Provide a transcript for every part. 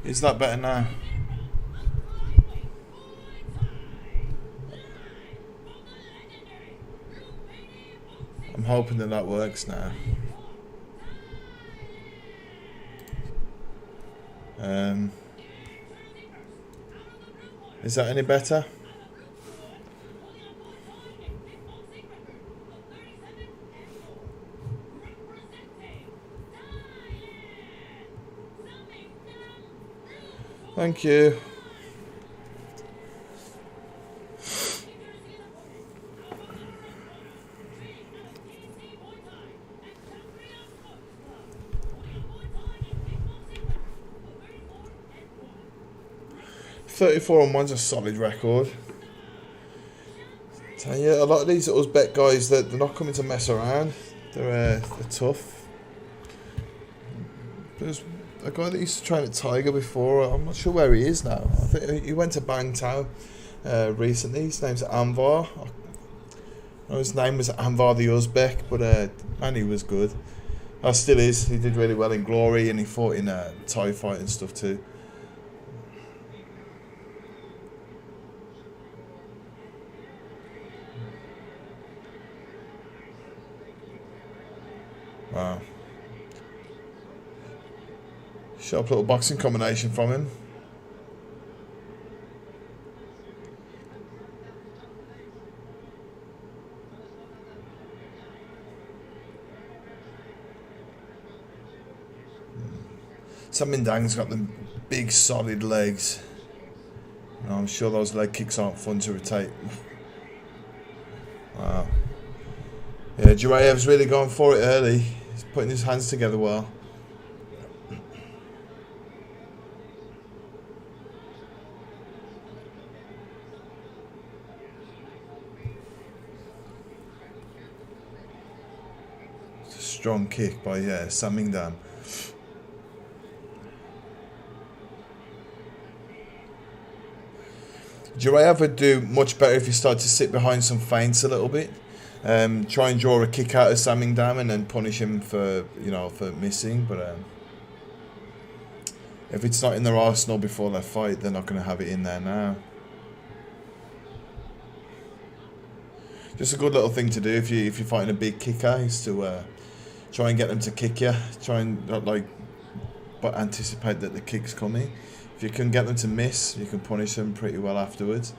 Is that better now? I'm hoping that works now. Is that any better? Thank you. (34-1's a solid record. Tell you, a lot of these Uzbek guys, they're not coming to mess around. They're tough. There's a guy that used to train at Tiger before. I'm not sure where he is now. I think he went to Bangtao recently. His name's Anvar. His name was Anvar the Uzbek, but man, he was good. Still is. He did really well in Glory, and he fought in Thai fight and stuff too. Wow. Sharp little boxing combination from him. Samin Dang's got them big solid legs. I'm sure those leg kicks aren't fun to rotate. Wow. Yeah, Jurayev's really going for it early. He's putting his hands together well. It's a strong kick by Samin Dang. Jurayev would do much better if he started to sit behind some feints a little bit. Try and draw a kick out of Samin Dang and then punish him for missing. But if it's not in their arsenal before their fight, they're not going to have it in there now. Just a good little thing to do if you're fighting a big kicker is to try and get them to kick you. Try and but anticipate that the kick's coming. If you can get them to miss, you can punish them pretty well afterwards.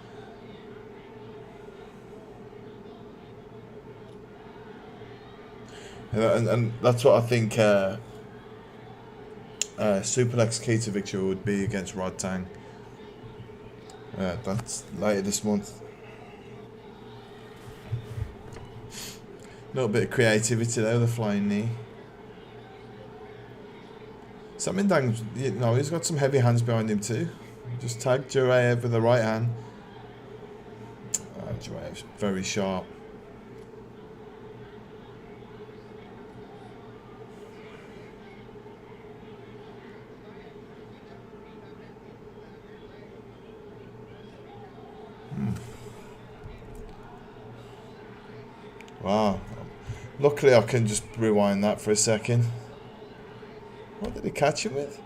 And that's what I think Superlex key to victory would be against Rodtang. That's later this month. A little bit of creativity there with the flying knee. Samin Dang, he's got some heavy hands behind him too. Just tag Jurayev with the right hand. Jurayev's very sharp. Wow. Luckily I can just rewind that for a second. What did he catch him with?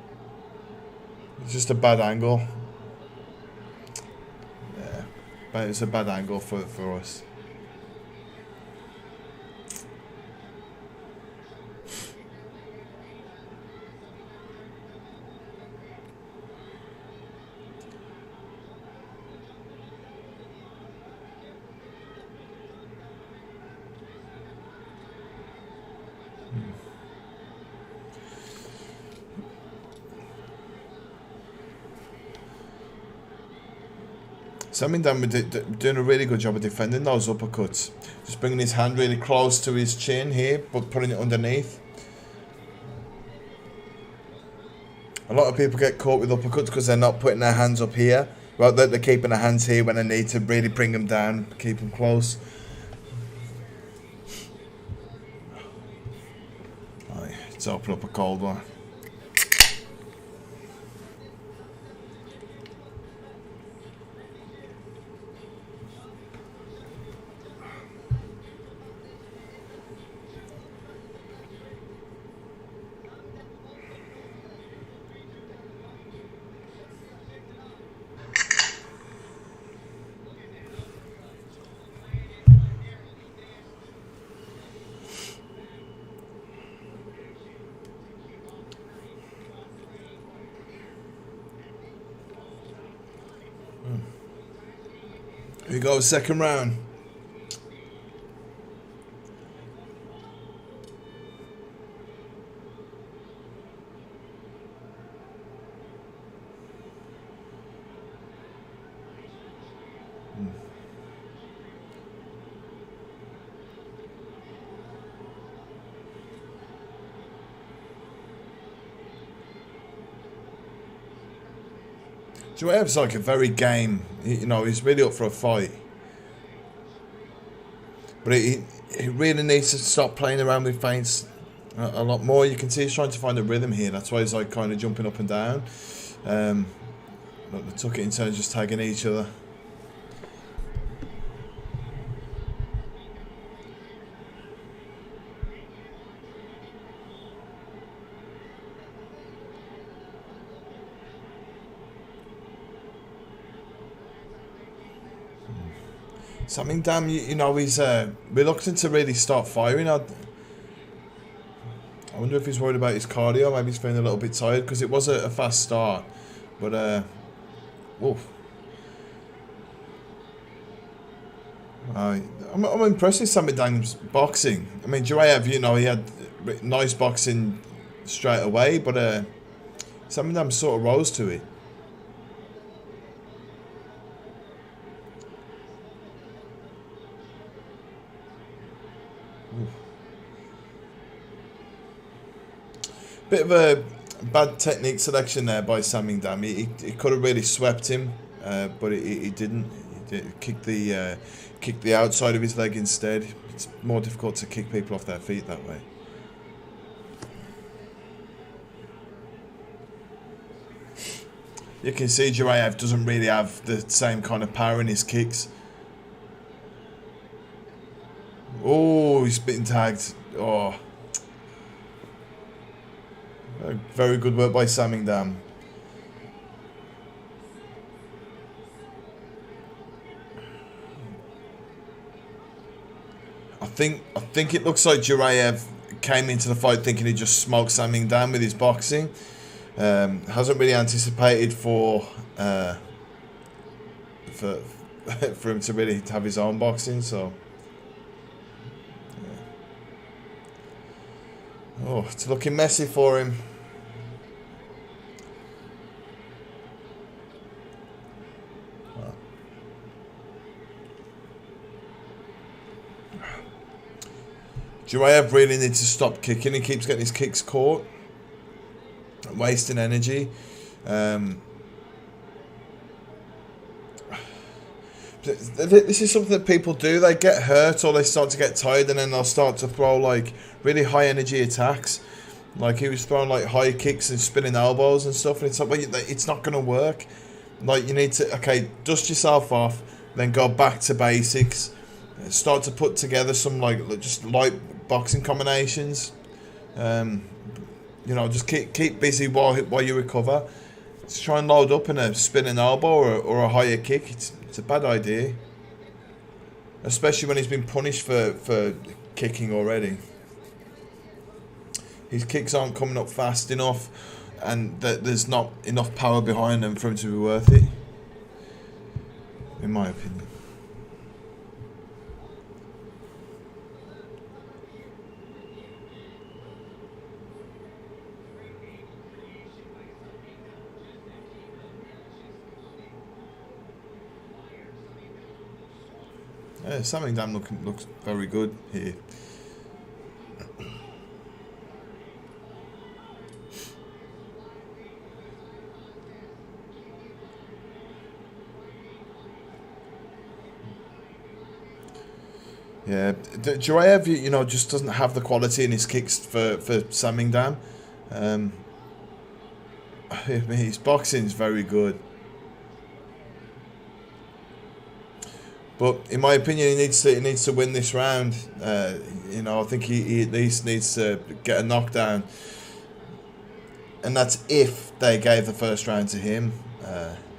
It's just a bad angle. Yeah, but it's a bad angle for us. Samin Dang doing a really good job of defending those uppercuts. Just bringing his hand really close to his chin here, but putting it underneath. A lot of people get caught with uppercuts because they're not putting their hands up here. Well, they're keeping their hands here when they need to really bring them down, keep them close. Right, let's open up a cold one. We go second round. Joaev's like a very game. You know, he's really up for a fight. But he really needs to stop playing around with feints a lot more. You can see he's trying to find a rhythm here. That's why he's like kind of jumping up and down. Look, they took it in turns just tagging each other. Something damn, you know, he's reluctant to really start firing. I wonder if he's worried about his cardio. Maybe he's feeling a little bit tired because it was a fast start. But, woof. I'm impressed with Samy Dam's boxing. I mean, Joaev, you know, he had nice boxing straight away, but Samy Dam sort of rose to it. Bit of a bad technique selection there by Samy Dam. He could have really swept him, but he didn't. He kicked the outside of his leg instead. It's more difficult to kick people off their feet that way. You can see Joaev doesn't really have the same kind of power in his kicks. Oh, he's been tagged. Oh. Very good work by Samy Dam. I think it looks like Joaev came into the fight thinking he just smoked Samy Dam with his boxing. Hasn't really anticipated for him to really have his own boxing. So, yeah. Oh, it's looking messy for him. Joaev really needs to stop kicking. He keeps getting his kicks caught, wasting energy. This is something that people do. They get hurt or they start to get tired, and then they'll start to throw like really high energy attacks. Like he was throwing like high kicks and spinning elbows and stuff, and it's like, well, it's not going to work. Like you need to dust yourself off, then go back to basics. Start to put together some like just light boxing combinations. You know, just keep busy while you recover. Just try and load up in a spinning elbow or a higher kick. It's a bad idea, especially when he's been punished for kicking already. His kicks aren't coming up fast enough, and there's not enough power behind them for him to be worth it, in my opinion. Samy Dam looks very good here. Yeah, Joaev, you know, just doesn't have the quality in his kicks for Samy Dam. I mean, his boxing's very good. But in my opinion, he needs to win this round. You know, I think he at least needs to get a knockdown, and that's if they gave the first round to him.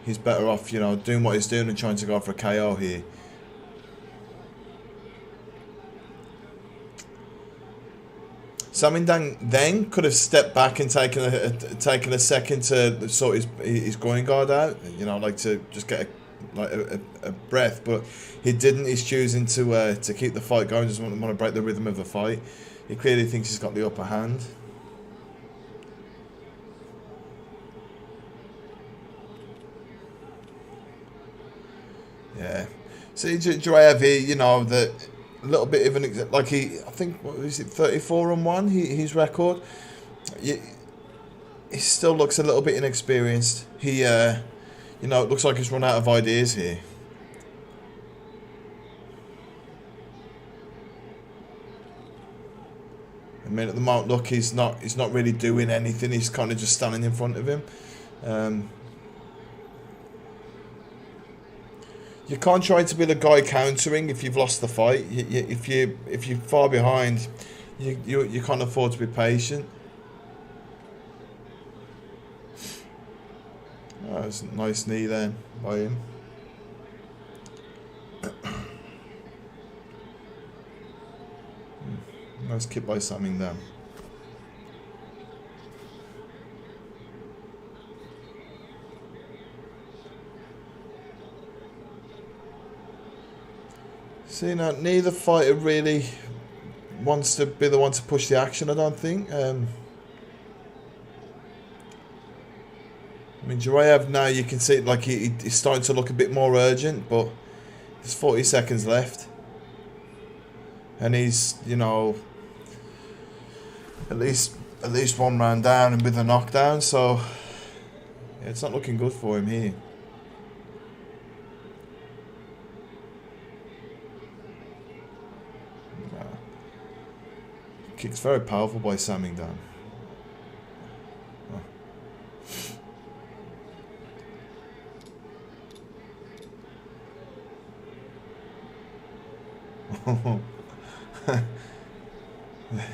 He's better off, you know, doing what he's doing and trying to go for a KO here. Samy Dam then could have stepped back and taken a second to sort his groin guard out. You know, like to just get like a breath, but he didn't. He's choosing to keep the fight going. Doesn't want to break the rhythm of the fight. He clearly thinks he's got the upper hand. Yeah. See, Jurayev here, you know, that a little bit of an like I think what was it, 34-1? His record. He still looks a little bit inexperienced. He, you know, it looks like he's run out of ideas here. I mean, at the moment, look, he's not really doing anything. He's kind of just standing in front of him. You can't try to be the guy countering if you've lost the fight. If you're far behind, you can't afford to be patient. Oh, that's a nice knee then by him. Nice kick by Samingdam. See, now, neither fighter really wants to be the one to push the action, I don't think. I mean, Jurayev now, you can see like he's starting to look a bit more urgent, but there's 40 seconds left. And he's, you know, at least one round down and with a knockdown, so yeah, it's not looking good for him here. Kick's very powerful by Samingdam.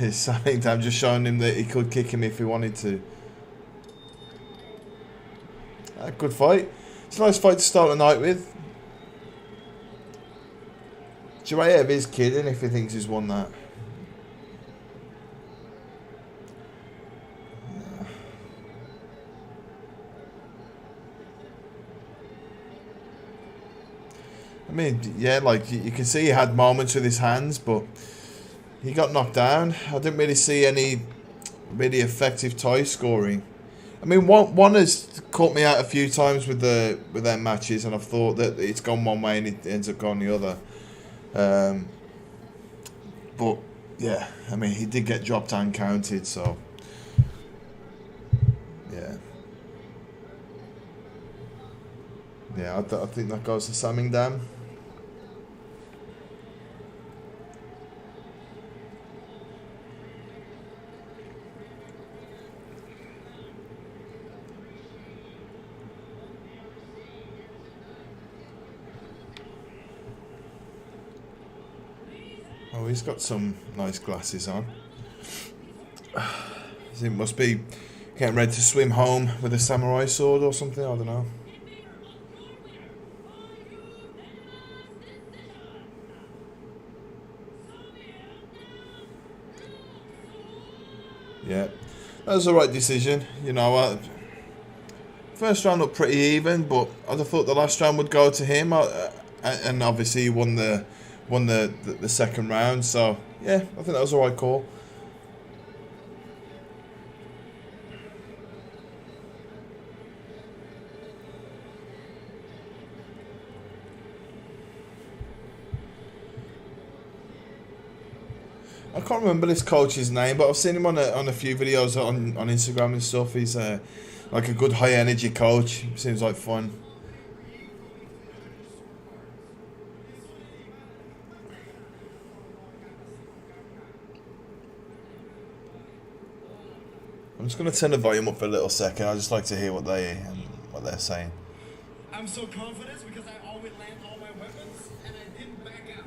Samingdam just showing him that he could kick him if he wanted to. Good fight. It's a nice fight to start the night with. Jurayev is kidding if he thinks he's won that. I mean, yeah, like you can see he had moments with his hands, but he got knocked down. I didn't really see any really effective tie scoring. I mean, one has caught me out a few times with their matches, and I've thought that it's gone one way and it ends up going the other. But yeah, I mean, he did get dropped and counted, so yeah. Yeah, I think that goes to Samingdam. Oh, he's got some nice glasses on. He must be getting ready to swim home with a samurai sword or something, I don't know. Yeah, that was the right decision. You know, first round looked pretty even, but I'd have thought the last round would go to him. And obviously he won the second round. So yeah, I think that was the right call. I can't remember this coach's name, but I've seen him on a few videos on Instagram and stuff. He's like a good high energy coach. Seems like fun. I'm just going to turn the volume up for a little second. I just like to hear what they're saying. I'm so confident because I always land all my weapons and I didn't back out.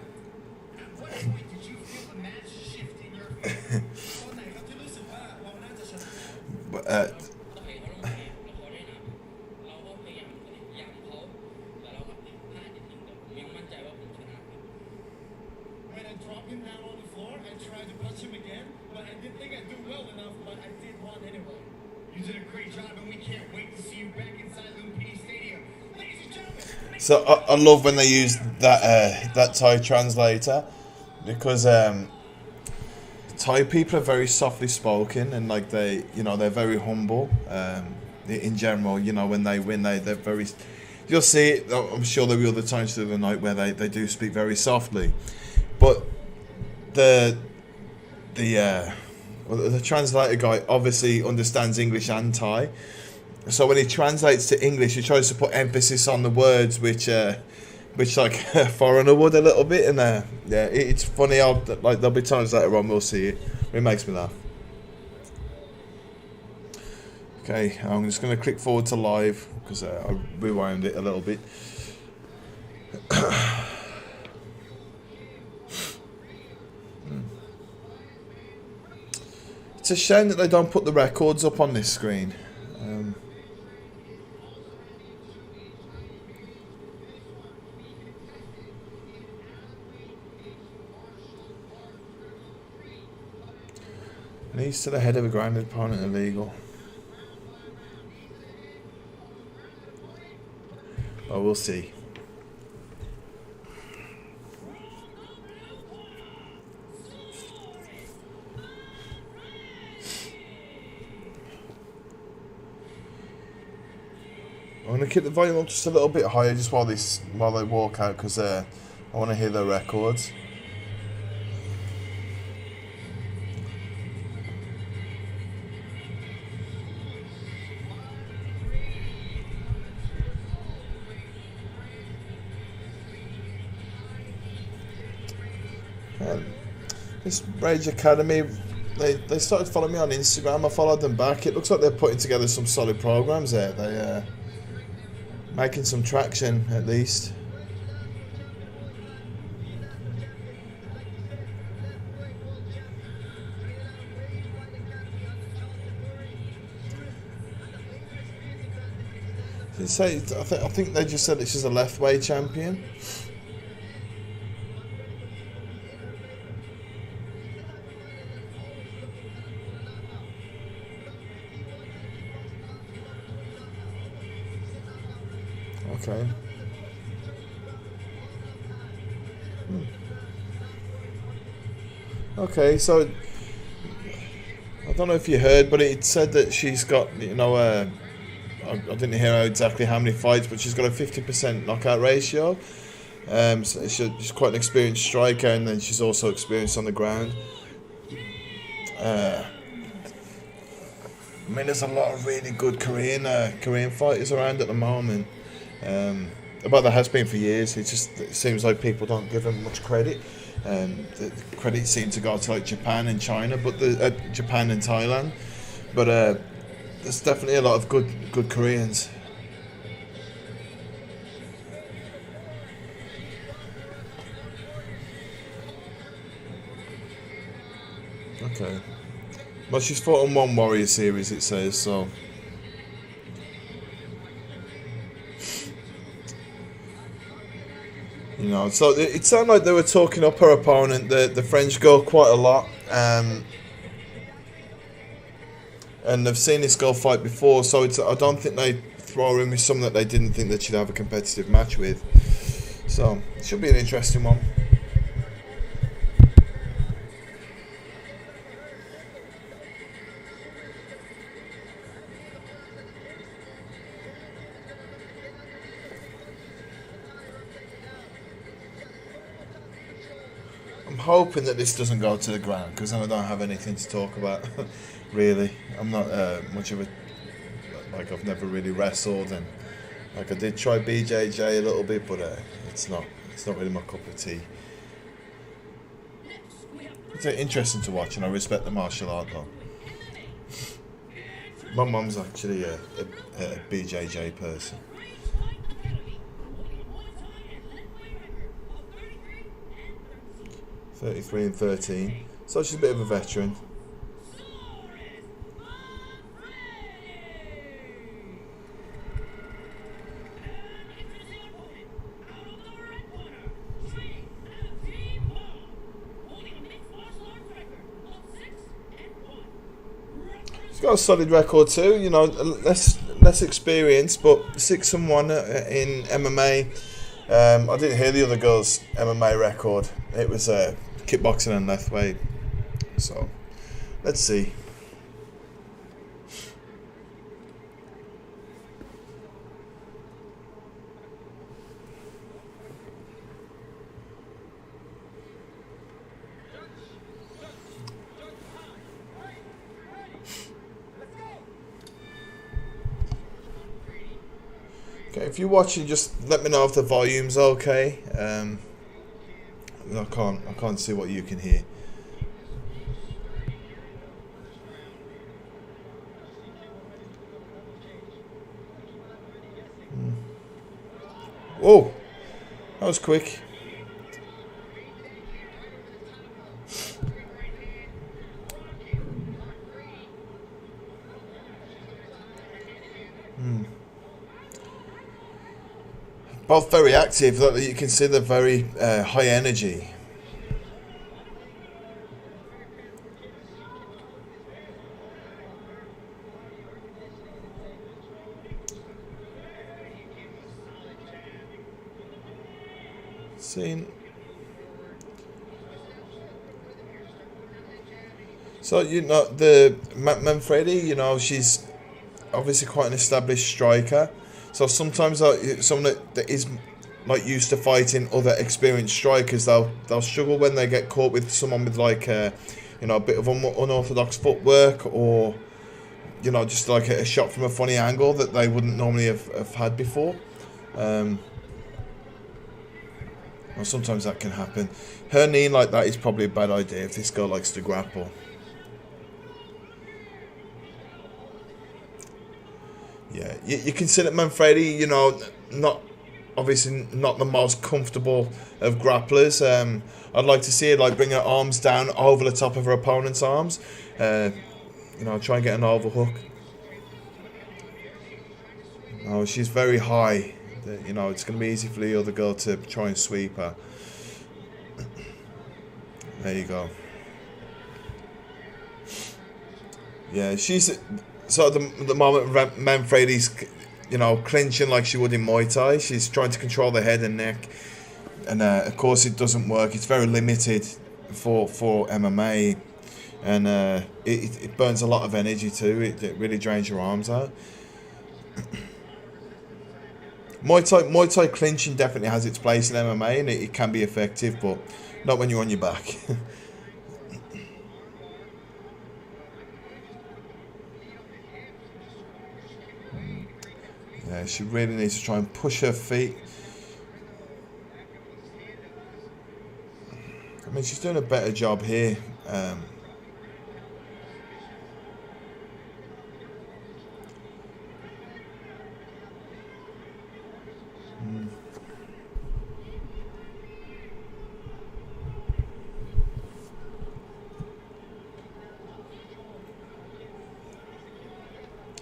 At what point did you feel the match shift in your favor? ตอนไหนครับที่รู้สึกว่าเราน่าจะชนะ But, เราเห็นเขาลงแข่งเราได้นะเราก็พยายามย้ำเขาแต่เราก็ผิดพลาดนิดนึงแต่ผมยังมั่นใจว่าผมชนะครับ When I dropped him down on the floor, I tried to punch him again, but I didn't think I'd do well enough, but I did one anyway. You did a great job and we can't wait to see you back inside Lumpini Stadium. Ladies and gentlemen, So I love when they use that Thai translator, because Thai people are very softly spoken, and like they're very humble. In general, when they win, they're very. You'll see it. I'm sure there'll be other times through the night where they do speak very softly, but the translator guy obviously understands English and Thai, so when he translates to English, he tries to put emphasis on the words which like a foreigner would a little bit, and it's funny how like there'll be times later on we'll see it. It makes me laugh. Okay, I'm just going to click forward to live because I rewound it a little bit. It's a shame that they don't put the records up on this screen. Knees to the head of a grounded opponent illegal. Oh, we'll see. I'm going to keep the volume up just a little bit higher just while they walk out, because I want to hear their records. This Rage Academy, they started following me on Instagram. I followed them back. It looks like they're putting together some solid programs there. They're making some traction at least. I think they just said that she's a left weight champion. Okay. Okay, so I don't know if you heard, but it said that she's got, I didn't hear exactly how many fights, but she's got a 50% knockout ratio. So she's quite an experienced striker, and then she's also experienced on the ground. There's a lot of really good Korean fighters around at the moment. But there has been for years. It seems like people don't give them much credit. The credit seems to go to like Japan and China, but Japan and Thailand. But there's definitely a lot of good Koreans. Okay. Well, she's fought on one Warrior Series, it says, so. So it sounded like they were talking up her opponent, the French girl, quite a lot. And they've seen this girl fight before, so I don't think they throw her in with someone that they didn't think that she'd have a competitive match with. So it should be an interesting one. I'm hoping that this doesn't go to the ground, because then I don't have anything to talk about. Really, I'm not much of a I've never really wrestled, and I did try BJJ a little bit, but it's not really my cup of tea. It's interesting to watch, and I respect the martial art though. My mum's actually a BJJ person. 33 and 13, so she's a bit of a veteran. She's got a solid record too, less experience, but 6-1 in MMA. I didn't hear the other girl's MMA record. It was kickboxing and left weight. So, let's see. Okay, if you're watching, just let me know if the volume's okay. I can't see what you can hear. Oh, that was quick. Both very active. You can see they're very high energy. Seen. So the Manfredi, she's obviously quite an established striker. So sometimes someone that is like used to fighting other experienced strikers, they'll struggle when they get caught with someone with like a bit of unorthodox footwork, or just like a shot from a funny angle that they wouldn't normally have had before. Well, sometimes that can happen. Her knee like that is probably a bad idea if this girl likes to grapple. Yeah, you consider Manfredi, not the most comfortable of grapplers. I'd like to see her like bring her arms down over the top of her opponent's arms. Try and get an overhook. Oh, she's very high. It's going to be easy for the other girl to try and sweep her. There you go. Yeah, she's... So at the moment, Manfredi's, clinching like she would in Muay Thai. She's trying to control the head and neck. And, of course, it doesn't work. It's very limited for MMA. And it burns a lot of energy too. It really drains your arms out. Muay Thai clinching definitely has its place in MMA, and it can be effective, but not when you're on your back. Yeah, she really needs to try and push her feet. I mean, she's doing a better job here.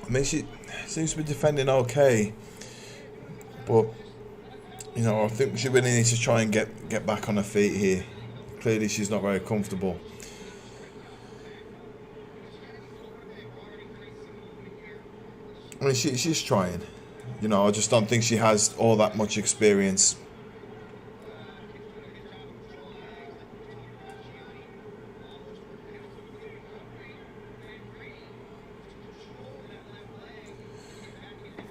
I mean, she seems to be defending okay, but I think she really needs to try and get back on her feet here. Clearly, she's not very comfortable. I mean, she's trying. I just don't think she has all that much experience.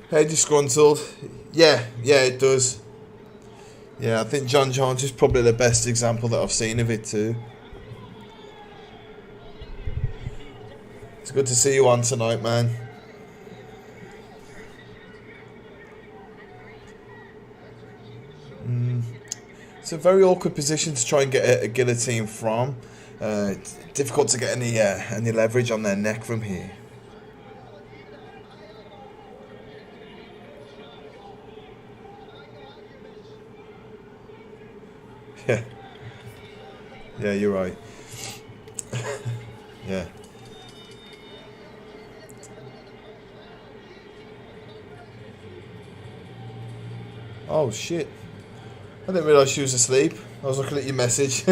Hey, disgruntled. Yeah, it does. Yeah, I think Jon Jones is probably the best example that I've seen of it too. It's good to see you on tonight, man. It's a very awkward position to try and get a guillotine from. It's difficult to get any leverage on their neck from here. Yeah, you're right. Yeah. Oh shit. I didn't realise she was asleep. I was looking at your message.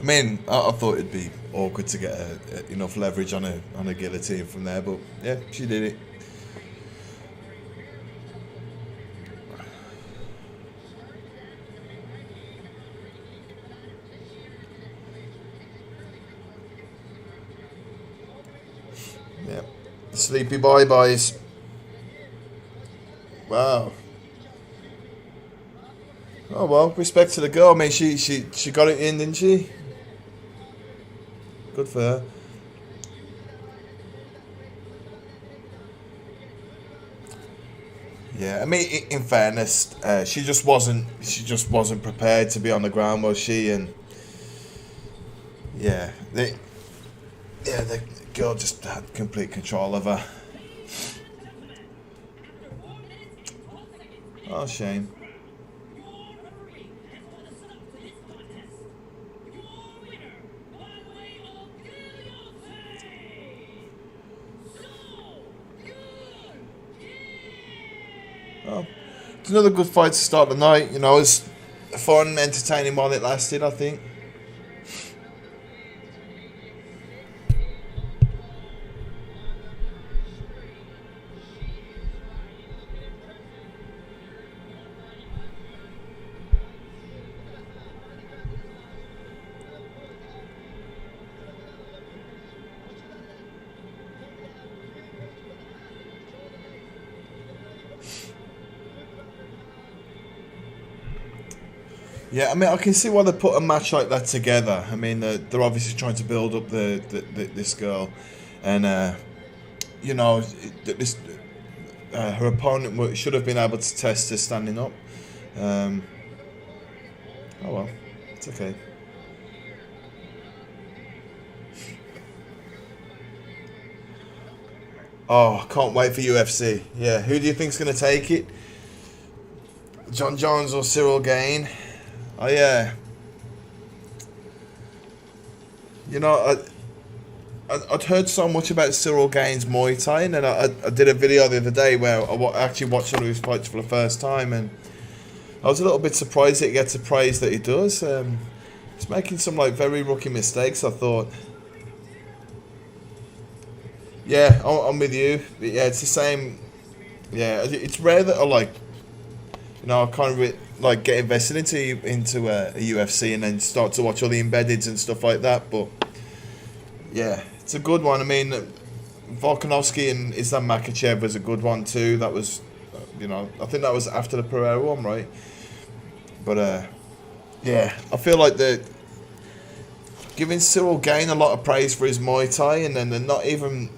I mean, I thought it'd be awkward to get enough leverage on a guillotine from there, but yeah, she did it. Yeah, sleepy bye-byes. Wow. Oh well, respect to the girl. I mean, she got it in, didn't she? Good for her. Yeah, I mean, in fairness, she just wasn't prepared to be on the ground, was she? And yeah, the girl just had complete control of her. Oh, shame. Oh, it's another good fight to start the night. You know, it's a fun, entertaining while it lasted, I think. Yeah, I mean, I can see why they put a match like that together. I mean, they're obviously trying to build up this girl, and you know, this her opponent should have been able to test her standing up. Oh well, it's okay. Oh, I can't wait for UFC. Yeah, who do you think's gonna take it? John Jones or Cyril Gane? Oh yeah. You know, I'd heard so much about Cyril Gane's Muay Thai, and then I did a video the other day where actually watched one of his fights for the first time, and I was a little bit surprised that he gets the praise that he does. He's making some like very rookie mistakes, I thought. Yeah, I'm with you. Yeah, it's the same. Yeah, it's rare that I kind of like get invested into a UFC and then start to watch all the embeddeds and stuff like that. But yeah, it's a good one. I mean, Volkanovski and Islam Makhachev was a good one too. That was, I think that was after the Pereira one, right? But yeah, I feel like they're giving Cyril Gane a lot of praise for his Muay Thai, and then they're not even.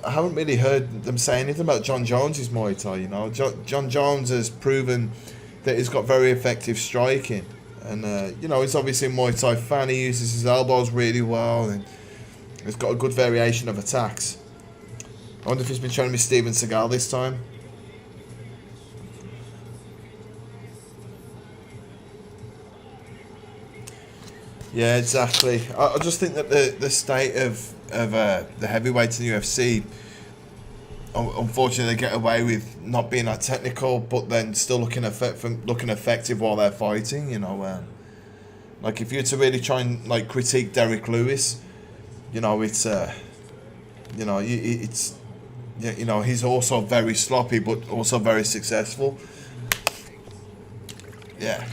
I haven't really heard them say anything about John Jones' Muay Thai. You know, John Jones has proven that he's got very effective striking, and he's obviously a Muay Thai fan. He uses his elbows really well, and he's got a good variation of attacks. I wonder if he's been showing me Steven Seagal this time. Yeah, exactly. I just think that the state of the heavyweights in the UFC, unfortunately, they get away with not being that technical, but then still looking effective while they're fighting. Like if you're to really try and like critique Derek Lewis, it's he's also very sloppy, but also very successful. Yeah.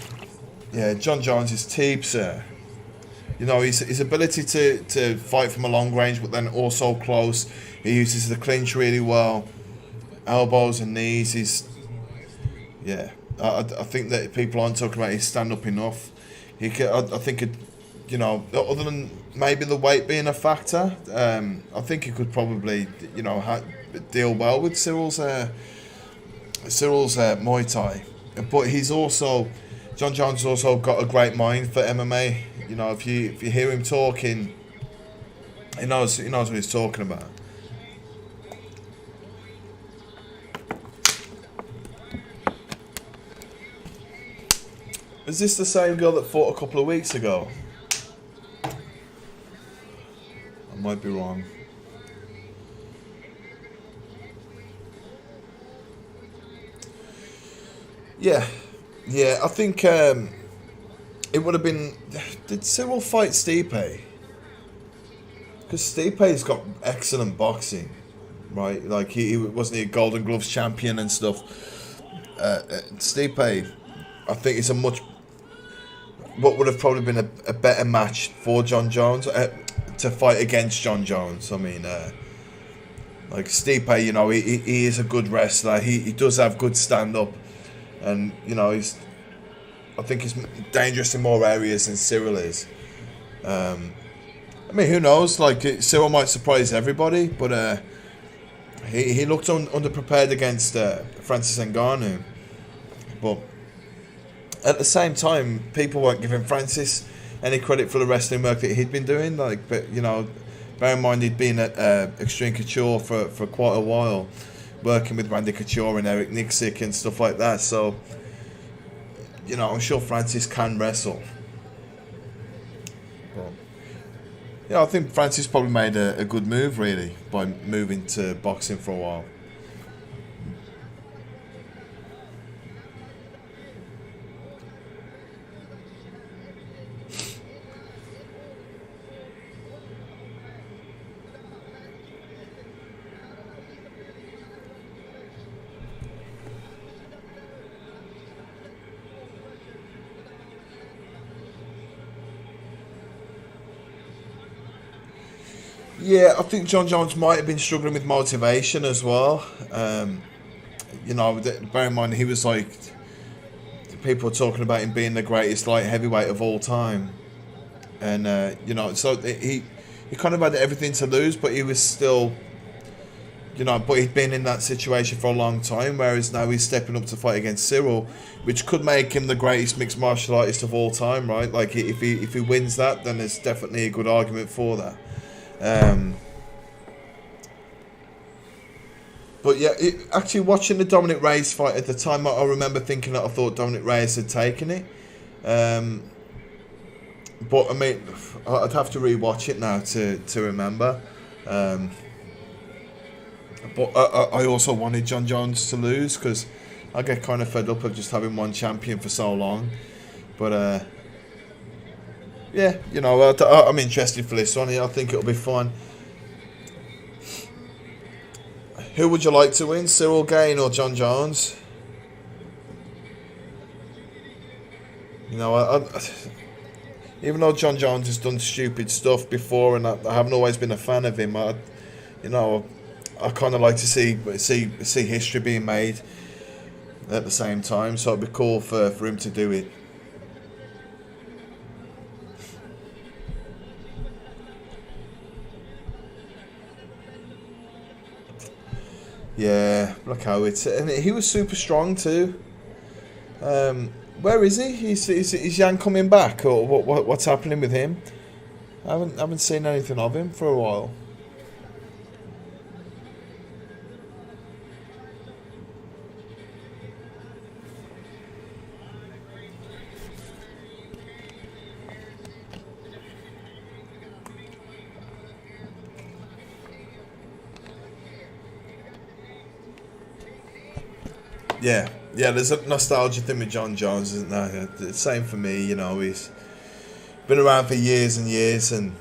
John Jones' teeps. His ability to fight from a long range, but then also close. He uses the clinch really well, elbows and knees. I think that people aren't talking about his stand up enough. I think other than maybe the weight being a factor, I think he could probably deal well with Cyril's Muay Thai, but John Jones has also got a great mind for MMA. If you hear him talking, he knows what he's talking about. Is this the same girl that fought a couple of weeks ago? I might be wrong. Yeah, I think it would have been. Did Cyril fight Stipe? Because Stipe's got excellent boxing, right? Like he wasn't he a Golden Gloves champion and stuff. Stipe, I think it's a much what would have probably been a better match for John Jones to fight against John Jones. I mean, like Stipe, you know, he is a good wrestler. He does have good stand up, and you know I think he's dangerous in more areas than Cyril is. I mean, who knows? Like Cyril might surprise everybody, but he looked underprepared against Francis Ngannou. But at the same time, people weren't giving Francis any credit for the wrestling work that he'd been doing. Like, but you know, bear in mind he'd been at Extreme Couture for quite a while, working with Randy Couture and Eric Nixick and stuff like that. So, you know, I'm sure Francis can wrestle. But, yeah, I think Francis probably made a good move, really, by moving to boxing for a while. Yeah, I think John Jones might have been struggling with motivation as well. You know, bear in mind he was like, people were talking about him being the greatest light heavyweight of all time, and you know, so he kind of had everything to lose, but he was still, you know, but he'd been in that situation for a long time. Whereas now he's stepping up to fight against Cyril, which could make him the greatest mixed martial artist of all time, right? Like if he wins that, then there's definitely a good argument for that. But yeah, actually watching the Dominic Reyes fight at the time, I remember thinking that I thought Dominic Reyes had taken it. But I mean, I'd have to rewatch it now to remember. But I also wanted John Jones to lose because I get kind of fed up of just having one champion for so long. But yeah, you know, I'm interested for this one. I think it'll be fun. Who would you like to win, Cyril Gane or John Jones? You know, even though John Jones has done stupid stuff before, and I haven't always been a fan of him, you know, I kind of like to see history being made at the same time. So it'd be cool for him to do it. Yeah, look how it's, and he was super strong too. Where is he? Is Yan coming back, or what's happening with him? I haven't seen anything of him for a while. Yeah, there's a nostalgia thing with John Jones, isn't there? The same for me, you know, he's been around for years and years, and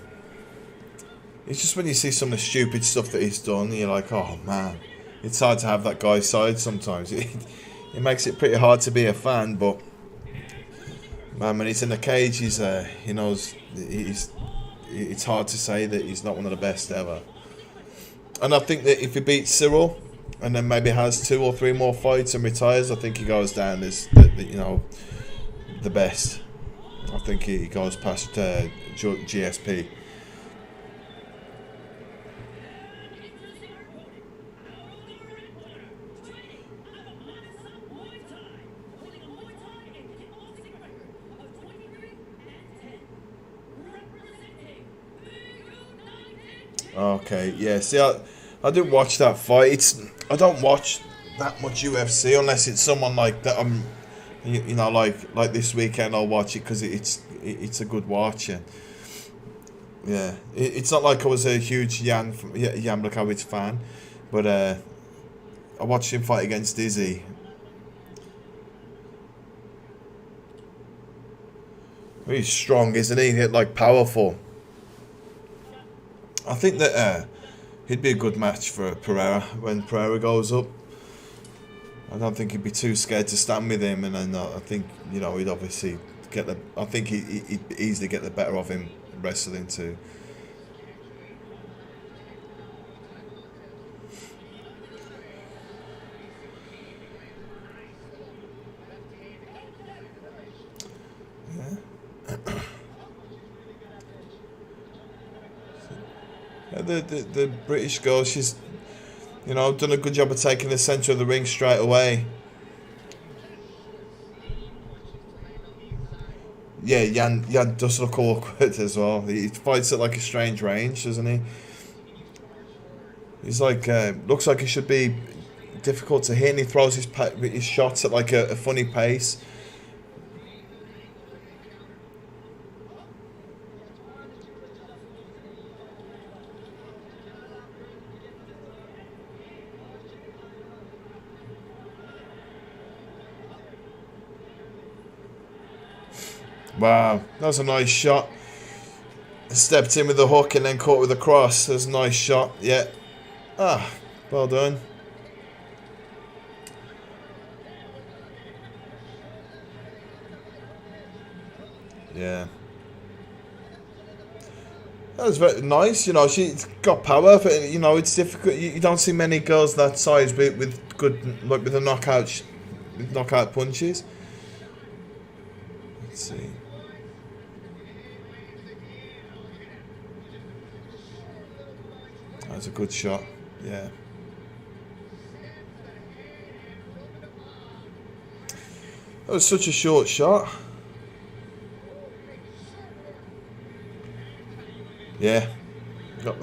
it's just when you see some of the stupid stuff that he's done, you're like, oh man, it's hard to have that guy's side sometimes. It makes it pretty hard to be a fan, but man, when he's in the cage, he knows it's hard to say that he's not one of the best ever. And I think that if he beats Cyril, and then maybe has 2 or 3 more fights and retires, I think he goes down as the best. I think he goes past GSP. Okay, yeah. See, I didn't watch that fight. I don't watch that much UFC unless it's someone like that. You know, like this weekend I'll watch it because it's a good watch. And yeah, it's not like I was a huge Jan Blachowicz fan, but I watched him fight against Izzy. He's strong, isn't he? Like powerful. I think that he'd be a good match for Pereira when Pereira goes up. I don't think he'd be too scared to stand with him, and then I think he'd obviously get the. I think he'd easily get the better of him wrestling too. The British girl, she's done a good job of taking the centre of the ring straight away. Yeah, Jan does look awkward as well. He fights at like a strange range, doesn't he? He's like looks like he should be difficult to hit, and he throws his shots at like a funny pace. Wow, that was a nice shot. Stepped in with the hook and then caught with the cross. That was a nice shot. Yeah. Ah, well done. Yeah. That was very nice. She's got power, but it's difficult. You don't see many girls that size with good, like with the knockout punches. Let's see. That's a good shot, yeah. That was such a short shot. Yeah. Got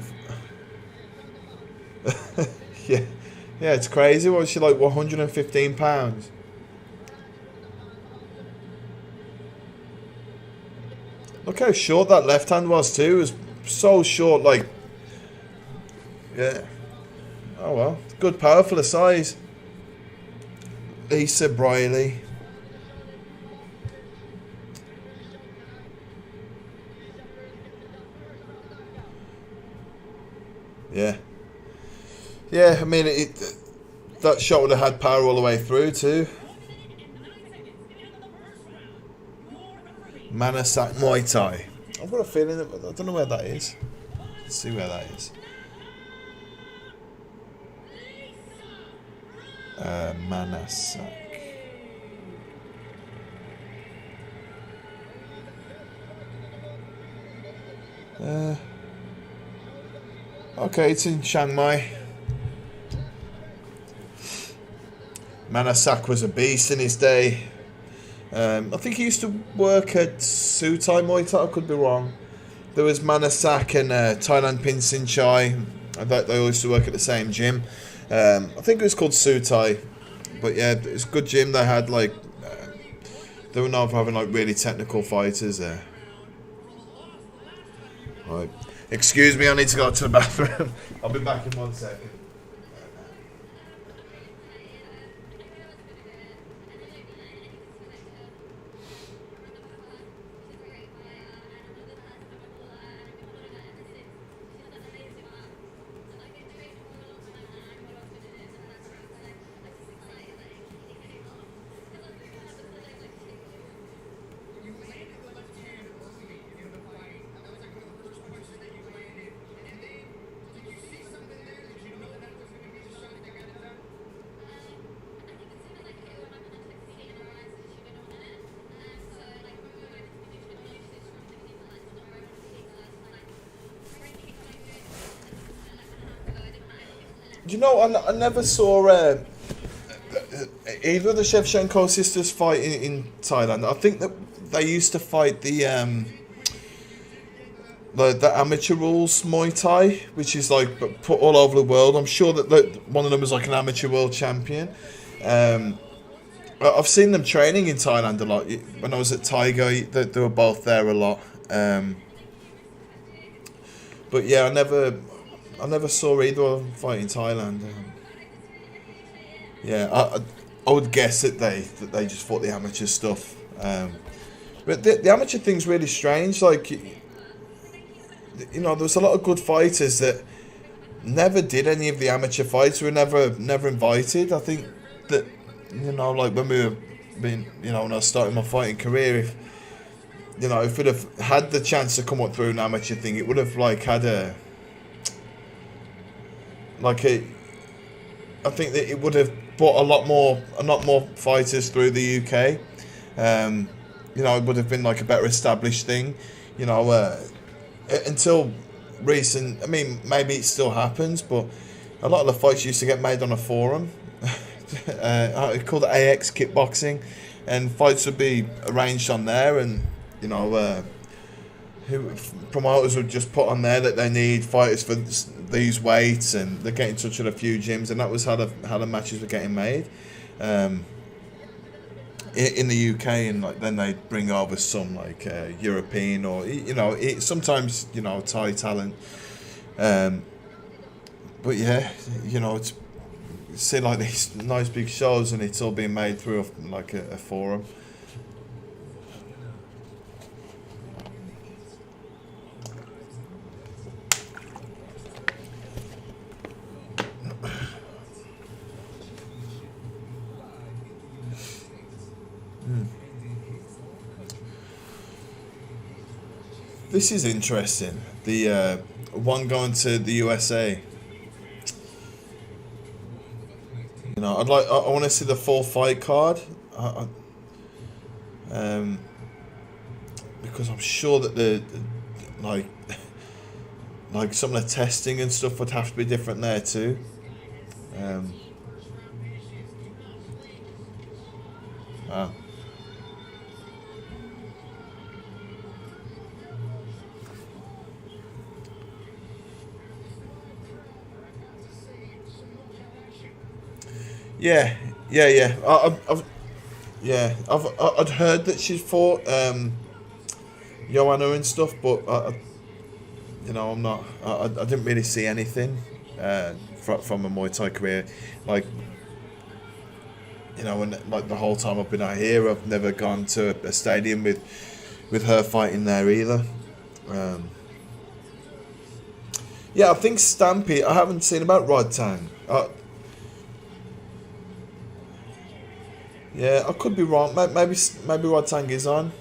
the yeah. Yeah, it's crazy. What was she like, 115 pounds? Look how short that left hand was too. It was so short, like. Yeah. Oh well. Good power for the size. Issa Briley. Yeah. Yeah, I mean, that shot would have had power all the way through too. Manasak Muay Thai. I've got a feeling that I don't know where that is. Let's see where that is. Manasak. Okay, it's in Chiang Mai. Manasak was a beast in his day. I think he used to work at Sutai Muay Thai. I could be wrong. There was Manasak and Thailand Pin Sin Chai. They all used to work at the same gym. I think it was called Sutai. But yeah, it's a good gym. They had like they were known for having like really technical fighters there. Right. Excuse me, I need to go to the bathroom. I'll be back in 1 second. You know, I never saw either of the Shevchenko sisters fight in Thailand. I think that they used to fight the amateur rules Muay Thai, which is like put all over the world. I'm sure that one of them was like an amateur world champion. I've seen them training in Thailand a lot. When I was at Tiger, they were both there a lot. But yeah, I never saw either of them fight in Thailand. Yeah, I would guess that they just fought the amateur stuff. But the amateur thing's really strange. Like, you know, there was a lot of good fighters that never did any of the amateur fights. Were never invited. I think that, you know, like when we were you know, when I was starting my fighting career, if we'd have had the chance to come up through an amateur thing, it would have like had I think that it would have brought a lot more fighters through the UK. You know, it would have been like a better established thing. You know, until recent. I mean, maybe it still happens, but a lot of the fights used to get made on a forum. Called AX Kickboxing, and fights would be arranged on there, and you know, promoters would just put on there that they need fighters for these weights, and they get in touch with a few gyms, and that was how the matches were getting made. In the UK, and like then they'd bring over some like European or you know, sometimes, you know, Thai talent. But yeah, you know, it's see like these nice big shows, and it's all being made through a forum. This is interesting. The one going to the USA. You know, I want to see the full fight card. Because I'm sure that the like some of the testing and stuff would have to be different there too. Wow. Yeah. I'd heard that she's fought Joanna and stuff, but you know, I'm not. I didn't really see anything from a Muay Thai career. Like, you know, and like the whole time I've been out here, I've never gone to a stadium with her fighting there either. Yeah, I think Stampy. I haven't seen about Rod Tang. Yeah, I could be wrong. Maybe Rod Tang is on.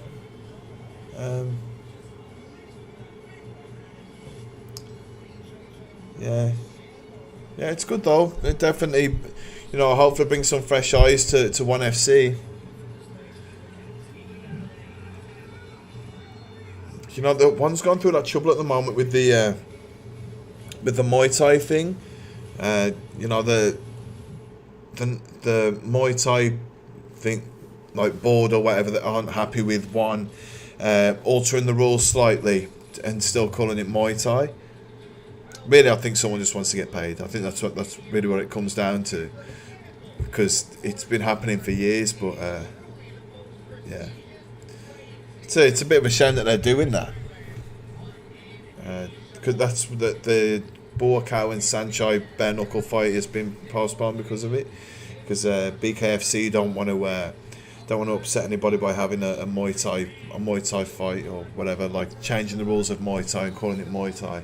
Yeah, it's good though. It definitely, you know, hopefully brings some fresh eyes to ONE FC. You know, the one's gone through that trouble at the moment with the Muay Thai thing. You know, the Muay Thai thing, like board or whatever, that aren't happy with one altering the rules slightly and still calling it Muay Thai. Really, I think someone just wants to get paid. I think that's really what it comes down to, because it's been happening for years. But yeah, it's a bit of a shame that they're doing that, because that's the Buakaw and Sanchai bare knuckle fight has been postponed because of it. Because BKFC don't want to upset anybody by having a Muay Thai fight or whatever, like changing the rules of Muay Thai and calling it Muay Thai.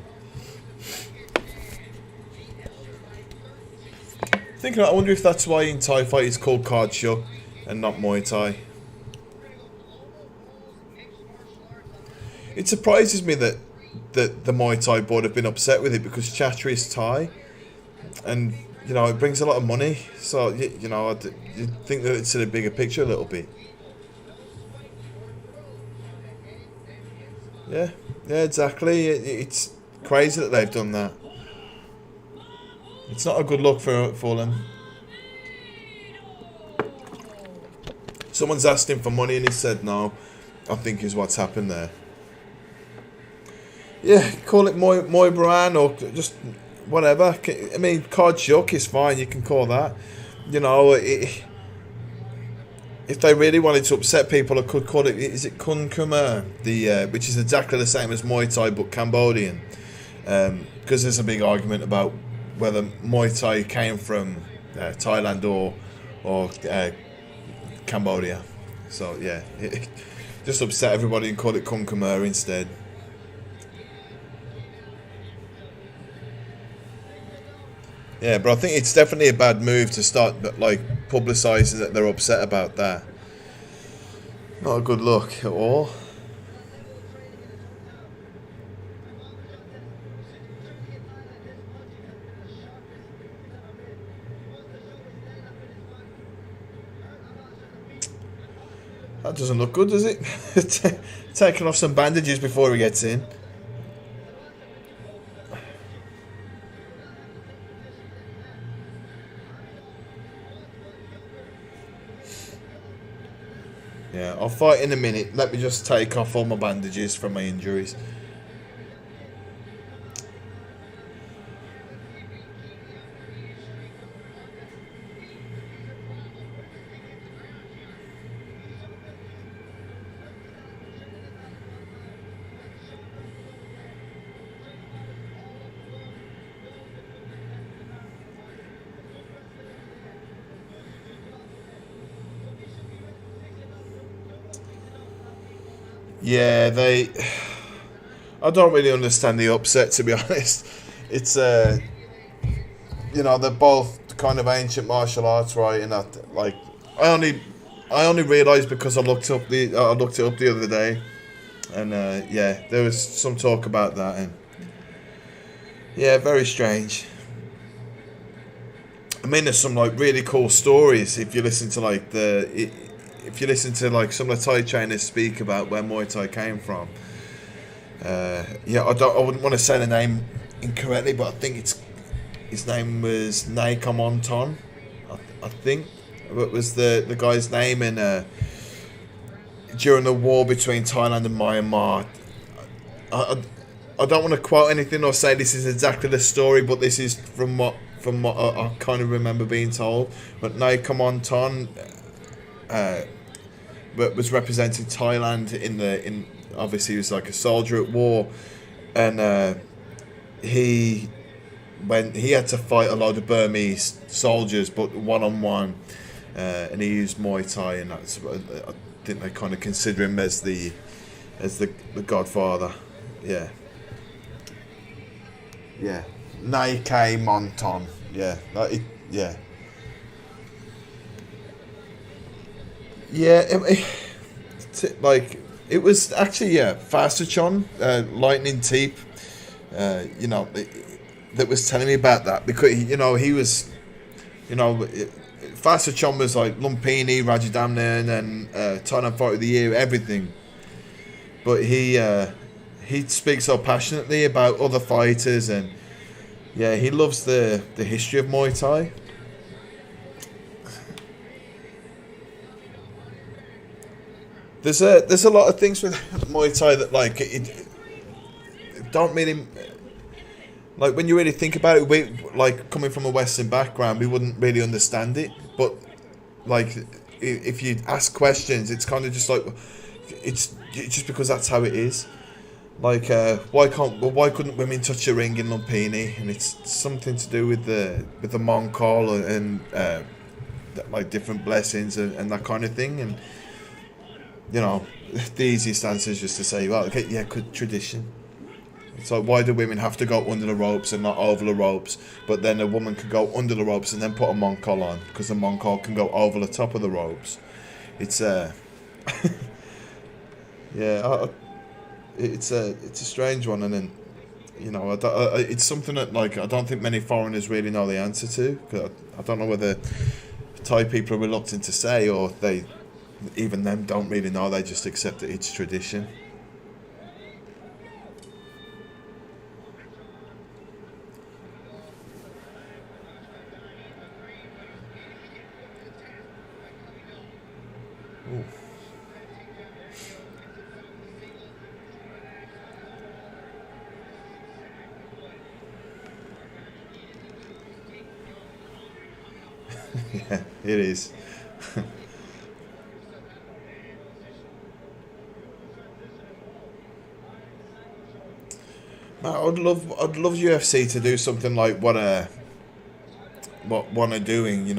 I wonder if that's why in Thai fight it's called Card Shuk and not Muay Thai. It surprises me that the Muay Thai board have been upset with it, because Chatri is Thai, and you know, it brings a lot of money. So you know, you think that it's in a bigger picture a little bit. Yeah, exactly. It's crazy that they've done that. It's not a good look for them. Someone's asked him for money and he said no, I think is what's happened there. Yeah, call it Muay Bran or just whatever. I mean, Card Shuk is fine, you can call that. You know, if they really wanted to upset people, I could call it, is it Kun Khmer? Which is exactly the same as Muay Thai but Cambodian. Because there's a big argument about whether Muay Thai came from Thailand or Cambodia. So yeah, just upset everybody and call it Kunkumur instead. Yeah, but I think it's definitely a bad move to start like publicising that they're upset about that. Not a good look at all. That doesn't look good, does it? Taking off some bandages before he gets in. Yeah, I'll fight in a minute. Let me just take off all my bandages from my injuries. Yeah, I don't really understand the upset, to be honest. It's they're both kind of ancient martial arts, right? And that, like, I only realised because I looked it up the other day, and yeah, there was some talk about that, and yeah, very strange. I mean, there's some like really cool stories if you listen to like if you listen to like some of the Thai trainers speak about where Muay Thai came from. Yeah, I wouldn't want to say the name incorrectly, but I think his name was Nakhon I think it was the guy's name, and during the war between Thailand and Myanmar. I don't want to quote anything or say this is exactly the story, but this is from what I kind of remember being told. But Nakhon but was representing Thailand in obviously he was like a soldier at war, and he had to fight a lot of Burmese soldiers, but one-on-one, and he used Muay Thai, and that's I think they kind of consider him as the Godfather. Yeah. Yeah. Nakhon. Yeah. Yeah. Yeah, it was actually Fasachon, Lightning Teep, that was telling me about that, because he was, Fasachon was like Lumpini, Rajadamnern, and Thailand Fighter of the Year, everything, but he speaks so passionately about other fighters, and yeah, he loves the history of Muay Thai. There's a lot of things with Muay Thai that like it don't really, like, when you really think about it. We, like, coming from a Western background, we wouldn't really understand it. But like, if you ask questions, it's kind of just like it's just because that's how it is. Like, why couldn't women touch a ring in Lumpini? And it's something to do with the Mongkol and like different blessings and that kind of thing. And the easiest answer is just to say, well, okay, yeah, good tradition. It's like, why do women have to go under the ropes and not over the ropes? But then a woman can go under the ropes and then put a Mongkol on, because the Mongkol can go over the top of the ropes. It's yeah, it's a strange one, and then it's something that, like, I don't think many foreigners really know the answer to. 'Cause I don't know whether Thai people are reluctant to say, or they even them don't really know. They just accept that it's tradition. Ooh. Yeah, it is. Man, I'd love UFC to do something like what one are doing.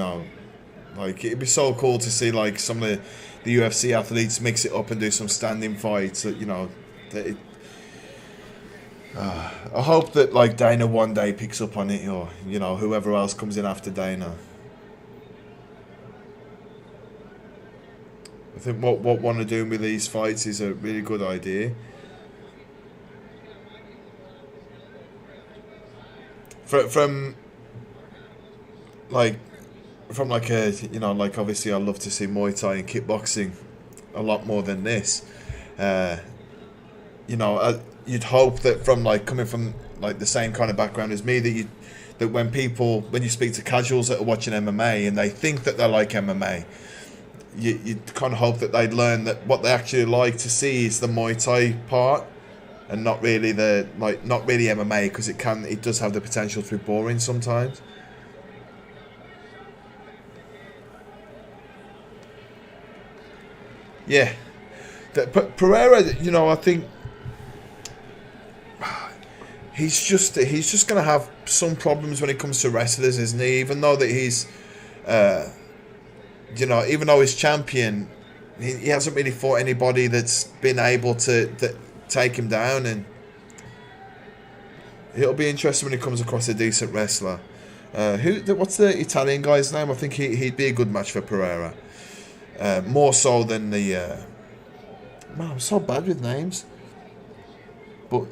Like, it'd be so cool to see like some of the UFC athletes mix it up and do some standing fights. You know, I hope that like Dana one day picks up on it, or you know whoever else comes in after Dana. I think what one are doing with these fights is a really good idea. From like a, you know, like obviously I love to see Muay Thai and kickboxing a lot more than this. You know, you'd hope that from like coming from like the same kind of background as me, that when you speak to casuals that are watching MMA and they think that they like MMA, you kind of hope that they'd learn that what they actually like to see is the Muay Thai part, and not really not really MMA, because it does have the potential to be boring sometimes. Yeah, Pereira, you know, I think he's just going to have some problems when it comes to wrestlers, isn't he? Even though that he's, you know, even though he's champion, he hasn't really fought anybody that's been able to take him down, and it'll be interesting when he comes across a decent wrestler. What's the Italian guy's name? I think he'd be a good match for Pereira. More so than the... man, I'm so bad with names. But...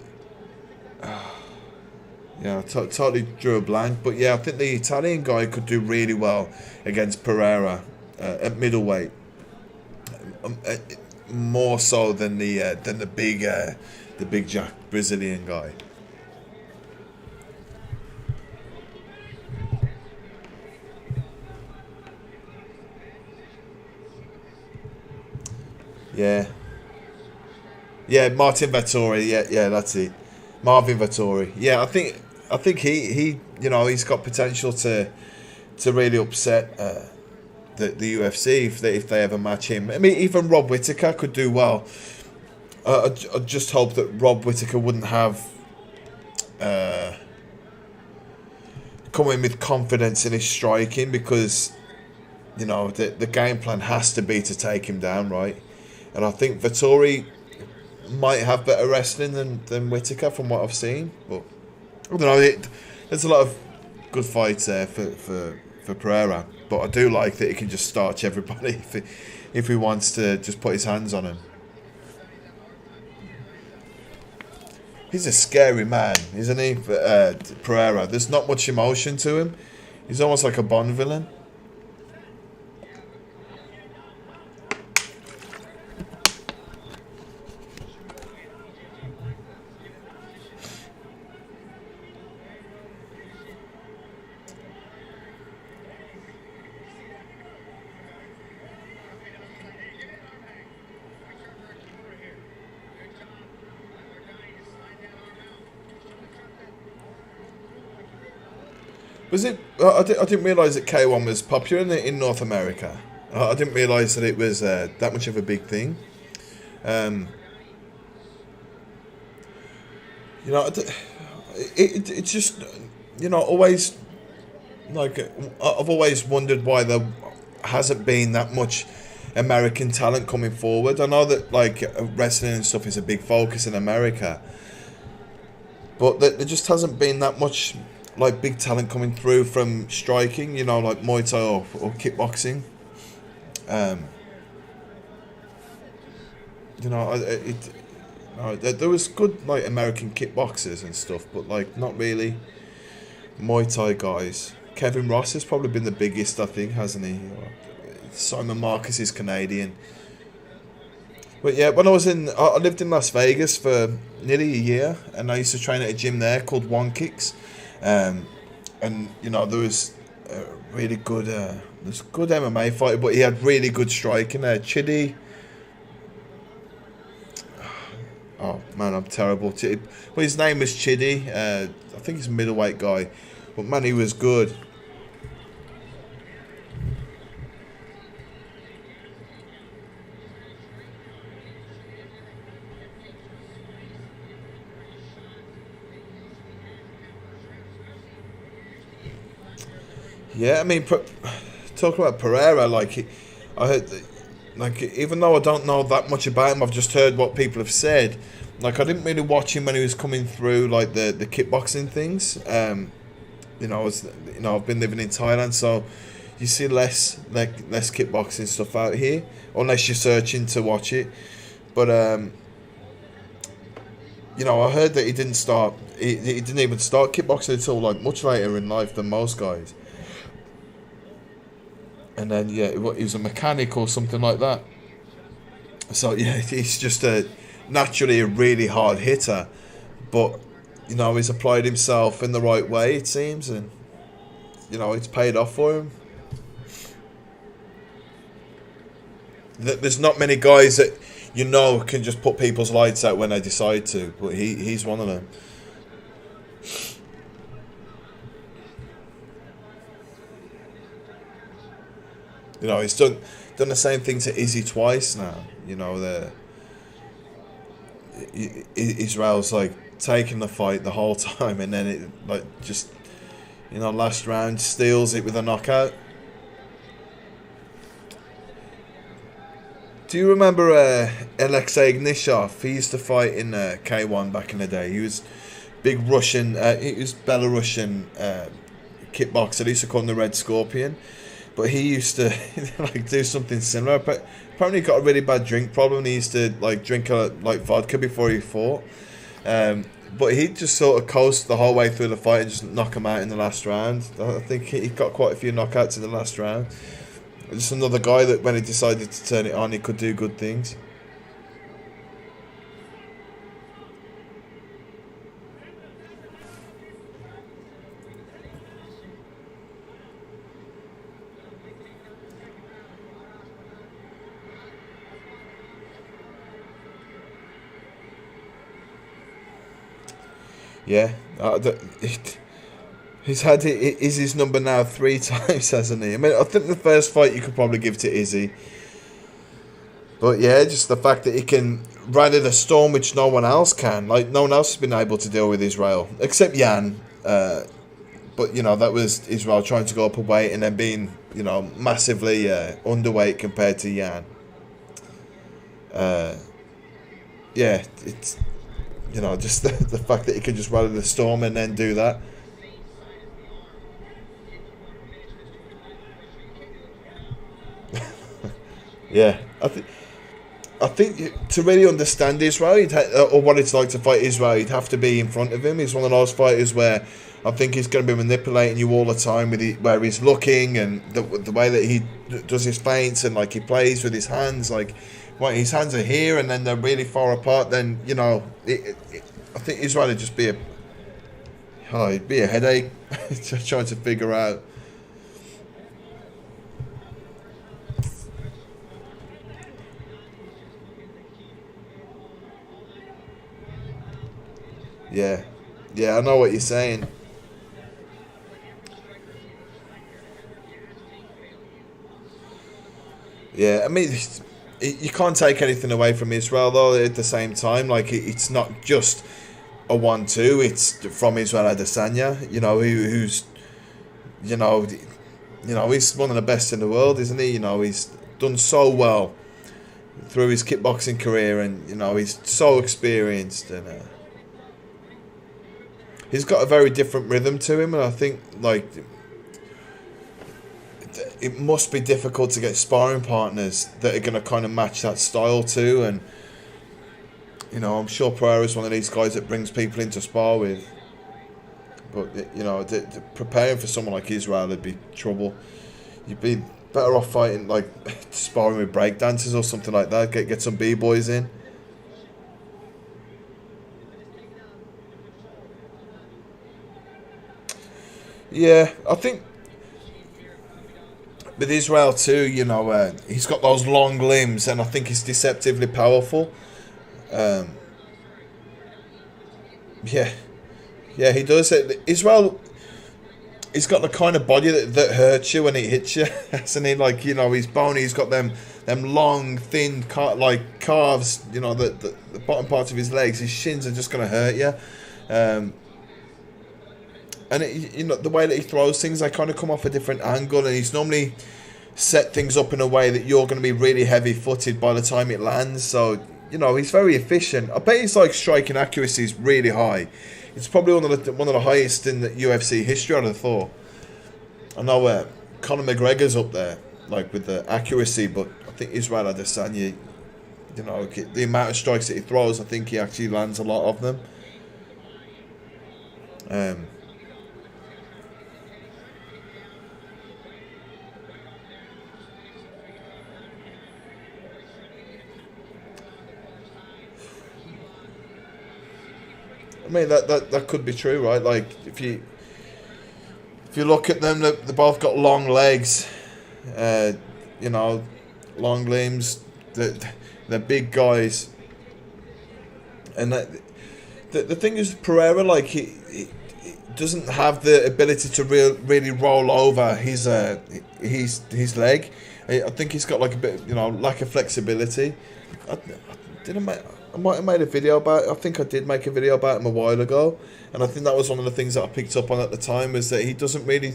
yeah, I totally drew a blank. But yeah, I think the Italian guy could do really well against Pereira at middleweight. More so than the big Jack Brazilian guy. Yeah, Martin Vettori. Yeah, that's it. Marvin Vettori. Yeah, I think he you know, he's got potential to really upset the UFC if they ever match him. I mean, even Rob Whittaker could do well. I just hope that Rob Whittaker wouldn't have come in with confidence in his striking, because you know the game plan has to be to take him down, right? And I think Vettori might have better wrestling than Whittaker from what I've seen, but I don't know. There's a lot of good fights there for Pereira, but I do like that he can just starch everybody if he wants to just put his hands on him. He's a scary man, isn't he, Pereira? There's not much emotion to him. He's almost like a Bond villain. Was it? I didn't realise that K1 was popular in North America. I didn't realise that it was that much of a big thing. You know, it's just, you know, always, like, I've always wondered why there hasn't been that much American talent coming forward. I know that like wrestling and stuff is a big focus in America, but there just hasn't been that much like big talent coming through from striking, you know, like Muay Thai or kickboxing. You know, there was good like American kickboxers and stuff, but like not really Muay Thai guys. Kevin Ross has probably been the biggest, I think, hasn't he? Simon Marcus is Canadian. But yeah, when I lived in Las Vegas for nearly a year, and I used to train at a gym there called One Kicks. And you know, there was really good, there's good MMA fighter, but he had really good striking there. Chidi. Oh man, I'm terrible. Well, his name was Chidi. I think he's a middleweight guy, but man, he was good. Yeah, I mean, talking about Pereira, like I heard like, even though I don't know that much about him, I've just heard what people have said. Like, I didn't really watch him when he was coming through, like, the kickboxing things. I've been living in Thailand, so you see less kickboxing stuff out here, unless you're searching to watch it. But I heard that he didn't start. He didn't even start kickboxing until like much later in life than most guys. And then he was a mechanic or something like that. So yeah, he's just naturally a really hard hitter, but he's applied himself in the right way, it seems, and it's paid off for him. There's not many guys that can just put people's lights out when they decide to, but he's one of them. He's done the same thing to Izzy twice now. Israel's like taking the fight the whole time, and then it last round steals it with a knockout. Do you remember Alexei Ignishov? He used to fight in K1 back in the day. He was big Russian. He was Belarusian kickboxer. They used to call him the Red Scorpion. But he used to do something similar. But apparently, he got a really bad drink problem. He used to drink vodka before he fought. But he just sort of coast the whole way through the fight and just knock him out in the last round. I think he got quite a few knockouts in the last round. Just another guy that when he decided to turn it on, he could do good things. Yeah, he's had Izzy's number now 3 times, hasn't he? I mean, I think the first fight you could probably give to Izzy. But yeah, just the fact that he can rally the storm, which no one else can. Like, no one else has been able to deal with Israel, except Yan. But, that was Israel trying to go up a weight and then being, massively underweight compared to Yan. Yeah, it's... just the fact that he could just rally the storm and then do that. Yeah, I think to really understand Israel, or what it's like to fight Israel, you'd have to be in front of him. He's one of those fighters where I think he's going to be manipulating you all the time with where he's looking and the way that he does his feints and he plays with his hands. His hands are here and then they're really far apart. Then I think Israel would just be it'd be a headache trying to figure out. Yeah, I know what you're saying. Yeah, I mean, you can't take anything away from Israel though. At the same time, it's not just a 1-2. It's from Israel Adesanya. Who's he's one of the best in the world, isn't he? He's done so well through his kickboxing career, and he's so experienced, and he's got a very different rhythm to him, and I think it must be difficult to get sparring partners that are going to kind of match that style too. And I'm sure Pereira is one of these guys that brings people in to spar with. But preparing for someone like Israel would be trouble. You'd be better off fighting sparring with breakdancers or something like that. Get some b-boys in. Yeah, I think with Israel too, he's got those long limbs, and I think he's deceptively powerful. Yeah, he does. Israel, he's got the kind of body that hurts you when he hits you, hasn't he? He's bony. He's got them long, thin, calves. The bottom parts of his legs, his shins are just gonna hurt you. And the way that he throws things, they kind of come off a different angle, and he's normally set things up in a way that you're going to be really heavy-footed by the time it lands. So, you know, he's very efficient. I bet his like striking accuracy is really high. It's probably one of the highest in the UFC history, I'd have thought. I know Conor McGregor's up there, like with the accuracy, but I think Israel Adesanya, you know, the amount of strikes that he throws, I think he actually lands a lot of them. I mean, that could be true, right? Like, if you look at them, they both got long legs, you know, long limbs. They're big guys. And the thing is, Pereira, like, he doesn't have the ability to really roll over his leg. I think he's got like a bit, you know, lack of flexibility. I might have made a video about it. I think I did make a video about him a while ago, and I think that was one of the things that I picked up on at the time, was that he doesn't really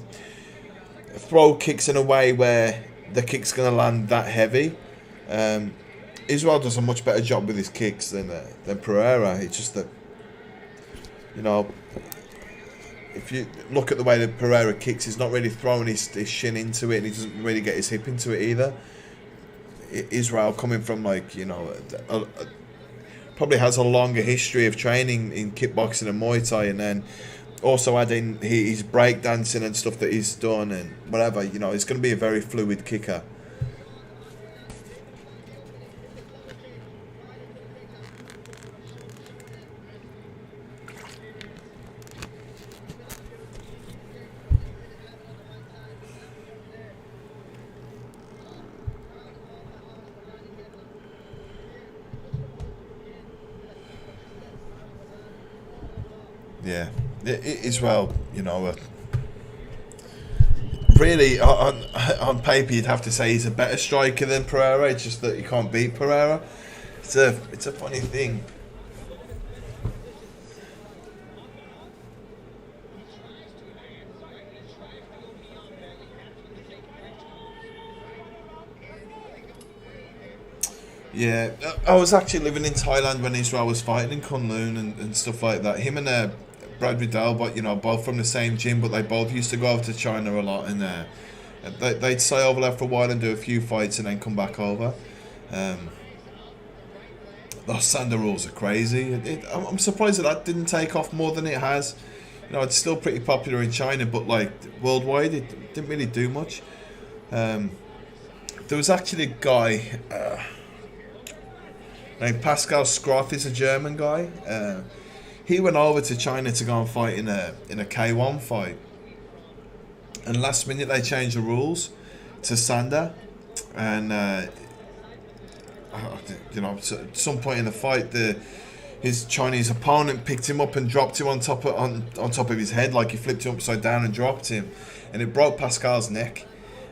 throw kicks in a way where the kick's going to land that heavy. Israel does a much better job with his kicks than Pereira. It's just that, you know, if you look at the way that Pereira kicks, he's not really throwing his shin into it, and he doesn't really get his hip into it either. Israel, coming from, like, you know, probably has a longer history of training in kickboxing and Muay Thai, and then also adding his breakdancing and stuff that he's done and whatever, you know, he's going to be a very fluid kicker. Yeah, Israel, you know, really on paper you'd have to say he's a better striker than Pereira. It's just that you can't beat Pereira. It's a funny thing. Yeah, I was actually living in Thailand when Israel was fighting in Kunlun and stuff like that. Him and Brad Riddell, but, you know, both from the same gym, but they both used to go over to China a lot, and they'd stay over there for a while and do a few fights and then come back over. Those Sanda rules are crazy. I'm surprised that didn't take off more than it has. You know, it's still pretty popular in China, but like worldwide, it didn't really do much. There was actually a guy named Pascal Scroth. He's a German guy. He went over to China to go and fight in a K1 fight, and last minute they changed the rules to Sanda, and you know, at some point in the fight, his Chinese opponent picked him up and dropped him on top of his head, like he flipped him upside down and dropped him, and it broke Pascal's neck.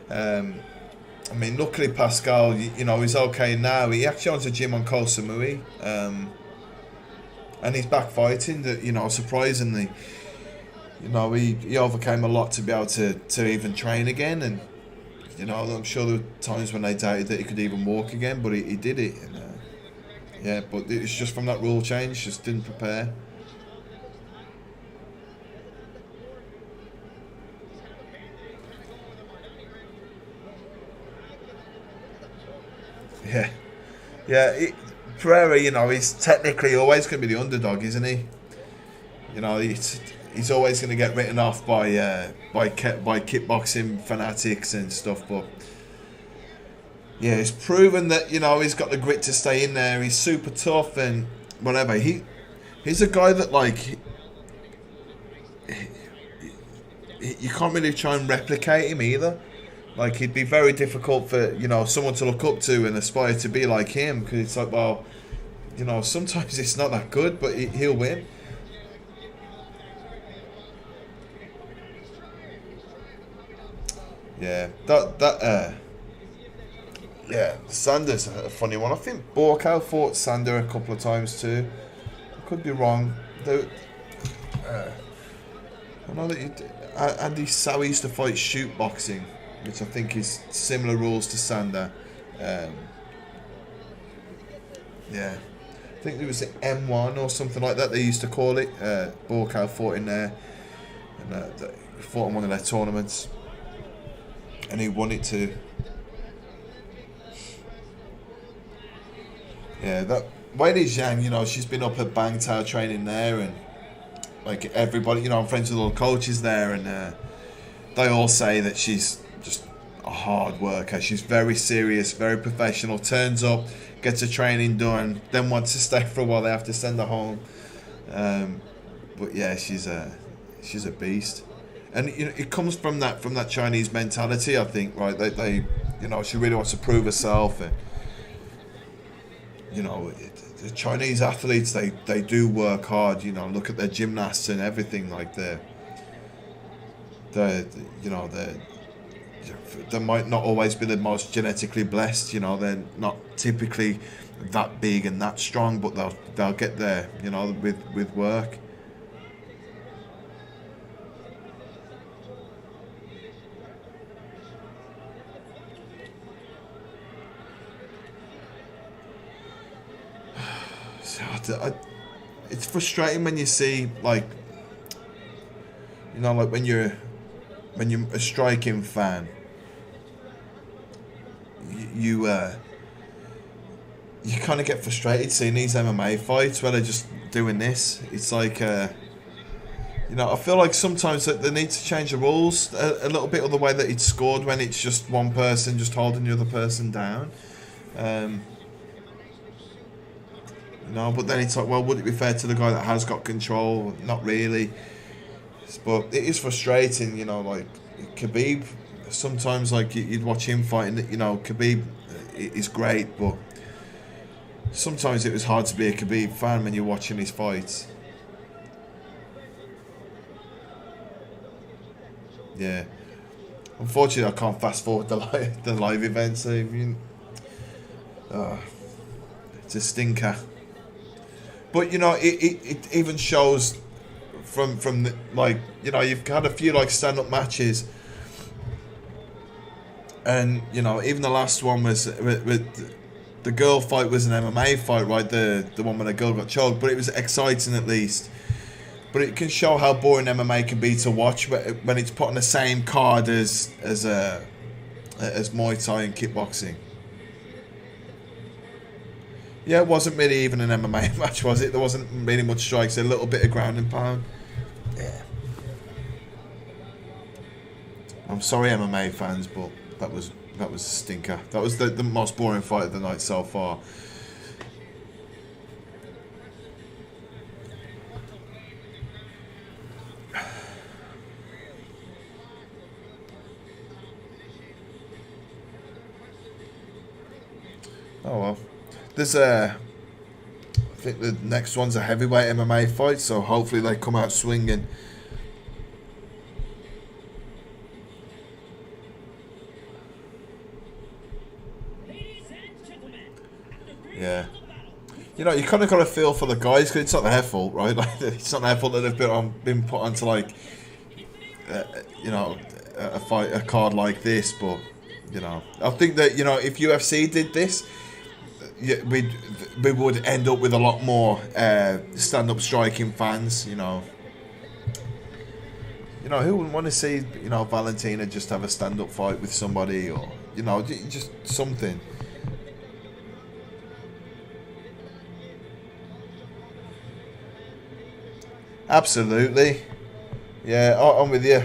I mean, luckily Pascal, you know, he's okay now. He actually owns a gym on Koh Samui, and he's back fighting. That, you know, surprisingly, you know, he overcame a lot to be able to even train again. And, you know, I'm sure there were times when they doubted that he could even walk again, but he did it. And, yeah, but it's just from that rule change, just didn't prepare. Yeah. Pereira, you know, he's technically always going to be the underdog, isn't he? You know, he's always going to get written off by kickboxing fanatics and stuff. But yeah, he's proven that, you know, he's got the grit to stay in there. He's super tough and whatever. He's a guy that, like, you can't really try and replicate him either. Like, he'd be very difficult for, you know, someone to look up to and aspire to be like him, because it's like, well, you know, sometimes it's not that good, but he'll win. Yeah, yeah, Sanda's a funny one. I think Borkow fought Sanda a couple of times too. I could be wrong. I know that Andy Sow used to fight shoot boxing. which I think is similar rules to Sander. Yeah, I think it was the M1 or something like that they used to call it. Borkow fought in there, and he fought in one of their tournaments, and he won it too. Yeah, that Weili Zhang, you know, she's been up at Bangtao training there, and like everybody, you know, I'm friends with all the coaches there, and they all say that she's just a hard worker. She's very serious, very professional, turns up, gets her training done, then wants to stay for a while. They have to send her home. But yeah, she's a beast, and you know, it comes from that Chinese mentality, I think, right? They you know, she really wants to prove herself, and you know, the Chinese athletes, they do work hard. You know, look at their gymnasts and everything. Like you know, they might not always be the most genetically blessed. You know, they're not typically that big and that strong, but they'll get there. You know, with work. It's frustrating when you see, like, you know, like when you're a striking fan, you kind of get frustrated seeing these MMA fights where they're just doing this. It's like, you know, I feel like sometimes that they need to change the rules a little bit, of the way that it's scored when it's just one person just holding the other person down. No, but then it's like, well, would it be fair to the guy that has got control? Not really. But it is frustrating, you know, like Khabib, sometimes like you'd watch him fighting, you know, Khabib is great, but sometimes it was hard to be a Khabib fan when you're watching his fights. Yeah. Unfortunately, I can't fast forward the live events. So it's a stinker. But you know, it even shows from the, like, you know, you've had a few like stand-up matches, and you know, even the last one was with the girl fight was an MMA fight, right? The one where the girl got choked, but it was exciting at least. But it can show how boring MMA can be to watch when it's put on the same card as Muay Thai and kickboxing. Yeah, it wasn't really even an MMA match, was it? There wasn't really much strikes, a little bit of ground and pound. Yeah. I'm sorry, MMA fans, but that was a stinker. That was the most boring fight of the night so far. Oh well. There's I think the next one's a heavyweight MMA fight, so hopefully they come out swinging. Yeah. You know, you kind of got to feel for the guys, because it's not their fault, right? Like, it's not their fault that they've been put onto, like, you know, a card like this, but, you know, I think that, you know, if UFC did this, yeah, we would end up with a lot more stand-up striking fans, you know. You know, who wouldn't want to see, you know, Valentina just have a stand-up fight with somebody, or, you know, just something. Absolutely. Yeah, I'm with you.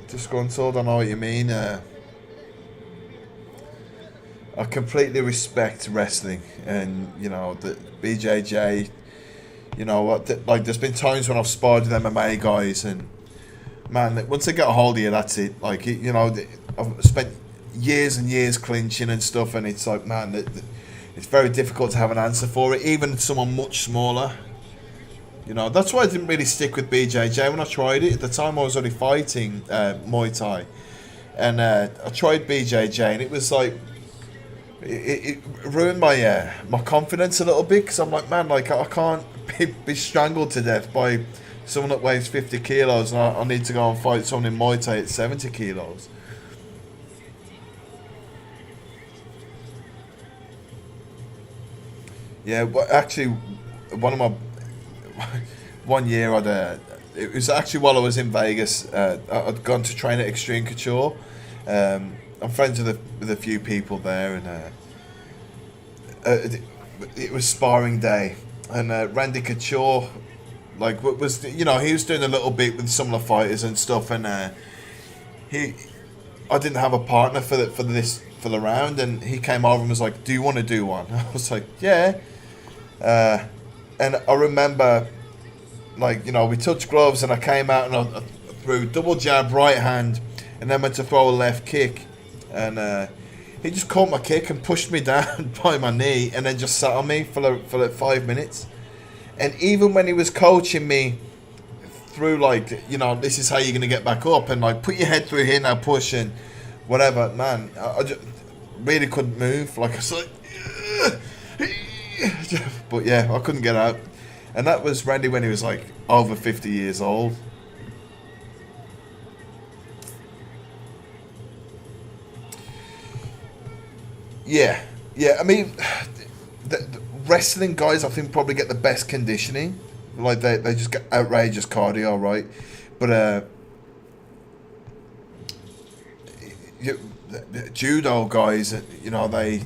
Disgruntled, I know what you mean. I completely respect wrestling, and you know the BJJ. You know what? Like, there's been times when I've sparred with MMA guys, and man, once they get a hold of you, that's it. Like, you know, I've spent years and years clinching and stuff, and it's like, man, it's very difficult to have an answer for it, even someone much smaller. You know, that's why I didn't really stick with BJJ when I tried it. At the time, I was only fighting Muay Thai, and I tried BJJ, and it was like, it ruined my confidence a little bit, because I'm like, man, like, I can't be strangled to death by someone that weighs 50 kilos, and I need to go and fight someone in Muay Thai at 70 kilos. Yeah, well, actually, one of my one year it was actually while I was in Vegas. I'd gone to train at Extreme Couture. I'm friends with a few people there, and it was sparring day, and Randy Couture, like, what was he was doing a little bit with some of the fighters and stuff, and I didn't have a partner for the round, and he came over and was like, "Do you want to do one?" I was like, "Yeah." And I remember, like, we touched gloves, and I came out and I threw double jab right hand, and then went to throw a left kick, and he just caught my kick and pushed me down by my knee, and then just sat on me for like 5 minutes. And even when he was coaching me through, like, this is how you're gonna get back up, and like, put your head through here now, push and whatever, man, I just really couldn't move. Like, I was like, but yeah, I couldn't get out. And that was Randy when he was like over 50 years old. Yeah. I mean, the wrestling guys, I think, probably get the best conditioning. Like, they just get outrageous cardio, right? But the judo guys, they,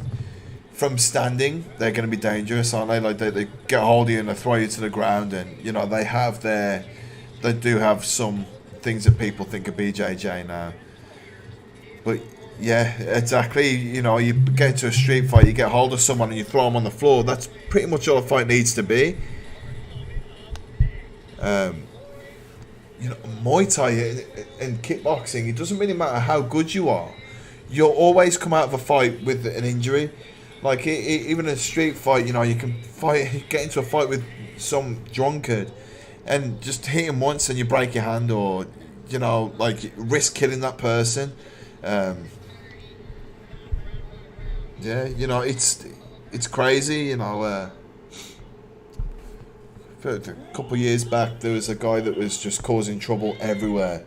from standing, they're going to be dangerous, aren't they? Like, they get a hold of you and they throw you to the ground, and they do have some things that people think are BJJ now. But yeah, exactly. You get into a street fight, you get hold of someone and you throw them on the floor. That's pretty much all a fight needs to be. Muay Thai and kickboxing, it doesn't really matter how good you are. You'll always come out of a fight with an injury. Like, even in a street fight, you can get into a fight with some drunkard and just hit him once and you break your hand, or, like, risk killing that person. Yeah, it's crazy, a couple of years back, there was a guy that was just causing trouble everywhere,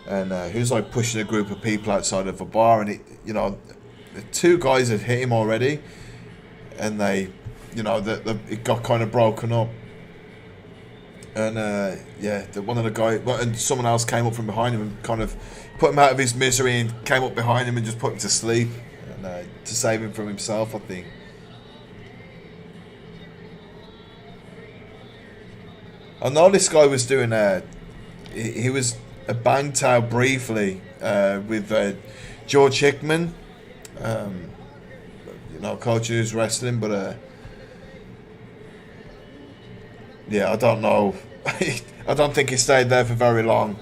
and he was like pushing a group of people outside of a bar, and the two guys had hit him already, and they, it got kind of broken up, and one of the guys, and someone else came up from behind him and kind of put him out of his misery, and came up behind him and just put him to sleep, and to save him from himself, I think. I know this guy was doing he was a bang tao briefly with George Hickman, coach who's wrestling, but yeah, I don't know. I don't think he stayed there for very long.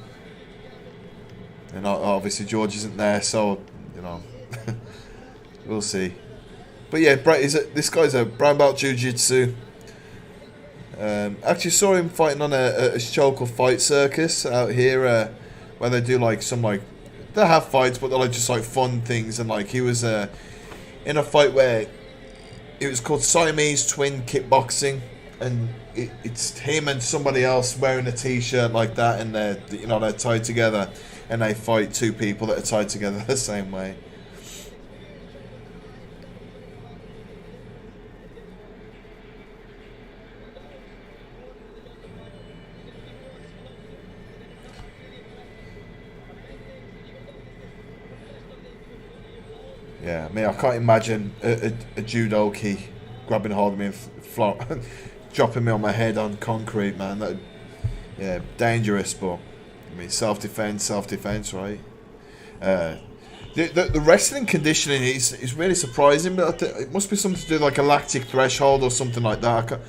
And obviously George isn't there, so we'll see. But yeah, this guy's a brown belt jiu-jitsu. Actually saw him fighting on a show called Fight Circus out here, where they do like some, like, they have fights, but they're like just like fun things, and like he was in a fight where it was called Siamese Twin Kickboxing, and it's him and somebody else wearing a t-shirt like that, and they're tied together, and they fight two people that are tied together the same way. Yeah, I mean, I can't imagine a judoki grabbing hold of me and dropping me on my head on concrete, man. Yeah, dangerous, but I mean, self-defense, right? The wrestling conditioning is really surprising, but it must be something to do with like a lactic threshold or something like that.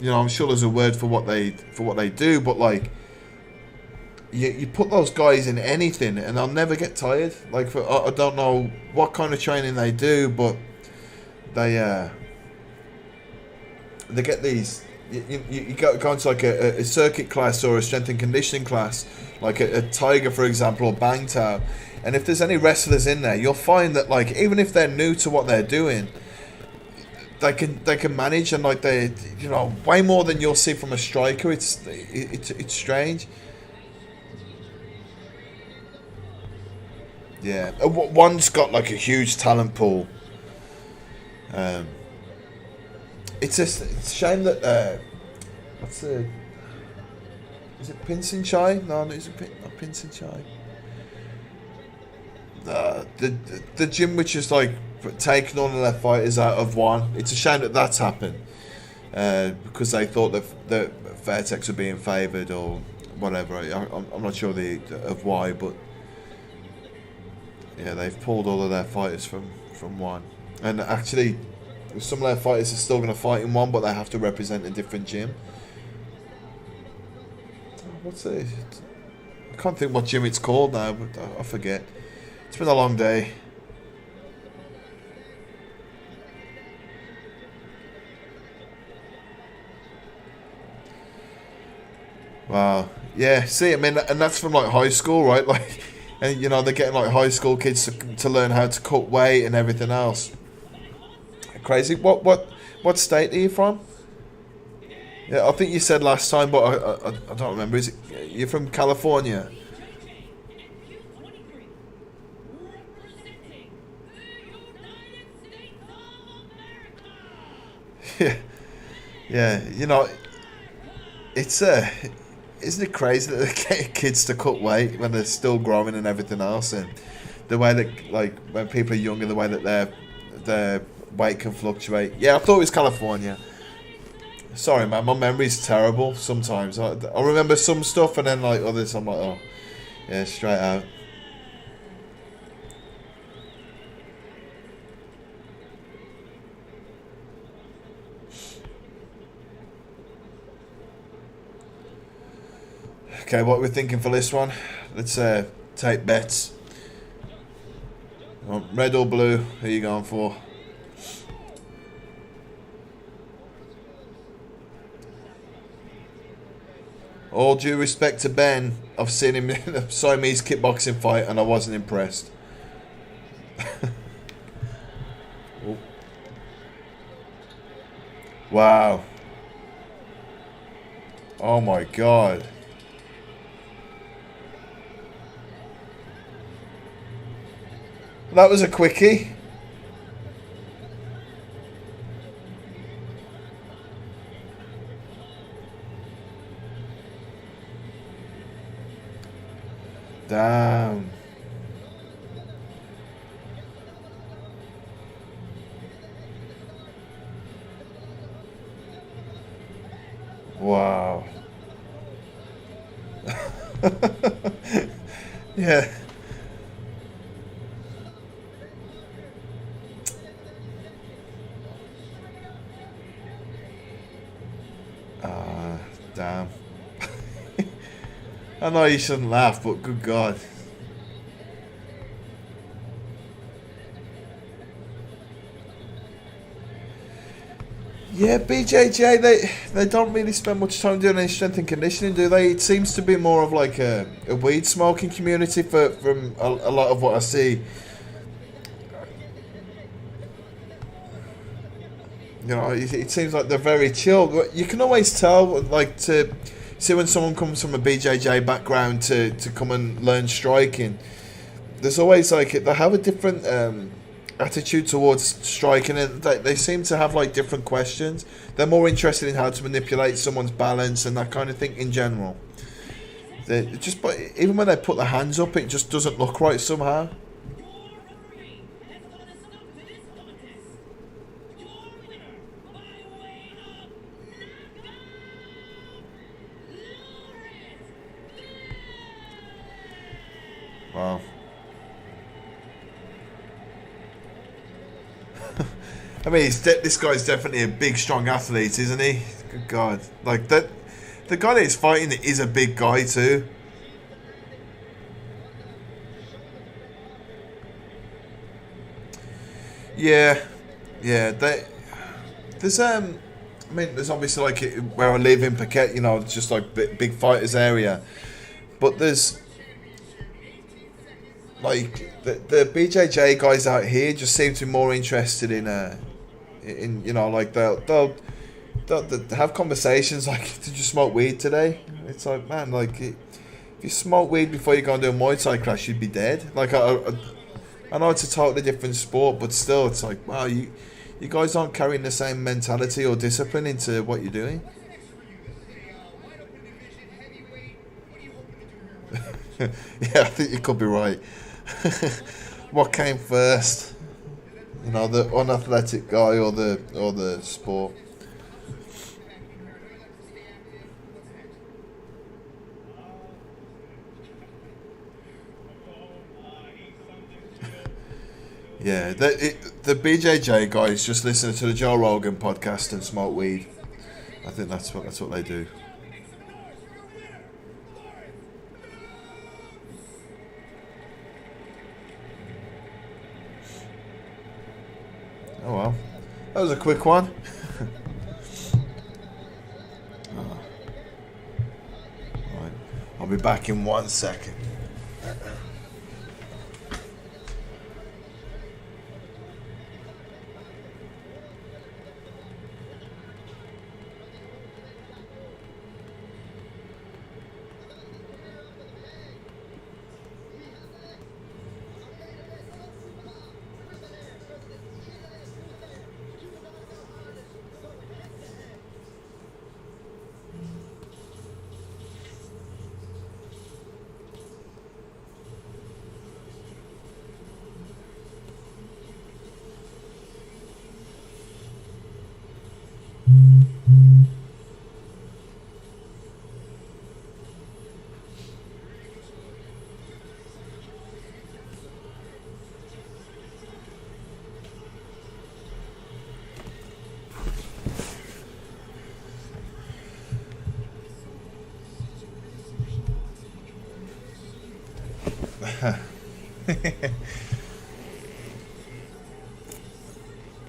I'm sure there's a word for what they do, but like, you put those guys in anything and they'll never get tired. Like, I don't know what kind of training they do, but they get these. You go into like a circuit class or a strength and conditioning class, like a Tiger, for example, or Bang Tao. And if there's any wrestlers in there, you'll find that, like, even if they're new to what they're doing, they can manage, and like they, way more than you'll see from a striker. It's strange. Yeah, one's got like a huge talent pool. It's a shame that what's the is it Pinson Chai? No, it's not Pinson Chai. The gym which is like taking all of their fighters out of one. It's a shame that that's happened because they thought that Fairtex were being favoured or whatever. I'm not sure of why, but yeah, they've pulled all of their fighters from one. And actually, some of their fighters are still going to fight in one, but they have to represent a different gym. What's it? I can't think what gym it's called now, but I forget. It's been a long day. Wow. Yeah, see, I mean, and that's from like high school, right? Like, and you know, they're getting like high school kids to learn how to cut weight and everything else. Crazy. What state are you from? Yeah, I think you said last time, but I don't remember. Is it you're from California? Yeah, yeah. You know, it's isn't it crazy that they get kids to cut weight when they're still growing and everything else, and the way that like when people are younger, the way that their weight can fluctuate. Yeah, I thought it was California. Sorry, man, my memory's terrible sometimes. I remember some stuff and then like others, I'm like, oh, yeah, straight out. Okay, what we're thinking for this one? Let's take bets. Red or blue? Who are you going for? All due respect to Ben, I've seen him in a Siamese kickboxing fight and I wasn't impressed. Oh. Wow. Oh my god. That was a quickie. Damn. Wow. Yeah. Damn. I know you shouldn't laugh, but good God. Yeah, BJJ, they don't really spend much time doing any strength and conditioning, do they? It seems to be more of like a weed smoking community from a lot of what I see. You know, it seems like they're very chill. You can always tell, like, to see when someone comes from a BJJ background to come and learn striking. There's always like they have a different attitude towards striking, and they seem to have like different questions. They're more interested in how to manipulate someone's balance and that kind of thing in general. But even when they put their hands up, it just doesn't look right somehow. Wow. I mean, this guy's definitely a big, strong athlete, isn't he? Good God. Like, that, the guy that he's fighting is a big guy, too. Yeah. Yeah. There's, I mean, there's obviously, like, where I live in Phuket, you know, it's just, like, big fighters area. But there's... Like the BJJ guys out here just seem to be more interested in you know, like they'll have conversations like, did you smoke weed today? It's like, man, like if you smoke weed before you go and do a Muay Thai class, you'd be dead. Like I know it's a totally different sport, but still, it's like, wow, you you guys aren't carrying the same mentality or discipline into what you're doing. Yeah, I think you could be right. What came first? You know, the unathletic guy or the sport? Yeah, the BJJ guys just listen to the Joe Rogan podcast and smoke weed. I think that's what they do. Oh well, that was a quick one. Oh. Right. I'll be back in 1 second.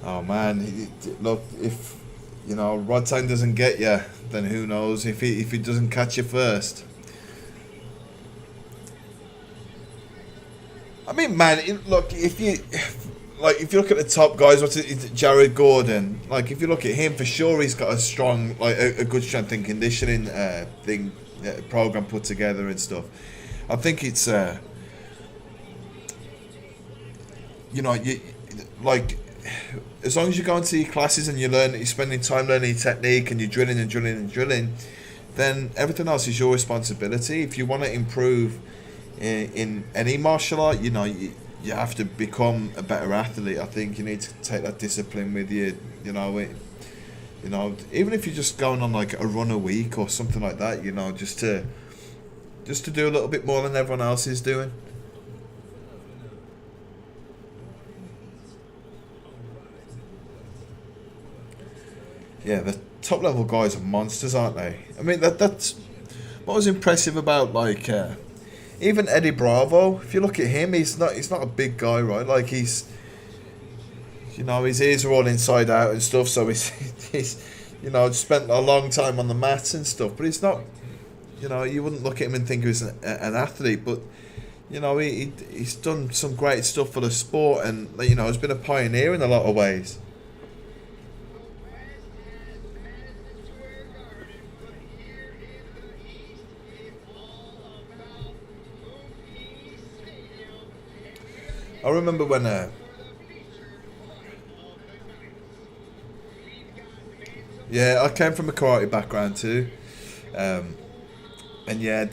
Oh man, look, if you know Rodtang doesn't get you, then who knows if he doesn't catch you first. I mean, man, look, if you look at the top guys, Jared Gordon? Like, if you look at him, for sure he's got a strong, like a good strength and conditioning program put together and stuff. I think it's you know, like, as long as you go into your classes and you're spending time learning technique and you're drilling and drilling and drilling, then everything else is your responsibility. If you want to improve in any martial art, you know, you have to become a better athlete. I think you need to take that discipline with you. You know, even if you're just going on like a run a week or something like that, you know, just to do a little bit more than everyone else is doing. Yeah, the top level guys are monsters, aren't they? I mean, that's what was impressive about, like, even Eddie Bravo. If you look at him, he's not a big guy, right? Like, he's, you know, his ears are all inside out and stuff, so he's you know, spent a long time on the mats and stuff, but he's not, you know, you wouldn't look at him and think he was an athlete, but, you know, he's done some great stuff for the sport, and, you know, has been a pioneer in a lot of ways. I remember when yeah, I came from a karate background too, and yeah,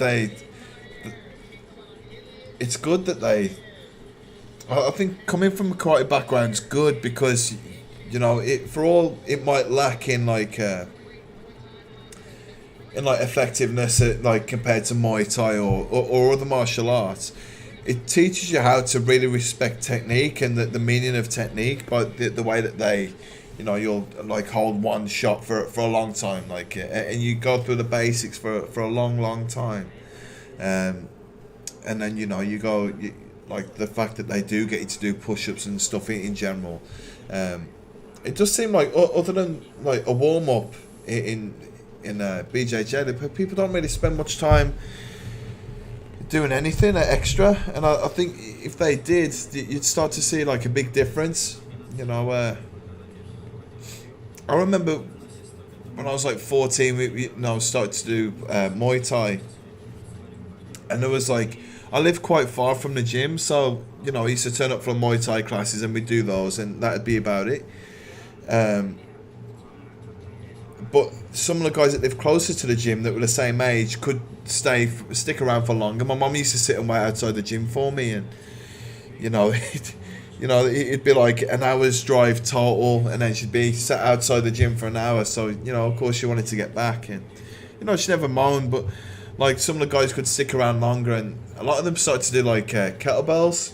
it's good that I think coming from a karate background is good, because, you know, it might lack in like effectiveness, like compared to Muay Thai or other martial arts. It teaches you how to really respect technique and the meaning of technique, but the way that they, you know, you'll like hold one shot for a long time, like, and you go through the basics for a long time, and then, you know, like the fact that they do get you to do push-ups and stuff in general. It does seem like, other than like a warm-up in BJJ, people don't really spend much time doing anything extra, and I think if they did, you'd start to see like a big difference. You know, I remember when I was like 14, we started to do Muay Thai, and there was like, I live quite far from the gym, so, you know, I used to turn up for Muay Thai classes and we'd do those, and that'd be about it. Um, but some of the guys that live closer to the gym that were the same age could stick around for longer. My mum used to sit and wait outside the gym for me, and you know, it'd be like an hour's drive total, and then she'd be sat outside the gym for an hour. So of course, she wanted to get back, and she never moaned. But like some of the guys could stick around longer, and a lot of them started to do like kettlebells.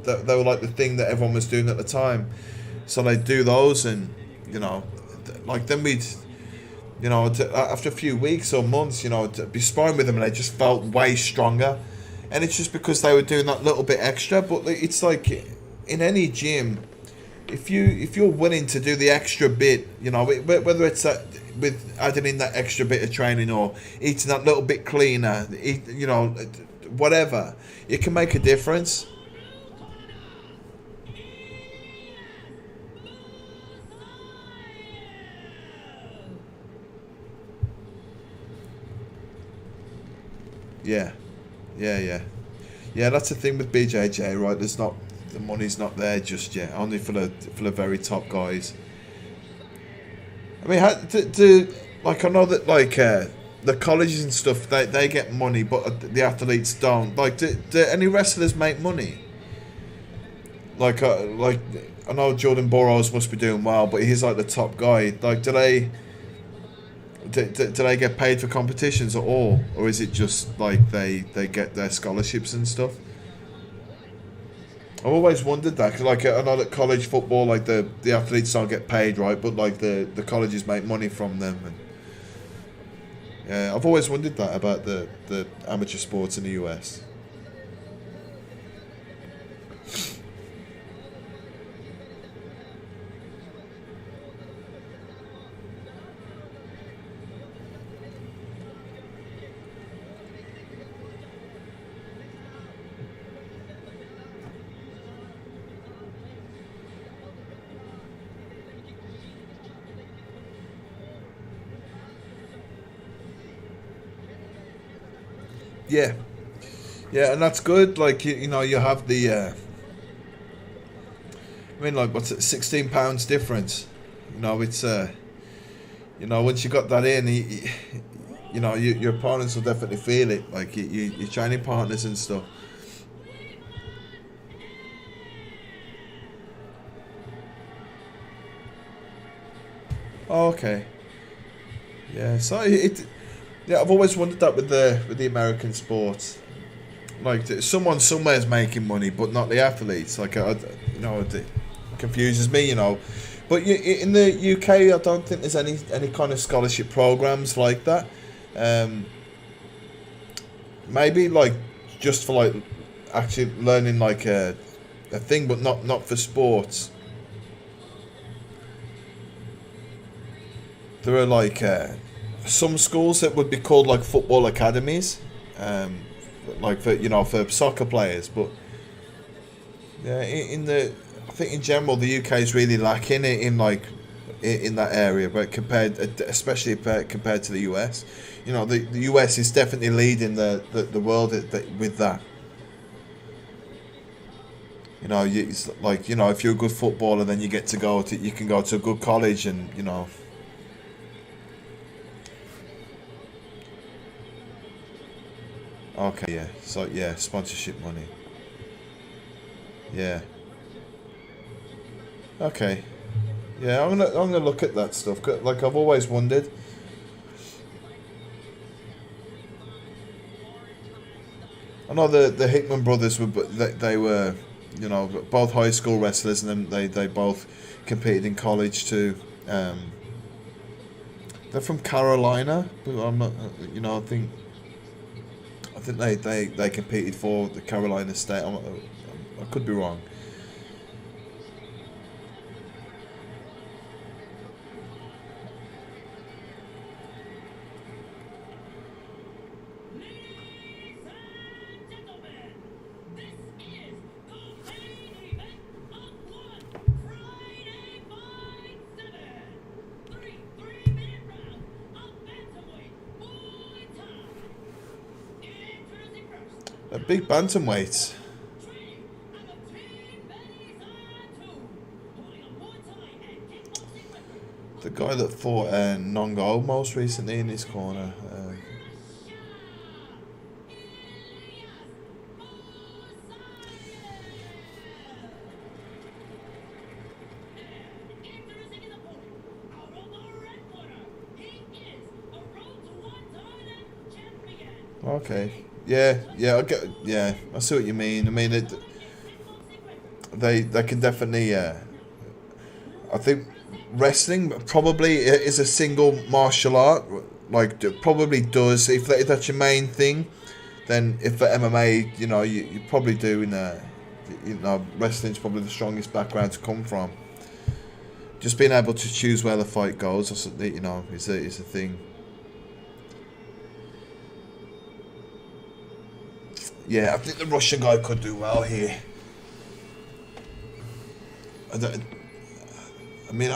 They were like the thing that everyone was doing at the time. So they'd do those, and like then we'd. After a few weeks or months, to be sparring with them, and they just felt way stronger, and it's just because they were doing that little bit extra. But it's like in any gym, if you're willing to do the extra bit, whether it's that with adding in that extra bit of training or eating that little bit cleaner, whatever, it can make a difference. Yeah. That's the thing with BJJ, right? The money's not there just yet. Only for the very top guys. I mean, I know that the colleges and stuff they get money, but the athletes don't. Like, do any wrestlers make money? Like I know Jordan Burroughs must be doing well, but he's like the top guy. Like, do they get paid for competitions at all, or is it just like they get their scholarships and stuff? I've always wondered that, because like I know that college football, like the athletes don't get paid, right? But like the colleges make money from them, and yeah, I've always wondered that about the amateur sports in the US. Yeah, and that's good. Like you have the. I mean, like, what's it? £16 difference. It's once you got that in, your opponents will definitely feel it. Like your training partners and stuff. Oh, okay. Yeah, so yeah, I've always wondered that with the American sports. Like, someone somewhere is making money, but not the athletes. Like, it confuses me. But in the UK, I don't think there's any kind of scholarship programs like that. Maybe like just for like actually learning like a thing, but not for sports. There are like some schools that would be called like football academies, like for soccer players. But yeah, I think in general the UK is really lacking in that area, but especially compared to the US, the US is definitely leading the world with that. It's like if you're a good footballer, then you get to you can go to a good college, and Okay, yeah. So yeah, sponsorship money. Yeah. Okay. Yeah, I'm gonna look at that stuff. Like, I've always wondered. I know the Hickman brothers they were, both high school wrestlers, and then they both competed in college too. They're from Carolina, but I'm not. I think they competed for the Carolina State. I could be wrong. Big bantamweights. guy that fought Nongo most recently in this corner. Okay. Yeah, I get. Yeah, I see what you mean. I mean, they can definitely. I think wrestling probably is a single martial art. Like, probably does. If that's your main thing, then if for MMA, you're probably doing wrestling's probably the strongest background to come from. Just being able to choose where the fight goes, is a thing. Yeah, I think the Russian guy could do well here. I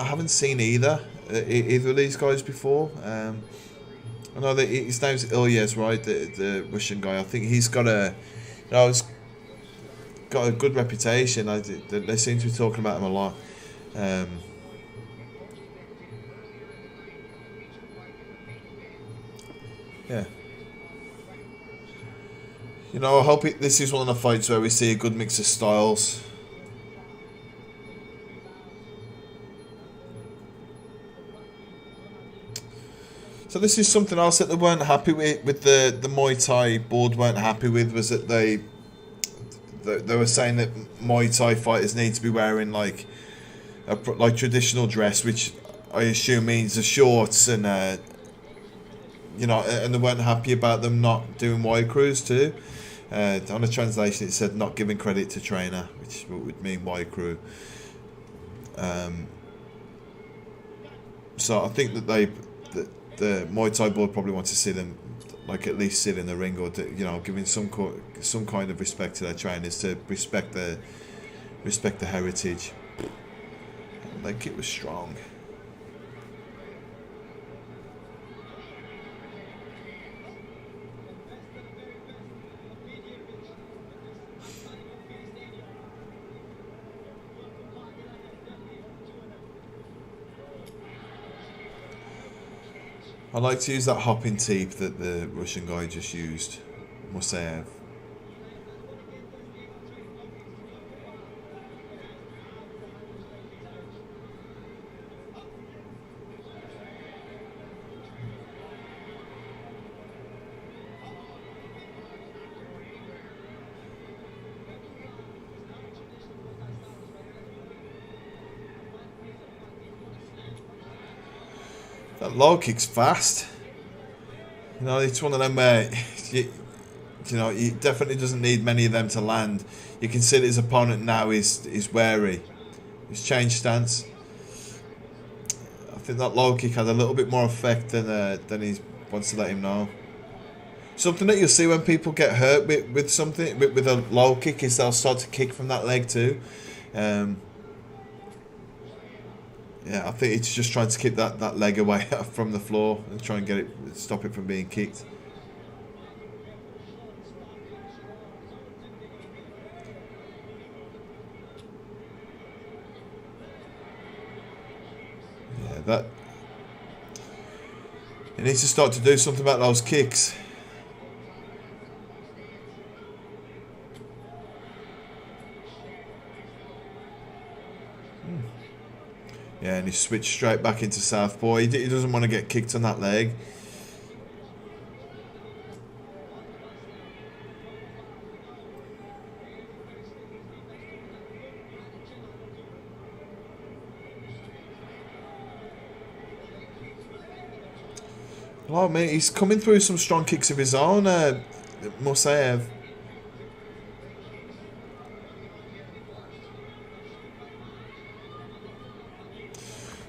haven't seen either of these guys before. I know that his name's Ilyas, right? The Russian guy. I think he's got he's got a good reputation. They seem to be talking about him a lot. Yeah. I hope this is one of the fights where we see a good mix of styles. So this is something else that they weren't happy with the Muay Thai board weren't happy with, was that they were saying that Muay Thai fighters need to be wearing like traditional dress, which I assume means the shorts and and they weren't happy about them not doing wide crews too. On the translation it said not giving credit to trainer, which would mean wide crew. So I think that the Muay Thai board probably want to see them at least sit in the ring, or giving some kind of respect to their trainers, to respect the heritage. Like, it was strong. I like to use that hopping teep that the Russian guy just used, Musayev. That low kick's fast. It's one of them where he definitely doesn't need many of them to land. You can see that his opponent now is wary. He's changed stance. I think that low kick had a little bit more effect than he wants to let him know. Something that you'll see when people get hurt with something with a low kick is they'll start to kick from that leg too. Yeah, I think it's just trying to keep that leg away from the floor and try and stop it from being kicked. Yeah, he needs to start to do something about those kicks. Yeah, and he switched straight back into southpaw. He doesn't want to get kicked on that leg. Oh, mate, he's coming through some strong kicks of his own, Musayev.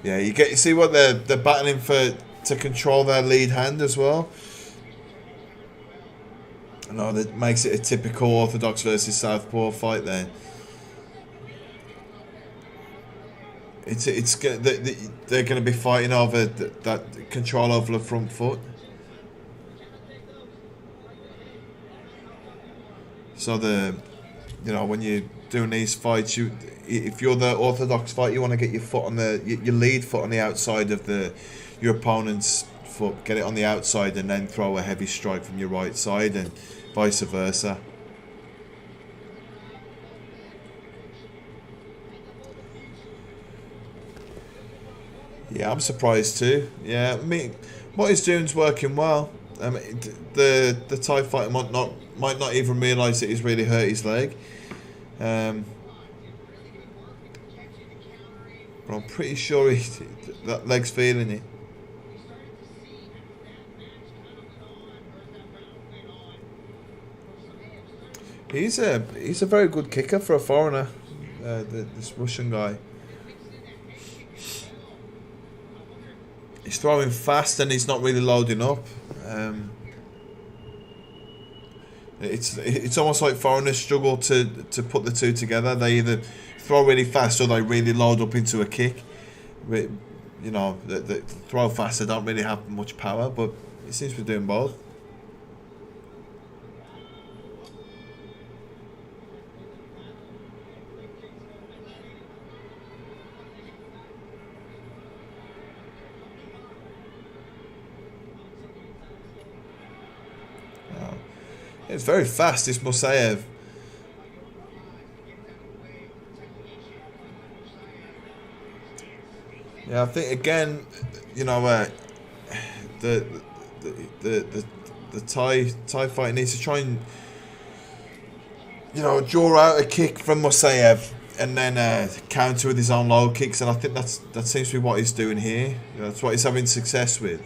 Yeah, you see what they're battling to control their lead hand as well. I know that makes it a typical orthodox versus southpaw fight there. They're going to be fighting over that control over the front foot. So when you're doing these fights, if you're the orthodox fight, you want to get your foot on your lead foot on the outside of your opponent's foot, get it on the outside, and then throw a heavy strike from your right side, and vice versa. Yeah, I'm surprised too. Yeah, I mean, what he's doing's working well. The Thai fighter might not even realise that he's really hurt his leg. But I'm pretty sure that leg's feeling it. He's a very good kicker for a foreigner. This Russian guy. He's throwing fast and he's not really loading up. It's almost like foreigners struggle to put the two together. They either throw really fast or they really load up into a kick. The throw fast, they don't really have much power, but he seems to be doing both. It's very fast, this Mosaev. Yeah, I think again, the Thai fight needs to try and draw out a kick from Mosaev and then counter with his own low kicks, and I think that seems to be what he's doing here. That's what he's having success with.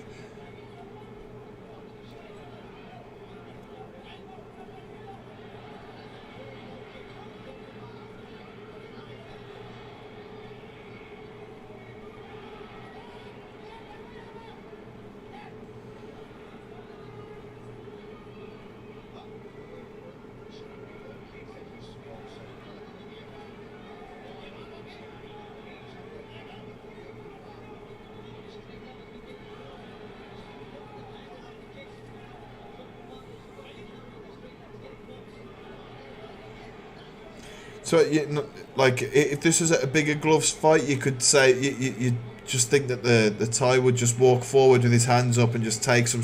So, if this was a bigger gloves fight, you could say you just think that the Thai would just walk forward with his hands up and just take some,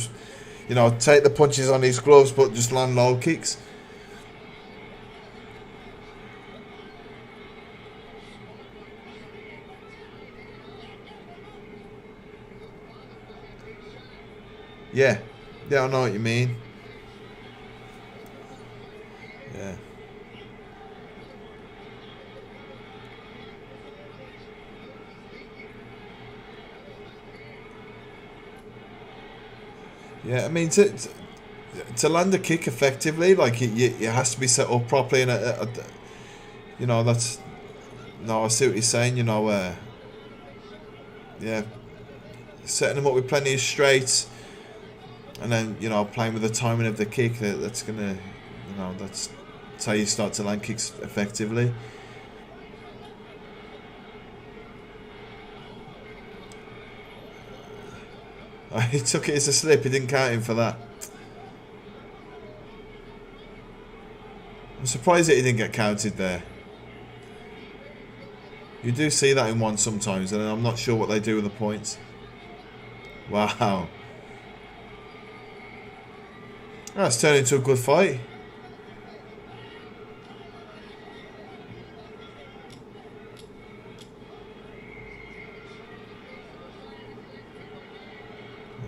take the punches on his gloves, but just land low kicks. Yeah, I know what you mean. Yeah. Yeah, I mean, to land a kick effectively, like it has to be set up properly, and that's. No, I see what you're saying. Yeah, setting them up with plenty of straights, and then playing with the timing of the kick. That's gonna, that's how you start to land kicks effectively. He took it as a slip, he didn't count him for that. I'm surprised that he didn't get counted there. You do see that in one sometimes, and I'm not sure what they do with the points. Wow. That's turned into a good fight.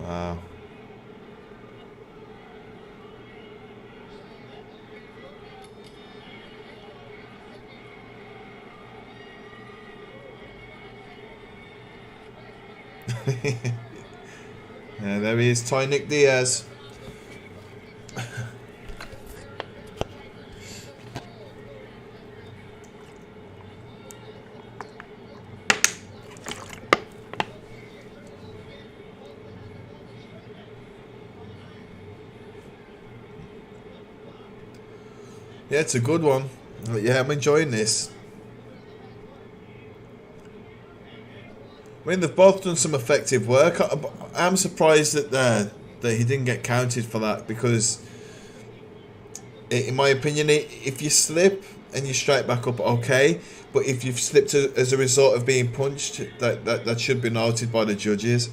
Wow. Yeah, there he is, Thai Nick Diaz. Yeah, it's a good one. Yeah, I'm enjoying this. I mean, they've both done some effective work. I'm surprised that he didn't get counted for that, because, in my opinion, if you slip and you're straight back up, okay. But if you've slipped as a result of being punched, that should be noted by the judges.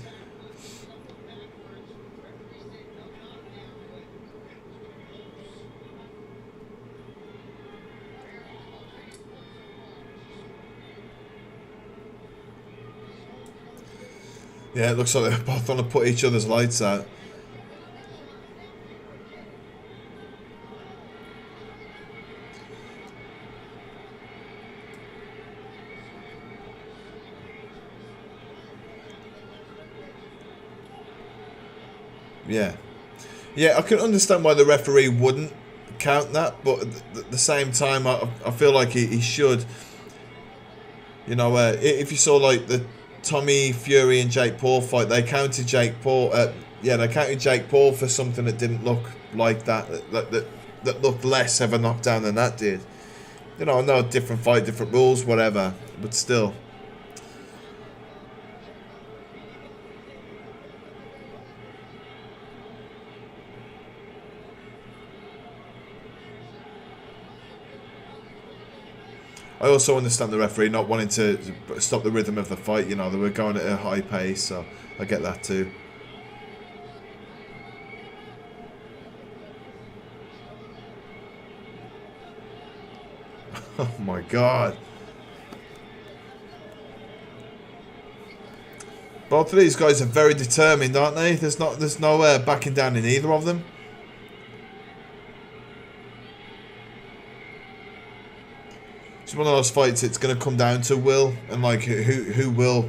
Yeah, it looks like they're both want to put each other's lights out. Yeah. Yeah, I can understand why the referee wouldn't count that, but at the same time, I feel like he should. You know, if you saw like the Tommy Fury and Jake Paul fight, they counted Jake Paul. They counted Jake Paul for something that didn't look like that looked less of a knockdown than that did. You know, I know different fight, different rules, whatever, but still. I also understand the referee not wanting to stop the rhythm of the fight. You know, they were going at a high pace, so I get that too. Oh my God. Both of these guys are very determined, aren't they? There's no backing down in either of them. It's one of those fights. It's going to come down to will and like who will,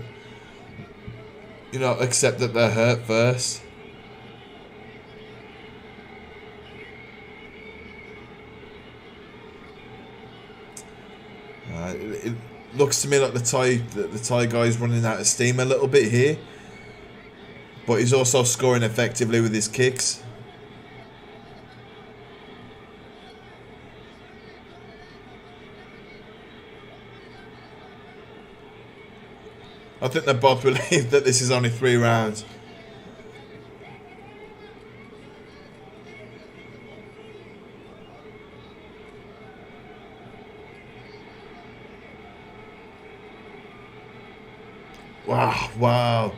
you know, accept that they're hurt first. It looks to me like the Thai guy's running out of steam a little bit here, but he's also scoring effectively with his kicks. I think they both believe that this is only 3 rounds. Wow.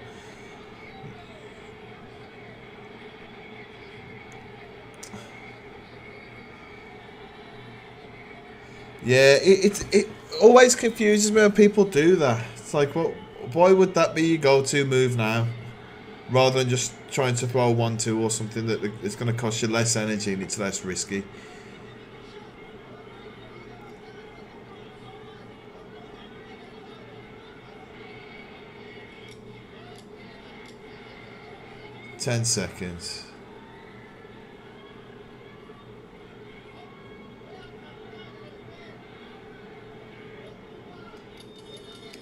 Yeah, it always confuses me when people do that. It's like, well, why would that be your go-to move now, rather than just trying to throw a 1-2 or something that is going to cost you less energy and it's less risky? Ten seconds.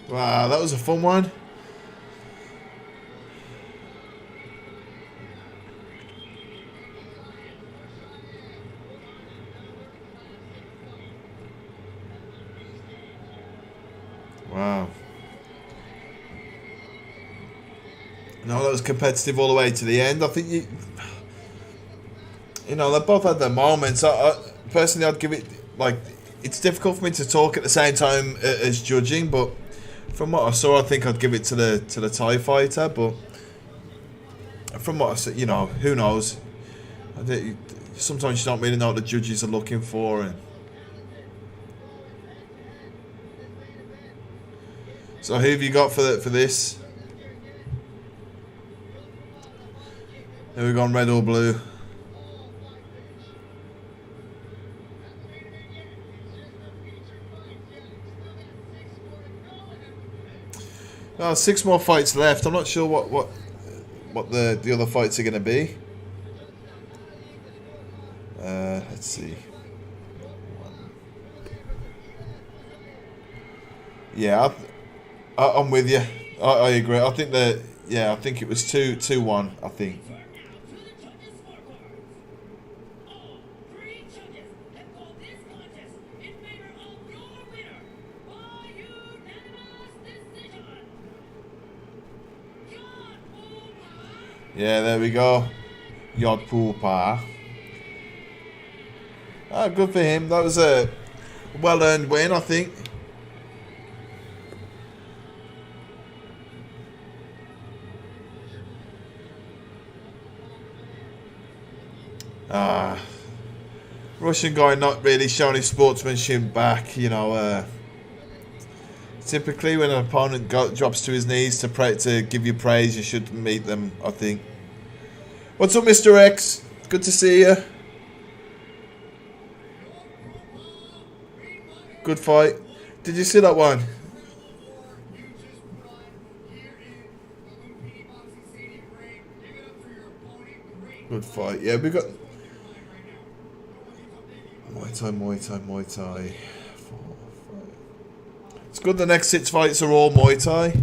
Wow, that was a fun one. Wow. No, that was competitive all the way to the end. I think you know, they both had their moments. Personally, I'd give it, like, it's difficult for me to talk at the same time as judging, but from what I saw, I think I'd give it to the Thai fighter. But from what I saw, you know, who knows? Sometimes you don't really know what the judges are looking for. And so, who have you got for this? Are we going red or blue? Oh, 6 more fights left. I'm not sure what the other fights are going to be. Let's see. Yeah, I'm with you. I agree. I think that, yeah, I think it was 2-1, I think. Yeah, there we go. Yod Poopa. Ah, good for him. That was Well earned win, I think. Russian guy not really showing his sportsmanship back, you know. Typically, when an opponent drops to his knees to give you praise, you should meet them, I think. What's up, Mr. X? Good to see you. Good fight. Did you see that one? Good fight. Yeah, we got Muay Thai. 4, 5. It's good the next 6 fights are all Muay Thai.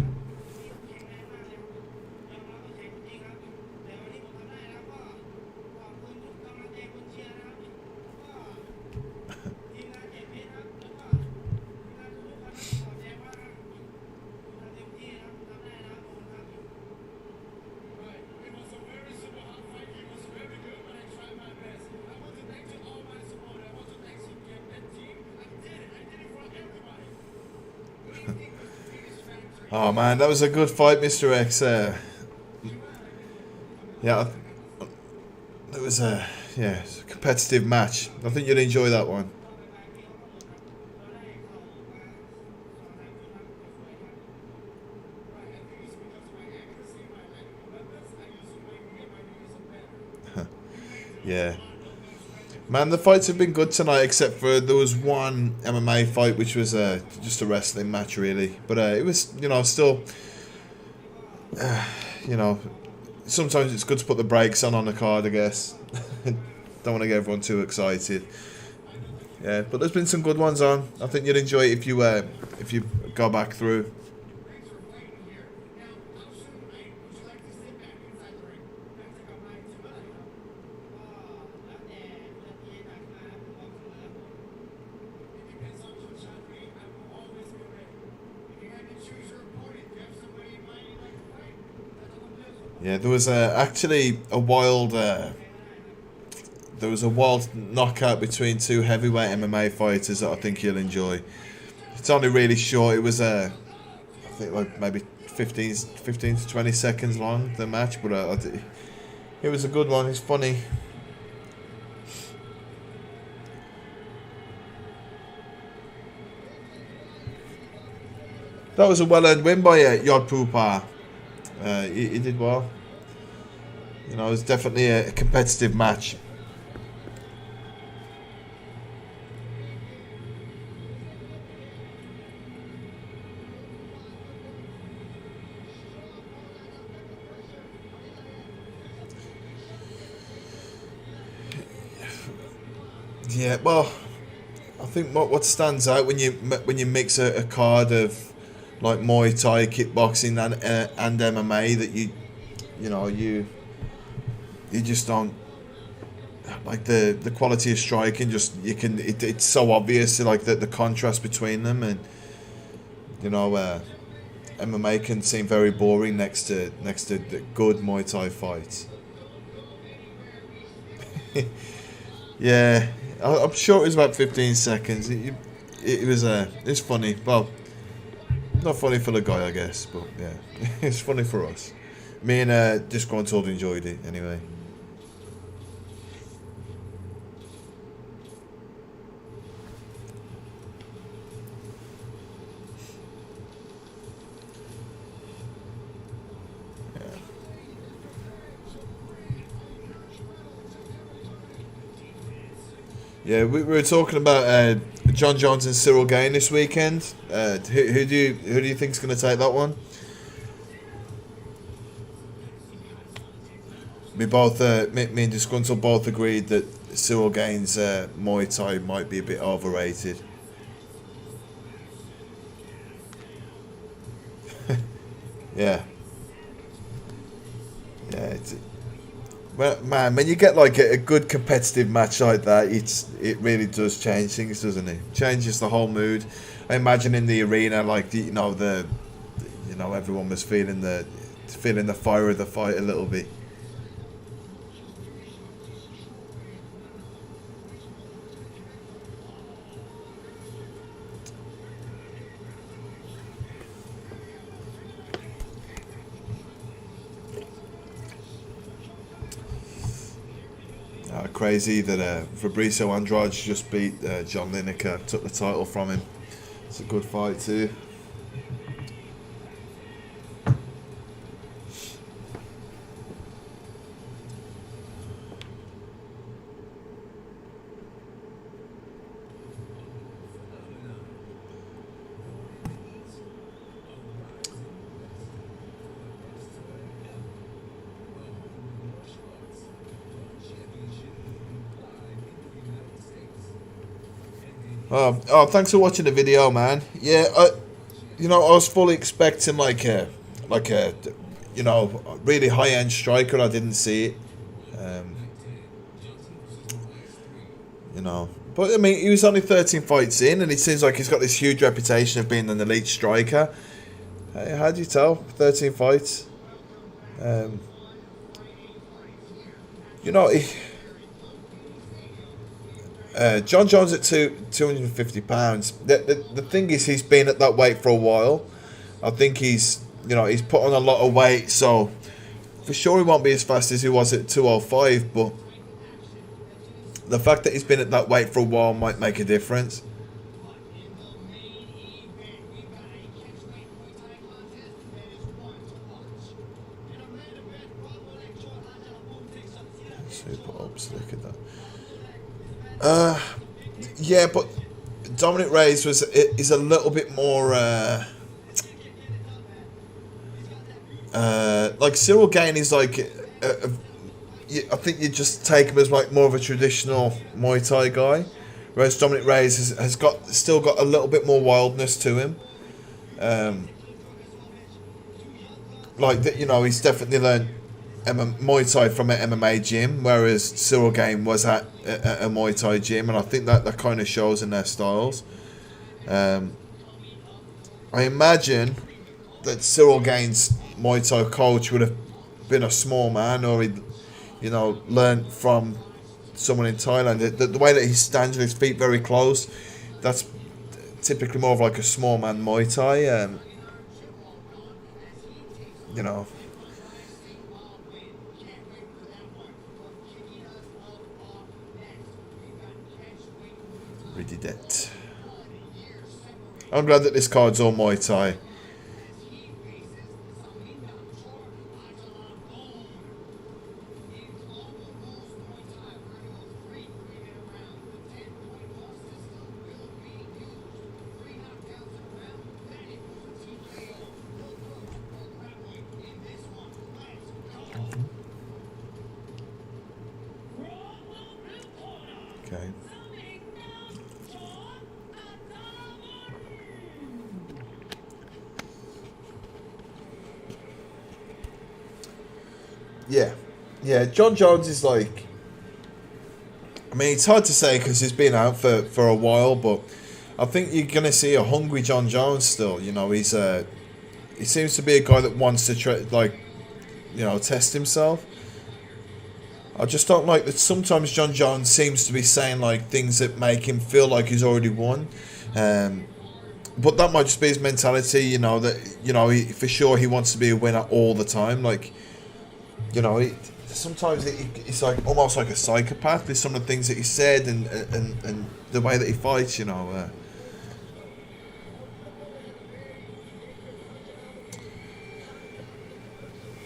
Oh man, that was a good fight, Mr. X. Yeah, it was a competitive match. I think you'd enjoy that one. Yeah. Man, the fights have been good tonight, except for there was one MMA fight, which was just a wrestling match, really. But it was, you know, still, you know, sometimes it's good to put the brakes on the card, I guess. Don't want to get everyone too excited. Yeah, but there's been some good ones on. I think you'd enjoy it if you go back through. Yeah, there was actually a wild knockout between 2 heavyweight MMA fighters that I think you'll enjoy. It's only really short. It was I think like maybe 15 to 20 seconds long, the match, but it was a good one. It's funny. That was a well-earned win by Yod Pupa. He did well. You know, it was definitely a competitive match. Yeah, well, I think what stands out when you mix a card of like Muay Thai, kickboxing, and MMA, that you just don't like the quality of striking. Just it's so obvious, like the contrast between them, and you know, MMA can seem very boring next to the good Muay Thai fights. Yeah, I'm sure it was about 15 seconds. It was funny. Well, not funny for the guy, I guess, but yeah, it's funny for us. Me and Disgruntled enjoyed it anyway. Yeah, we were talking about John Jones and Cyril Gane this weekend. Who do you think's going to take that one? Me and Disgruntled both agreed that Cyril Gane's Muay Thai might be a bit overrated. Yeah. Yeah. Well, man, when you get like a good competitive match like that, it really does change things, doesn't it? Changes the whole mood. I imagine in the arena, like everyone was feeling the fire of the fight a little bit. crazy that Fabrizio Andrade just beat John Lineker, took the title from him. It's a good fight too. Oh, thanks for watching the video, man. Yeah, I was fully expecting like a, really high-end striker. I didn't see it. But I mean, he was only 13 fights in, and it seems like he's got this huge reputation of being an elite striker. How do you tell? 13 fights. John Jones at 250 pounds. The thing is, he's been at that weight for a while. I think he's put on a lot of weight, so for sure he won't be as fast as he was at 205. But the fact that he's been at that weight for a while might make a difference. Super ups, look at that. Yeah, but Dominic Reyes is a little bit more like Cyril Gane is like I think you just take him as like more of a traditional Muay Thai guy, whereas Dominic Reyes has still got a little bit more wildness to him. He's definitely learned Muay Thai from an MMA gym, whereas Cyril Gane was at a Muay Thai gym, and I think that kind of shows in their styles. I imagine that Cyril Gane's Muay Thai coach would have been a small man, or he'd, learned from someone in Thailand. The way that he stands with his feet very close, that's typically more of like a small man Muay Thai. Really dead. I'm glad that this card's all Muay Thai. Okay. Yeah. John Jones is like, I mean, it's hard to say because he's been out for a while, but I think you're gonna see a hungry John Jones still. He seems to be a guy that wants to test himself. I just don't like that sometimes John Jones seems to be saying like things that make him feel like he's already won. But that might just be his mentality, for sure he wants to be a winner all the time. Like, sometimes it's like almost like a psychopath with some of the things that he said and the way that he fights,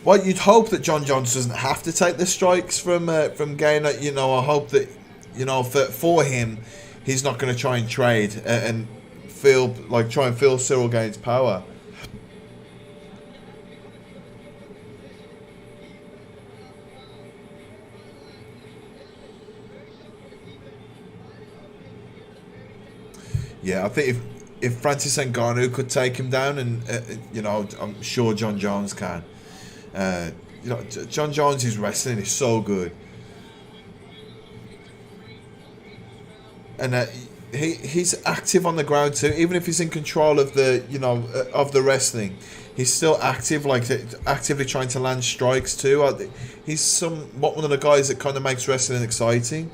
Well, you'd hope that John Jones doesn't have to take the strikes from Gane. I hope that, for him, he's not going to try and trade and try and feel Cyril Gane's power. Yeah, I think if Francis Ngannou could take him down, and I'm sure John Jones can. John Jones' wrestling is so good, and he's active on the ground too. Even if he's in control of the wrestling, he's still active, actively trying to land strikes too. He's one of the guys that kind of makes wrestling exciting.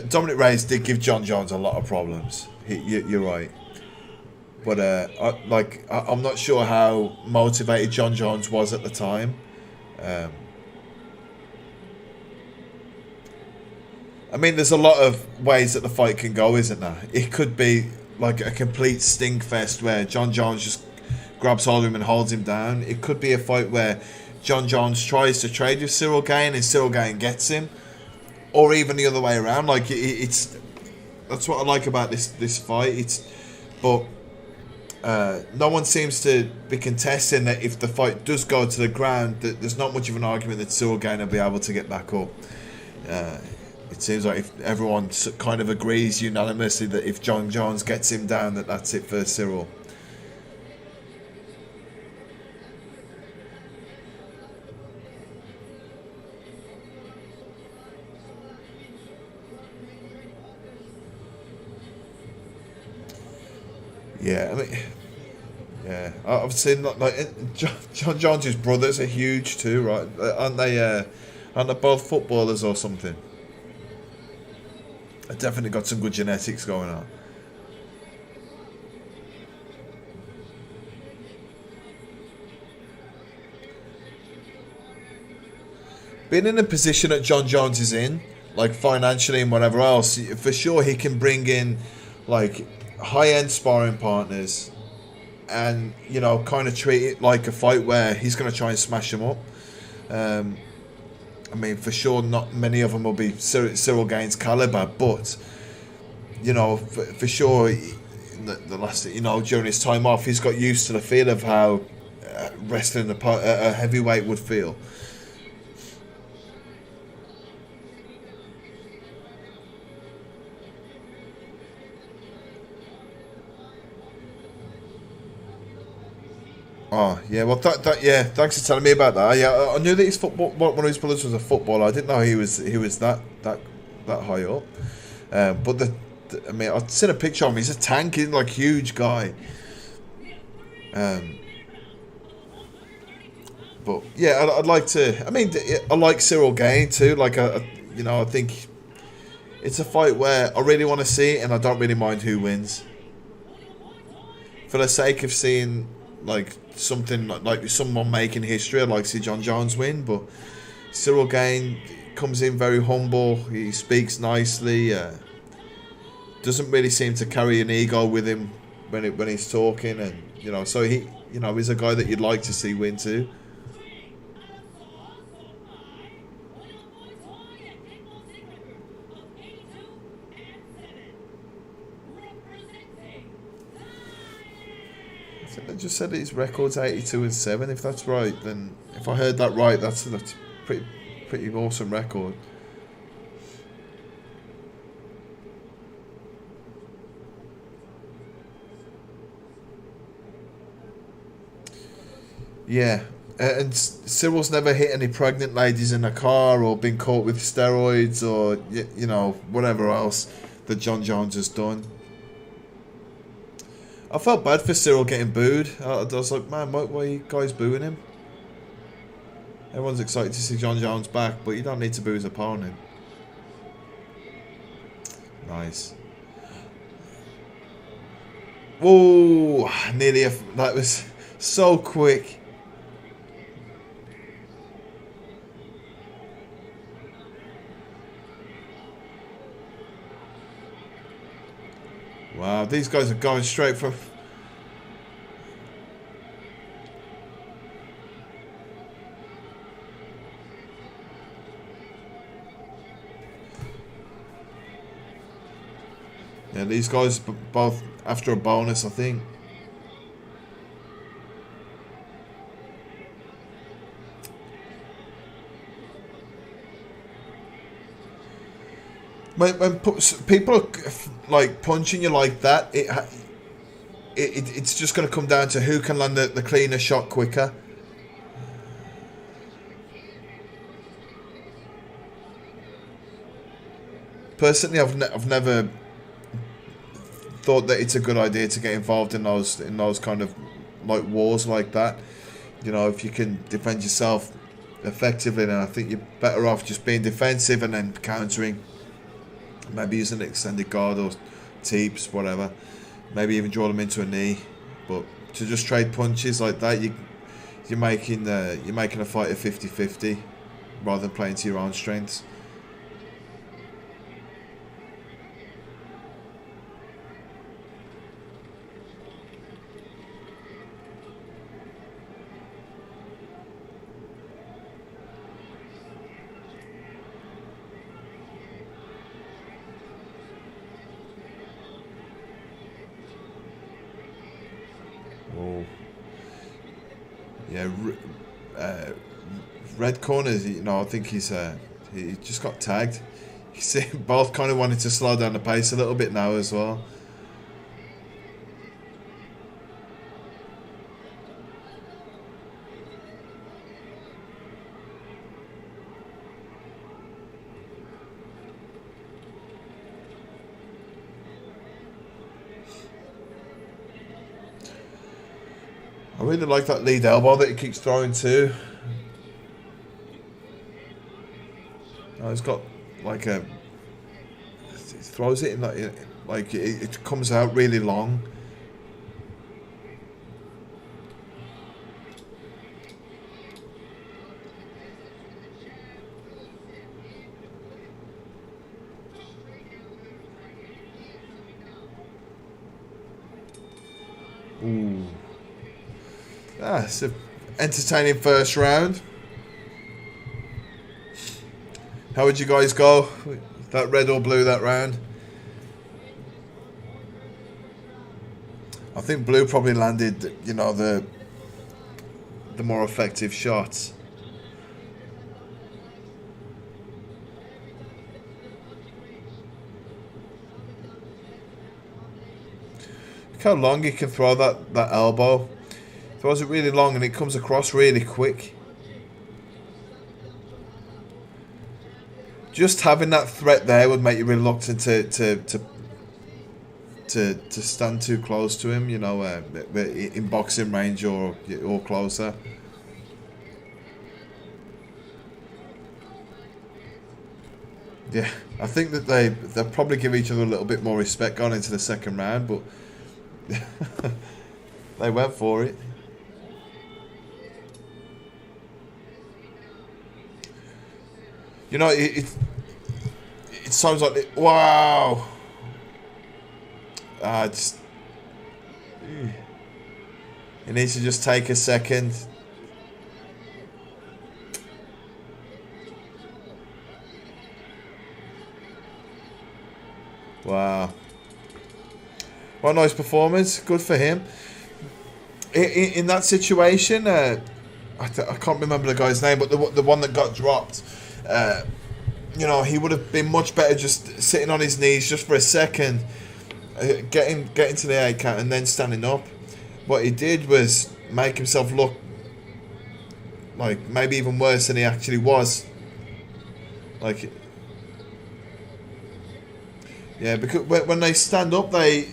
Dominic Reyes did give John Jones a lot of problems. You're right. But I'm not sure how motivated John Jones was at the time. I mean, there's a lot of ways that the fight can go, isn't there? It could be like a complete stink fest where John Jones just grabs hold of him and holds him down. It could be a fight where John Jones tries to trade with Cyril Gane and Cyril Gane gets him, or even the other way around. Like it's that's what I like about this fight. But no one seems to be contesting that if the fight does go to the ground, that there's not much of an argument that Cyril Gane will be able to get back up. It seems like if everyone kind of agrees unanimously that if John Jones gets him down, that's it for Cyril. Yeah, I mean, yeah, I've seen John Jones' brothers are huge too, right? Aren't they? Aren't they both footballers or something? I definitely got some good genetics going on. Being in the position that John Jones is in, like financially and whatever else, for sure he can bring in like high-end sparring partners and, you know, kind of treat it like a fight where he's going to try and smash them up. I mean, for sure, not many of them will be Cyril Gane's caliber, but, you know, for sure, the last, you know, during his time off, he's got used to the feel of how wrestling a heavyweight would feel. Oh yeah, well yeah. Thanks for telling me about that. Yeah, I knew that his one of his brothers was a footballer. I didn't know he was that high up. But I mean, I've seen a picture of him. He's a tank. He's like huge guy. But yeah, I'd like to. I mean, I like Cyril Gane too. Like you know, I think it's a fight where I really want to see it, and I don't really mind who wins. For the sake of seeing like something like someone making history, I'd like to see John Jones win, but Cyril Gane comes in very humble. He speaks nicely. Doesn't really seem to carry an ego with him when he's talking, and you know, so he's a guy that you'd like to see win too. I just said his record's 82-7. If that's right, then if I heard that right, that's pretty awesome record. Yeah, and Cyril's never hit any pregnant ladies in a car or been caught with steroids or you know, whatever else that John Jones has done. I felt bad for Cyril getting booed. I was like, man, why are you guys booing him? Everyone's excited to see John Jones back, but you don't need to boo his opponent. Nice. Whoa, that was so quick. Wow, these guys are going straight for... Yeah, these guys both after a bonus, I think. When people are like punching you like that, it's just going to come down to who can land the cleaner shot quicker. Personally, I've never thought that it's a good idea to get involved in those kind of like wars like that. You know, if you can defend yourself effectively, then I think you're better off just being defensive and then countering. Maybe use an extended guard or teeps, whatever. Maybe even draw them into a knee. But to just trade punches like that, you're making a fight a 50-50 rather than playing to your own strengths. Yeah, red corners. I think he just got tagged. You see, both kind of wanted to slow down the pace a little bit now as well. I really like that lead elbow that he keeps throwing too. Oh, he's got like he throws it in like it comes out really long. Ooh. It's an entertaining first round. How would you guys go? That red or blue that round? I think blue probably landed, the more effective shots. Look how long he can throw that elbow. Throws it really long and it comes across really quick. Just having that threat there would make you reluctant to stand too close to him, in boxing range or closer. Yeah, I think that they'll probably give each other a little bit more respect going into the second round, but they went for it. It sounds like wow. It needs to just take a second. Wow. What a nice performance. Good for him. In that situation, I can't remember the guy's name, but the one that got dropped. He would have been much better just sitting on his knees just for a second, getting to the 8 count and then standing up. What he did was make himself look like maybe even worse than he actually was. Because when they stand up, they're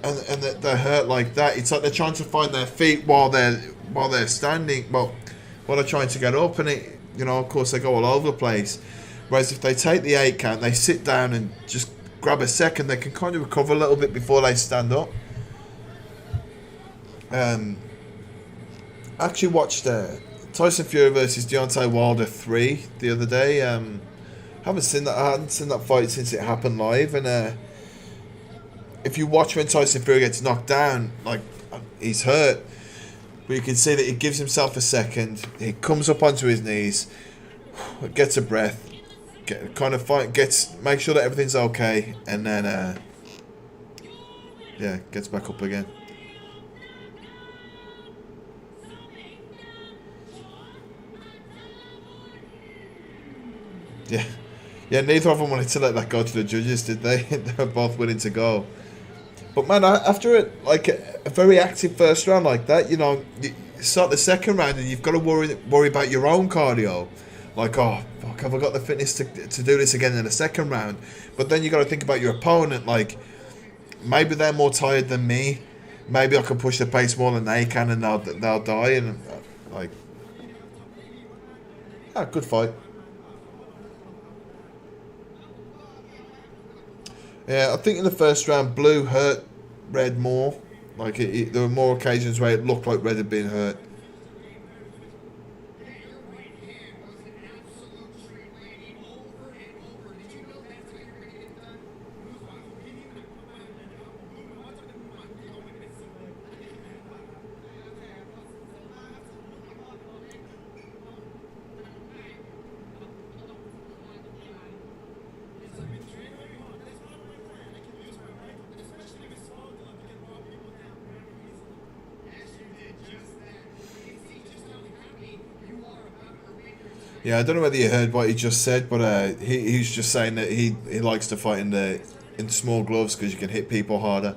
hurt like that. It's like they're trying to find their feet while they're standing, while they're trying to get up, and of course they go all over the place. Whereas if they take the 8 count, they sit down and just grab a second, they can kind of recover a little bit before they stand up. I actually watched Tyson Fury versus Deontay Wilder 3 the other day. I hadn't seen that fight since it happened live, and if you watch when Tyson Fury gets knocked down, he's hurt, but you can see that he gives himself a second. He comes up onto his knees, gets a breath, make sure that everything's okay, and then gets back up again. Yeah, neither of them wanted to let that go to the judges, did they? They were both willing to go. But man, after a very active first round like that, you start the second round and you've got to worry about your own cardio. Oh, fuck, have I got the fitness to do this again in the second round? But then you got to think about your opponent. Maybe they're more tired than me. Maybe I can push the pace more than they can, and they'll die. And good fight. Yeah, I think in the first round, blue hurt red more. Like there were more occasions where it looked like red had been hurt. Yeah, your right hand was an absolute treat, landing over and over. Did you know that's how you're going to get it done? Who's my opinion? Yes, I've been training. That's not my plan. I can use my right, especially with small glove, to get more people down very easily. Yes, you did just that. I can see just how happy you are about your fingers. Yeah, I don't know whether you heard what he just said, but he's just saying that he likes to fight in small gloves because you can hit people harder.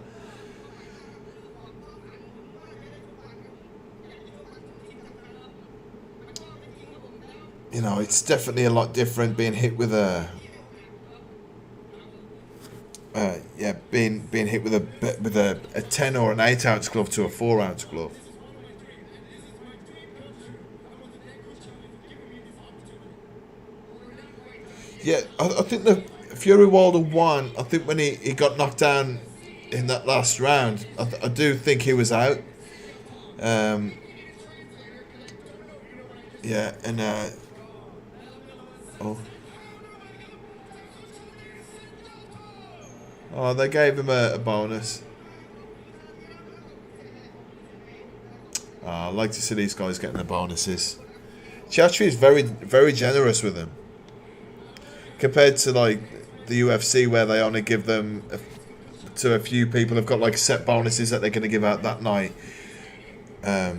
You know, it's definitely a lot different being hit with being hit with a 10 or an 8 ounce glove to a 4 ounce glove. Yeah, I think the Fury Wilder won. I think when he got knocked down in that last round, I do think he was out. Yeah, and they gave him a bonus. I like to see these guys getting the bonuses. Chatri is very, very generous with them. Compared to like the UFC where they only give them to a few people. They've got like set bonuses that they're going to give out that night. Yeah,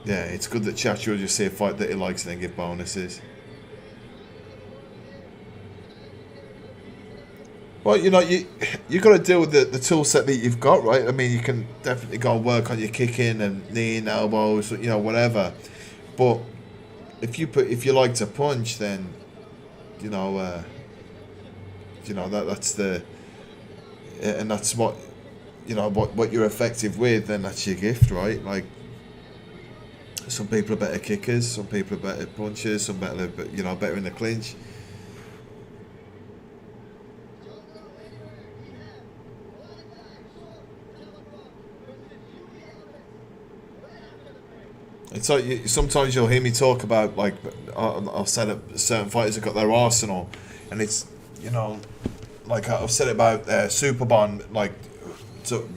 it's good that Chachi will just see a fight that he likes and then give bonuses. Well, you know, you got to deal with the tool set that you've got, right? I mean, you can definitely go and work on your kicking and knee and elbows, you know, whatever. But if you like to punch, then that's the and that's what what you're effective with, then that's your gift, right? Like some people are better kickers, some people are better punchers, some better better in the clinch. It's like sometimes you'll hear me talk about, like, I'll say that certain fighters have got their arsenal, and it's, like I've said about Superbon, like,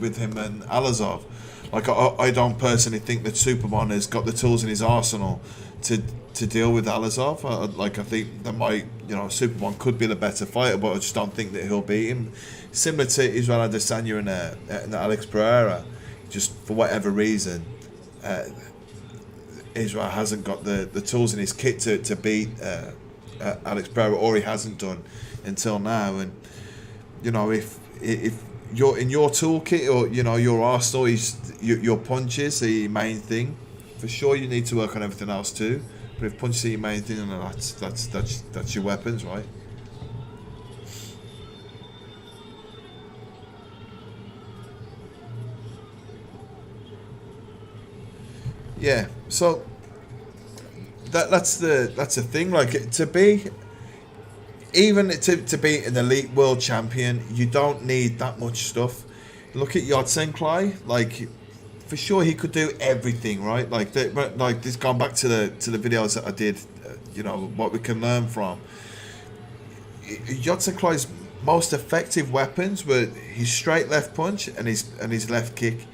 with him and Alazov. Like, I don't personally think that Superbon has got the tools in his arsenal to deal with Alazov. I think that Superbon could be the better fighter, but I just don't think that he'll beat him. Similar to Israel Adesanya and Alex Pereira, just for whatever reason. Israel hasn't got the tools in his kit to beat Alex Pereira, or he hasn't done until now. And if you're in your toolkit, or your arsenal is your punches the main thing, for sure you need to work on everything else too. But if punches are your main thing, then that's your weapons, right? Yeah, so that's the thing. Like, to be an elite world champion, you don't need that much stuff. Look at Yodsanklai. Like, for sure he could do everything, right? Like this, gone back to the videos that I did. What we can learn from Yodsanklai's most effective weapons were his straight left punch and his left kick.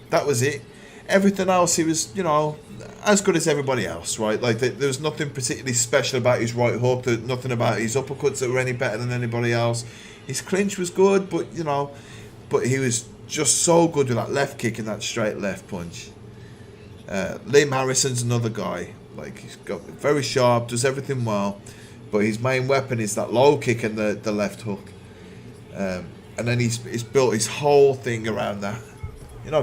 That was it. Everything else, he was, as good as everybody else, right? Like, there was nothing particularly special about his right hook. There was nothing about his uppercuts that were any better than anybody else. His clinch was good, but he was just so good with that left kick and that straight left punch. Liam Harrison's another guy. Like, he's got very sharp, does everything well, but his main weapon is that low kick and the left hook. And then he's built his whole thing around that.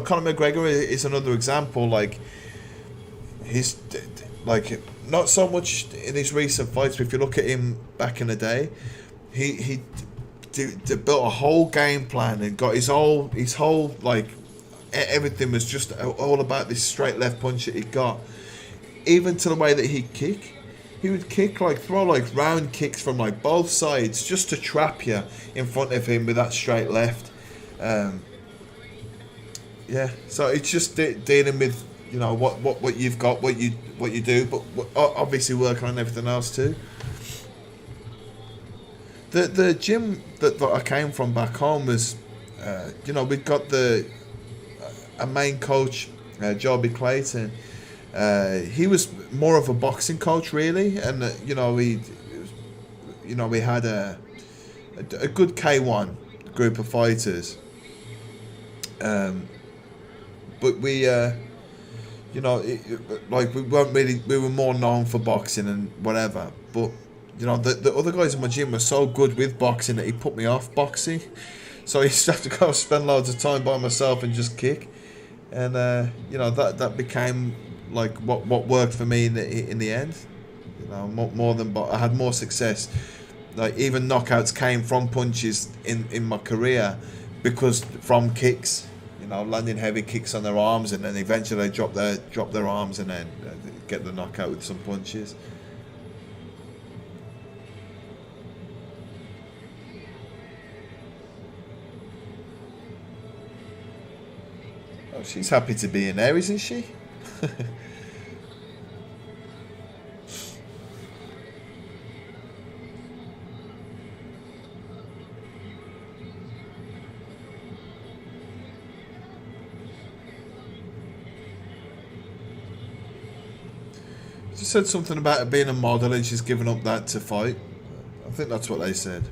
Conor McGregor is another example. Like, he's not so much in his recent fights, but if you look at him back in the day, he built a whole game plan and got his whole like, everything was just all about this straight left punch that he got. Even to the way that he kick, he would kick like throw like round kicks from like both sides just to trap you in front of him with that straight left. Yeah, so it's just dealing with what you've got, what you do, but obviously working on everything else too. The gym that I came from back home was, we've got a main coach, Joby Clayton. He was more of a boxing coach really, and we had a good K1 group of fighters. But we, we weren't really. We were more known for boxing and whatever. But the other guys in my gym were so good with boxing that he put me off boxing. So I used to have to go spend loads of time by myself and just kick, and that became like what worked for me in the end. More than I had more success. Like even knockouts came from punches in my career because from kicks. Landing heavy kicks on their arms, and then eventually they drop their arms and then get the knockout with some punches. Oh, she's happy to be in there, isn't she? She said something about it being a model and she's given up that to fight. I think that's what they said.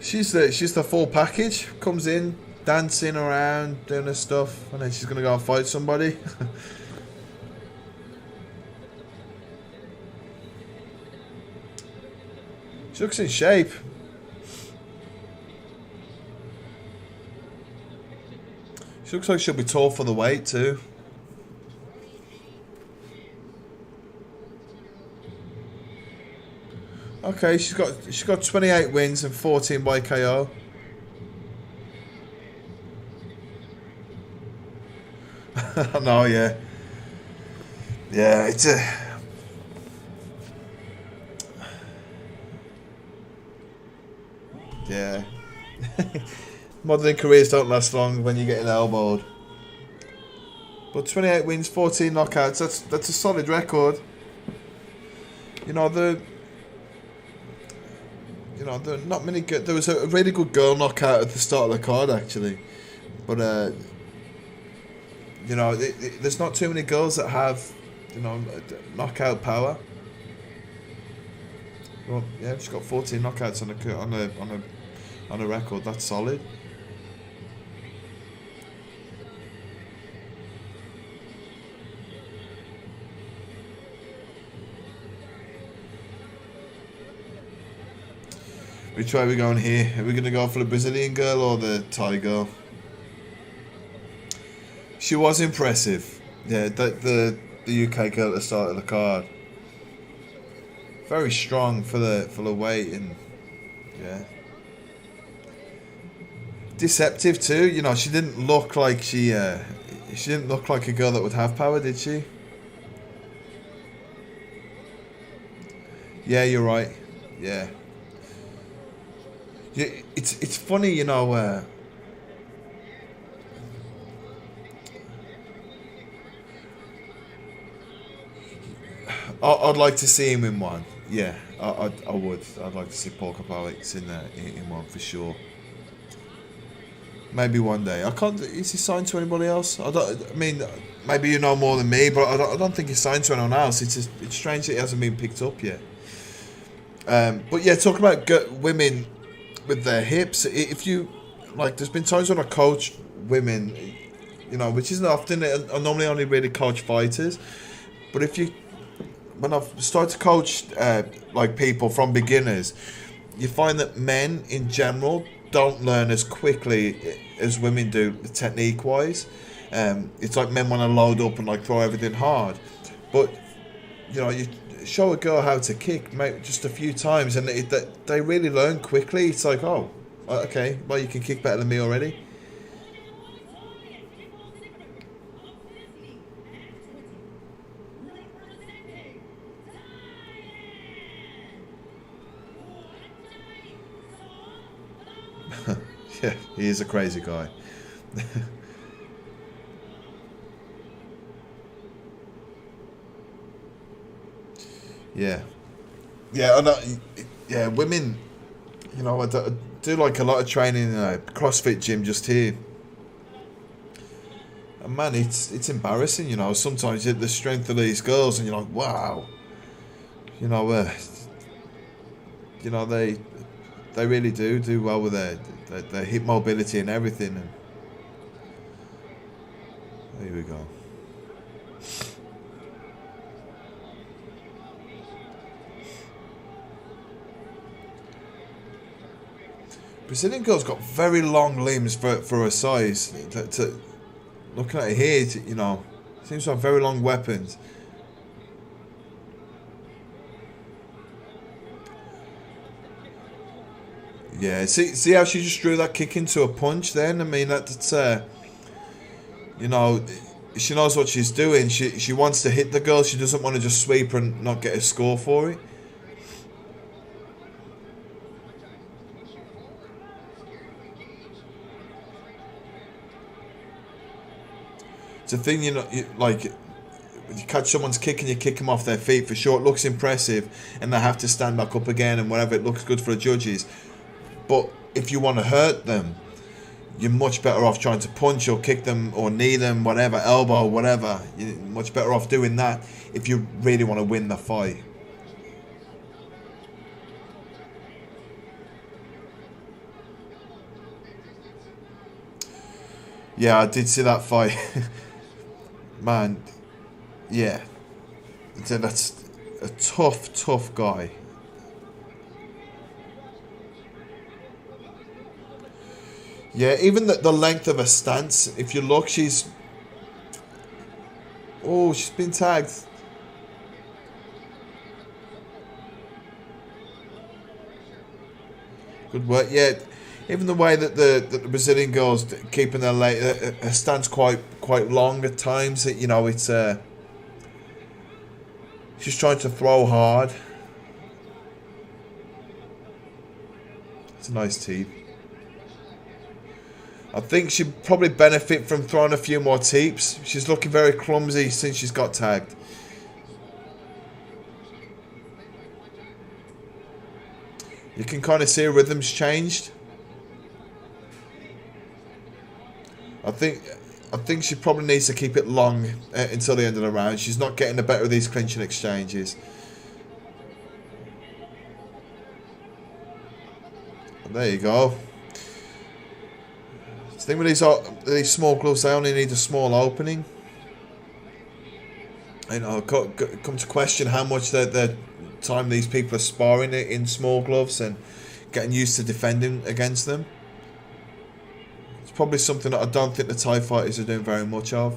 She's the full package. Comes in, dancing around, doing her stuff, and then she's gonna go and fight somebody. She looks in shape. She looks like she'll be tall for the weight too. Okay, she's got 28 wins and 14 by KO. No, yeah. Yeah, it's a... Yeah. Modelling careers don't last long when you're getting elbowed. But 28 wins, 14 knockouts, that's a solid record. There are not many good. There was a really good girl knockout at the start of the card, actually, but there's not too many girls that have, knockout power. Well, yeah, she's got 14 knockouts on a record. That's solid. Which way are we going here? Are we going to go for the Brazilian girl or the Thai girl? She was impressive. Yeah, the UK girl at the start of the card. Very strong for the weight, and yeah. Deceptive too. She didn't look like she didn't look like a girl that would have power, did she? Yeah, you're right. Yeah. Yeah, it's funny, I'd like to see him in one. Yeah, I would. I'd like to see Paul Alex in one for sure. Maybe one day. I can't. Is he signed to anybody else? I mean, maybe you know more than me, but I don't think he's signed to anyone else. It's strange that he hasn't been picked up yet. But yeah, talking about women with their hips. If you there's been times when I coach women, you know, which isn't often. I normally only really coach fighters, but when I've started to coach like people from beginners, you find that men in general don't learn as quickly as women do technique wise. It's like men want to load up and like throw everything hard, but you know, you show a girl how to kick, maybe just a few times, and they really learn quickly. It's like, oh, okay, well, you can kick better than me already. Yeah, he is a crazy guy. Yeah, yeah, I know. Yeah, women. You know, I do like a lot of training in a CrossFit gym just here. And man, it's embarrassing. You know, sometimes you hit the strength of these girls, and you're like, wow. You know, they really do well with their hip mobility and everything. And here we go. Brazilian girl's got very long limbs for her size. Looking at it here, you know, seems to have very long weapons. Yeah, see how she just drew that kick into a punch then? I mean, that's, you know, she knows what she's doing. She wants to hit the girl. She doesn't want to just sweep her and not get a score for it. It's a thing, you know, like, you catch someone's kick and you kick them off their feet for sure. It looks impressive and they have to stand back up again and whatever. It looks good for the judges. But if you want to hurt them, you're much better off trying to punch or kick them or knee them, whatever, elbow, whatever. You're much better off doing that if you really want to win the fight. Yeah, I did see that fight. Man, yeah. That's a tough guy. Yeah, even the length of her stance, if you look, she's... Oh, she's been tagged. Good work. Yeah, even the way that the Brazilian girls keeping her stance quite long at times. You know, it's she's trying to throw hard. It's a nice teep. I think she'd probably benefit from throwing a few more teeps. She's looking very clumsy since she's got tagged. You can kind of see her rhythm's changed. I think she probably needs to keep it long until the end of the round. She's not getting the better of these clinching exchanges. And there you go. The thing with these small gloves, they only need a small opening. You know, come to question how much the time these people are sparring in small gloves and getting used to defending against them. It's probably something that I don't think the Thai fighters are doing very much of.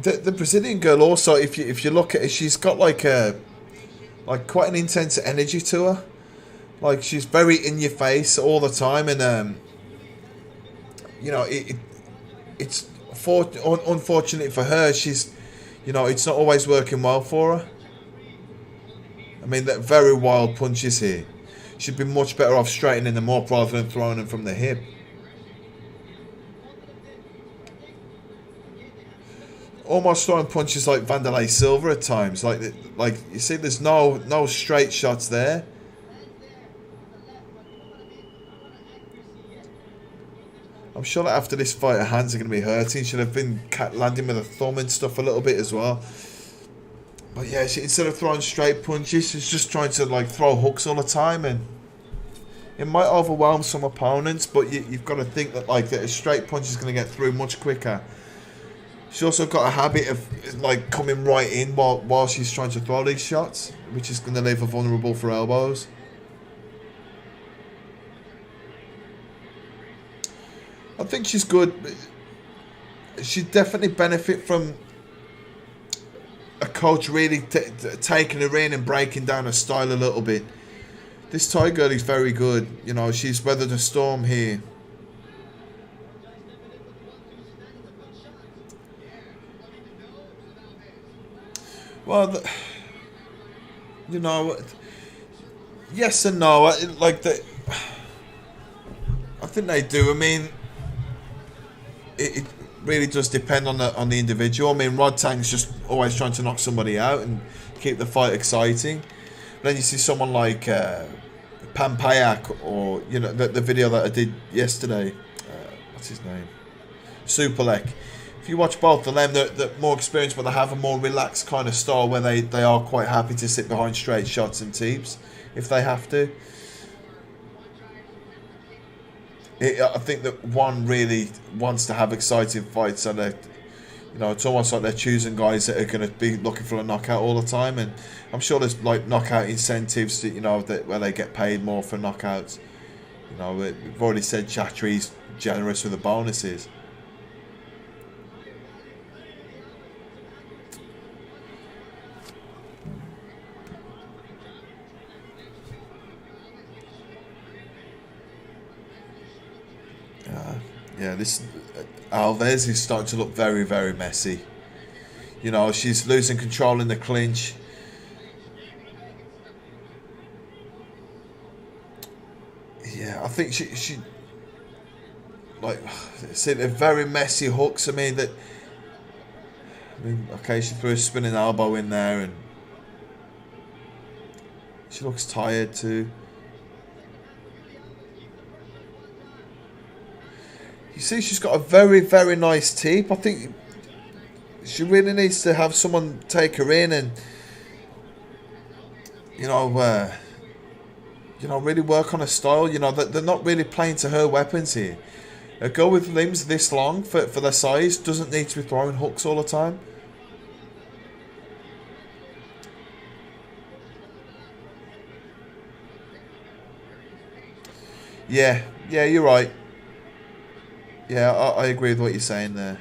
The Brazilian girl also, if you look at it, she's got like quite an intense energy to her. Like, she's very in your face all the time, and you know, it's unfortunate for her. She's, you know, it's not always working well for her. I mean, that very wild punches here. She'd be much better off straightening them up rather than throwing them from the hip. Almost throwing punches like Vanderlei Silva at times. Like you see, there's no straight shots there. I'm sure that after this fight, her hands are going to be hurting. She'll have been landing with a thumb and stuff a little bit as well. But yeah, instead of throwing straight punches, she's just trying to like throw hooks all the time, and it might overwhelm some opponents. But you've got to think that like that a straight punch is going to get through much quicker. She's also got a habit of like coming right in while she's trying to throw these shots, which is going to leave her vulnerable for elbows. I think she's good. She'd definitely benefit from a coach really taking her in and breaking down her style a little bit. This Thai girl is very good. You know, she's weathered a storm here. Well, you know, yes and no. I think they do. I mean, it really does depend on the individual. I mean, Rodtang's just always trying to knock somebody out and keep the fight exciting. But then you see someone like Pampayak, or you know the video that I did yesterday. What's his name? Supalek. If you watch both of them, they're more experienced, but they have a more relaxed kind of style where they are quite happy to sit behind straight shots and teeps if they have to. I think that one really wants to have exciting fights, and it's almost like they're choosing guys that are going to be looking for a knockout all the time. And I'm sure there's like knockout incentives that where they get paid more for knockouts. You know, we've already said Chatri's generous with the bonuses. Yeah, this Alves is starting to look very, very messy. You know, she's losing control in the clinch. Yeah, I think she like, see, they're very messy hooks. Okay, she threw a spinning elbow in there, and she looks tired too. You see, she's got a very, very nice teep. I think she really needs to have someone take her in and, really work on her style. You know, they're not really playing to her weapons here. A girl with limbs this long for their size doesn't need to be throwing hooks all the time. Yeah, you're right. Yeah, I agree with what you're saying there.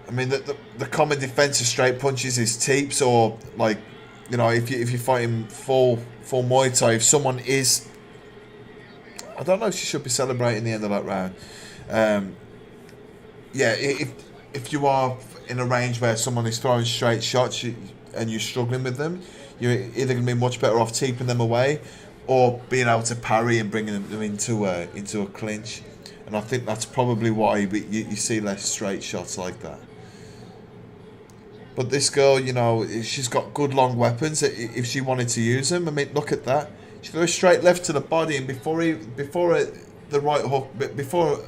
I mean, the common defense of straight punches is teeps, or like, if you're fighting full Muay Thai, if someone is, I don't know if she should be celebrating the end of that round. If you are in a range where someone is throwing straight shots and you're struggling with them, you're either going to be much better off teeping them away, or being able to parry and bringing them into a clinch. And I think that's probably why you see less straight shots like that. But this girl, she's got good long weapons if she wanted to use them. I mean, look at that. She threw a straight left to the body, and before the right hook, before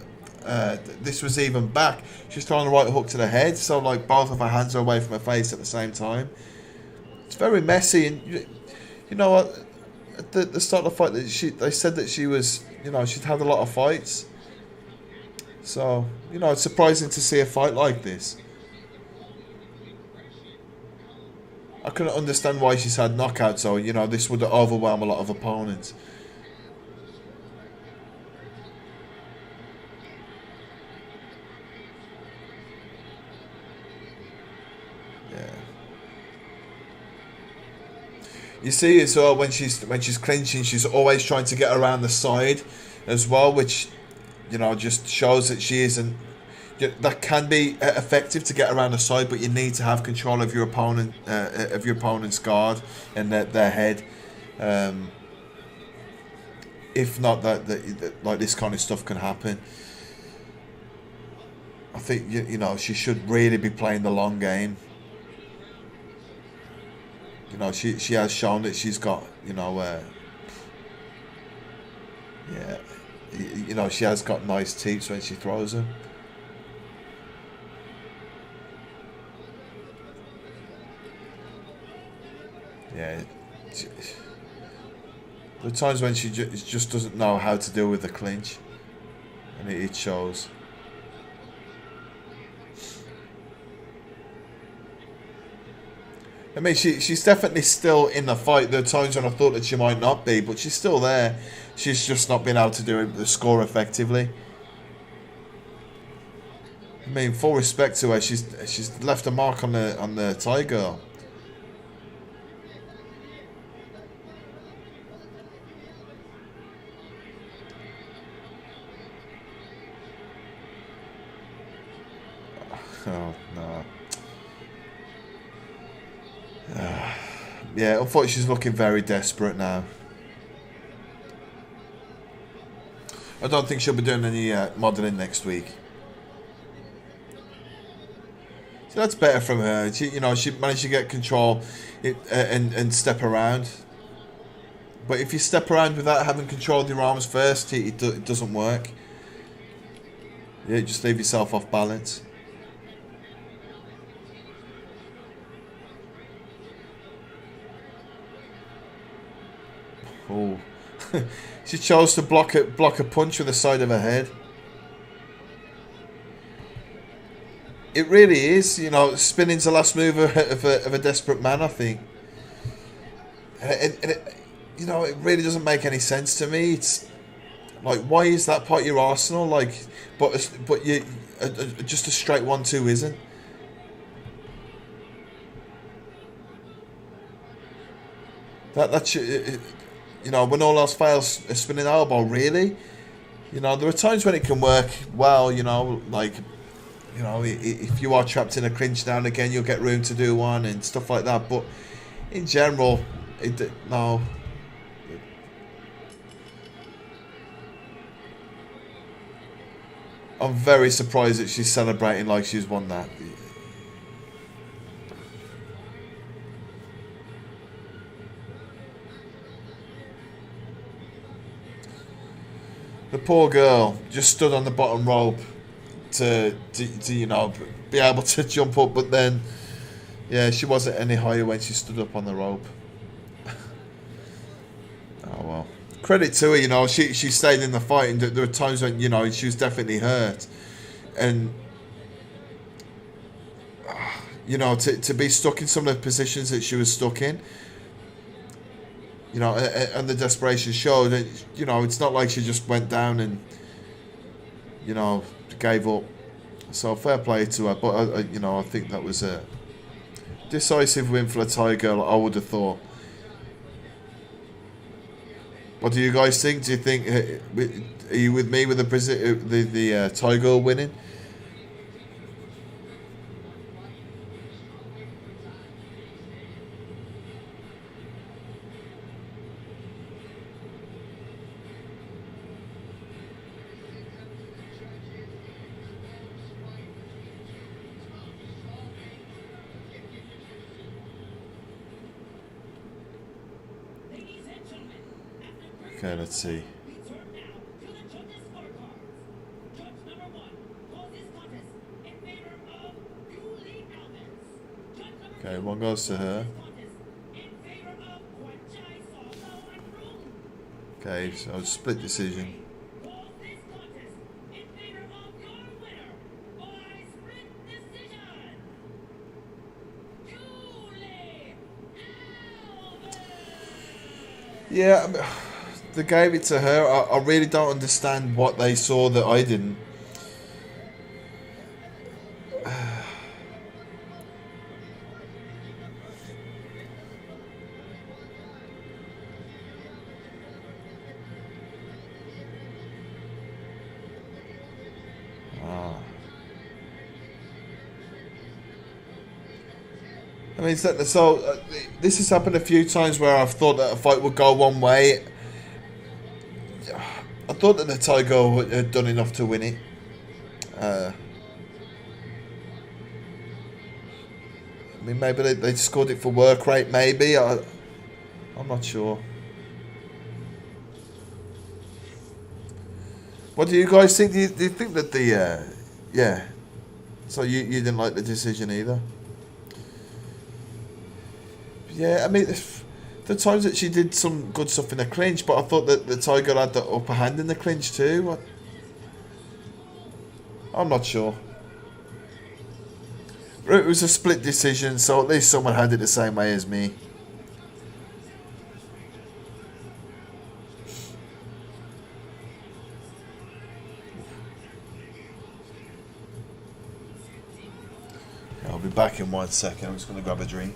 this was even back, she's throwing the right hook to the head. So like both of her hands are away from her face at the same time. It's very messy, and you know what? At the start of the fight, they said that she was, she'd had a lot of fights. So, it's surprising to see a fight like this. I couldn't understand why she's had knockouts, so, this would overwhelm a lot of opponents. You see as well when she's clinching, she's always trying to get around the side as well, which just shows that she isn't. That can be effective to get around the side, but you need to have control of your opponent's guard and their head. If not, that like this kind of stuff can happen. I think she should really be playing the long game. She has shown that she's got, she has got nice teeps when she throws them. Yeah. There are times when she just doesn't know how to deal with the clinch, and it shows. I mean, she's definitely still in the fight. There are times when I thought that she might not be, but she's still there. She's just not been able to do the score effectively. I mean, full respect to her. She's left a mark on the Thai girl. Oh no. Yeah, unfortunately she's looking very desperate now. I don't think she'll be doing any modelling next week. So that's better from her. She managed to get control and step around. But if you step around without having control of your arms first, it doesn't work. Yeah, just leave yourself off balance. Oh, she chose to block a punch with the side of her head. It really is, spinning's the last move of a desperate man, I think. And it really doesn't make any sense to me. It's like, why is that part of your arsenal? Like, but you just a straight 1-2 isn't. That should. When all else fails, a spinning elbow, really? There are times when it can work well, if you are trapped in a clinch now and again, you'll get room to do one and stuff like that. But in general, no. I'm very surprised that she's celebrating like she's won that. The poor girl just stood on the bottom rope to be able to jump up, but then, yeah, she wasn't any higher when she stood up on the rope. Oh well. Credit to her, she stayed in the fight, and there were times when, she was definitely hurt. And, to be stuck in some of the positions that she was stuck in, and the desperation showed that, it's not like she just went down and, gave up. So fair play to her. But, I think that was a decisive win for a Thai girl, I would have thought. What do you guys think? Do you think, are you with me with the Thai girl winning? Okay, let's see. Okay, one goes to her. Okay, so split decision. Yeah, they gave it to her. I really don't understand what they saw that I didn't. I mean, so this has happened a few times where I've thought that a fight would go one way. I thought that the Thai girl had done enough to win it. I mean, maybe they scored it for work rate, maybe. I'm not sure. What do you guys think? Do you think that the... yeah. So you didn't like the decision either? Yeah, I mean, the times that she did some good stuff in the clinch, but I thought that the Tiger had the upper hand in the clinch too. I'm not sure. It was a split decision, so at least someone had it the same way as me. I'll be back in 1 second. I'm just going to grab a drink.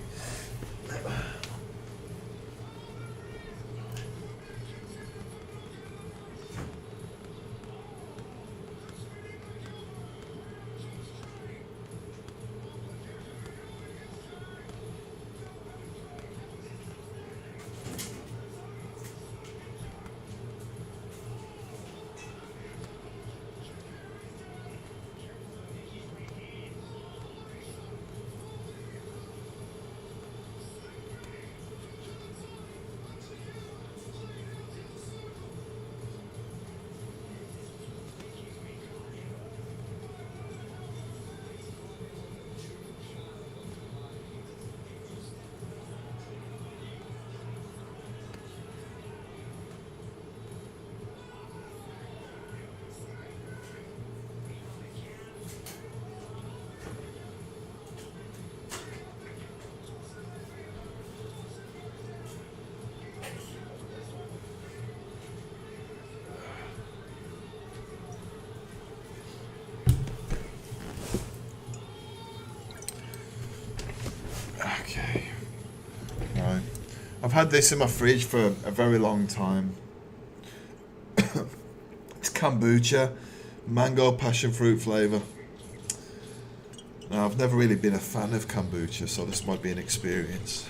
Okay. Right. I've had this in my fridge for a very long time. It's kombucha, mango passion fruit flavour. Now, I've never really been a fan of kombucha, so this might be an experience.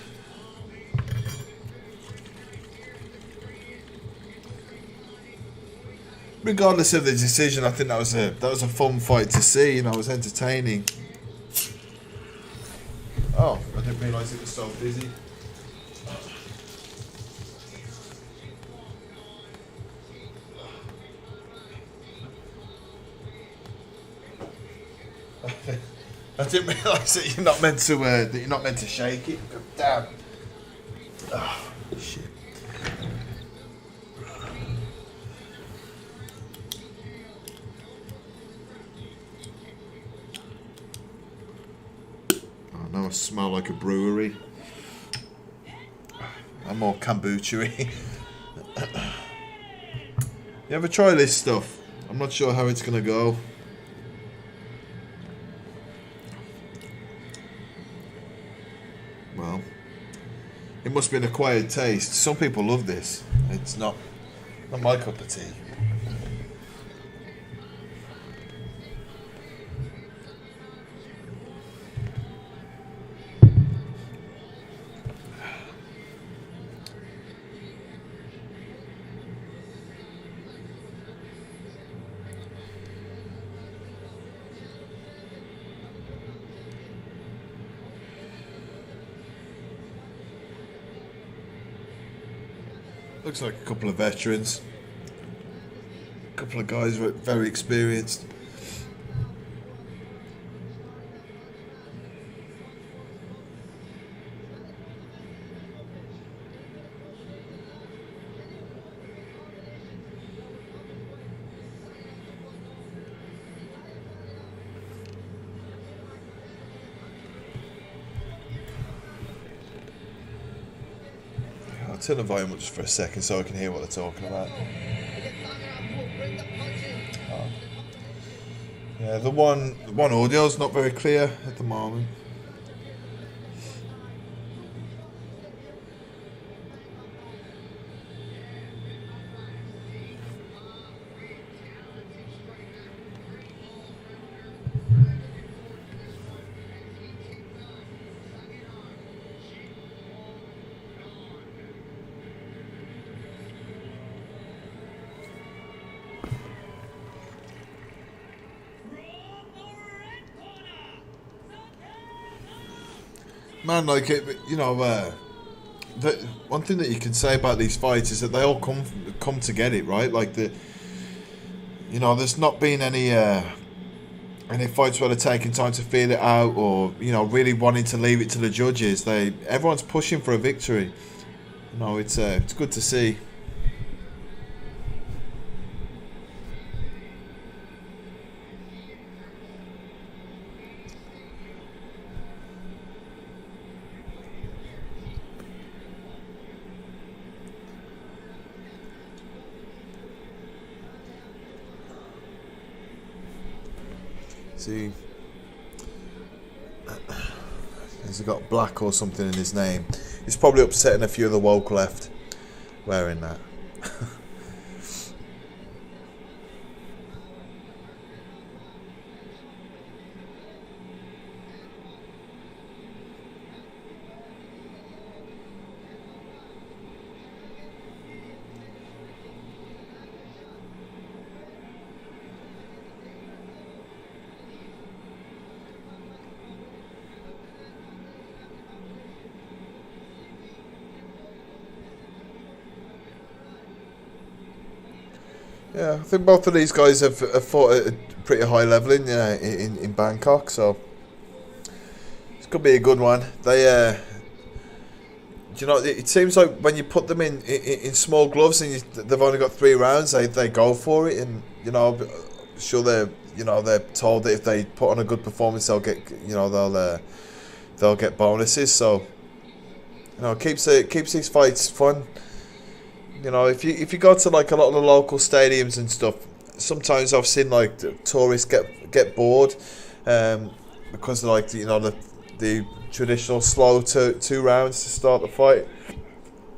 Regardless of the decision, I think that was a fun fight to see, and it was entertaining. Oh, I didn't realise it was so busy. I didn't realise that you're not meant to shake it. Damn. Oh, shit. Now I smell like a brewery. I'm more kombucha-y. You ever try this stuff? I'm not sure how it's gonna go. Well, it must be an acquired taste. Some people love this. It's not my cup of tea. Looks like a couple of veterans. A couple of guys who are very experienced. Turn the volume up just for a second so I can hear what they're talking about. Oh. Yeah, the one audio's not very clear at the moment. Man, like it, you know, the one thing that you can say about these fights is that they all come to get it right. Like there's not been any fights where they're taking time to feel it out, or really wanting to leave it to the judges. Everyone's pushing for a victory, No, it's good to see. See, has he got black or something in his name? He's probably upsetting a few of the woke left wearing that. Yeah, I think both of these guys have fought at a pretty high level in Bangkok, so this could be a good one. They, it seems like when you put them in small gloves and they've only got 3 rounds, they go for it, and sure they're told that if they put on a good performance, they'll get they'll get bonuses. So it keeps these fights fun. If you go to like a lot of the local stadiums and stuff, sometimes I've seen like tourists get bored because of like the traditional slow two rounds to start the fight,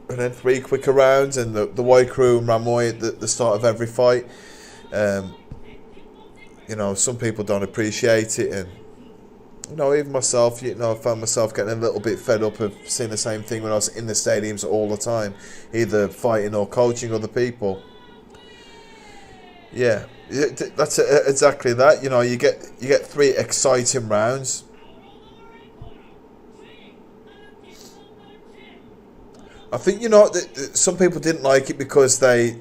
and then 3 quicker rounds, and the White Crew and Ramoy at the start of every fight. Some people don't appreciate it, and even myself, I found myself getting a little bit fed up of seeing the same thing when I was in the stadiums all the time, either fighting or coaching other people. Yeah, that's exactly that. You get 3 exciting rounds. I think some people didn't like it because they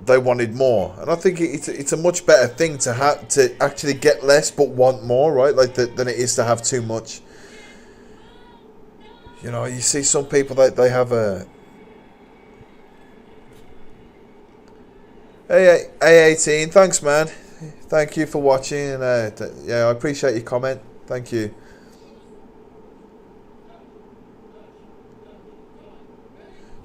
wanted more, and I think it's a much better thing to have to actually get less but want more, right? Like than it is to have too much. You see some people that they have a A18. Thanks, man. Thank you for watching, and I appreciate your comment. Thank you.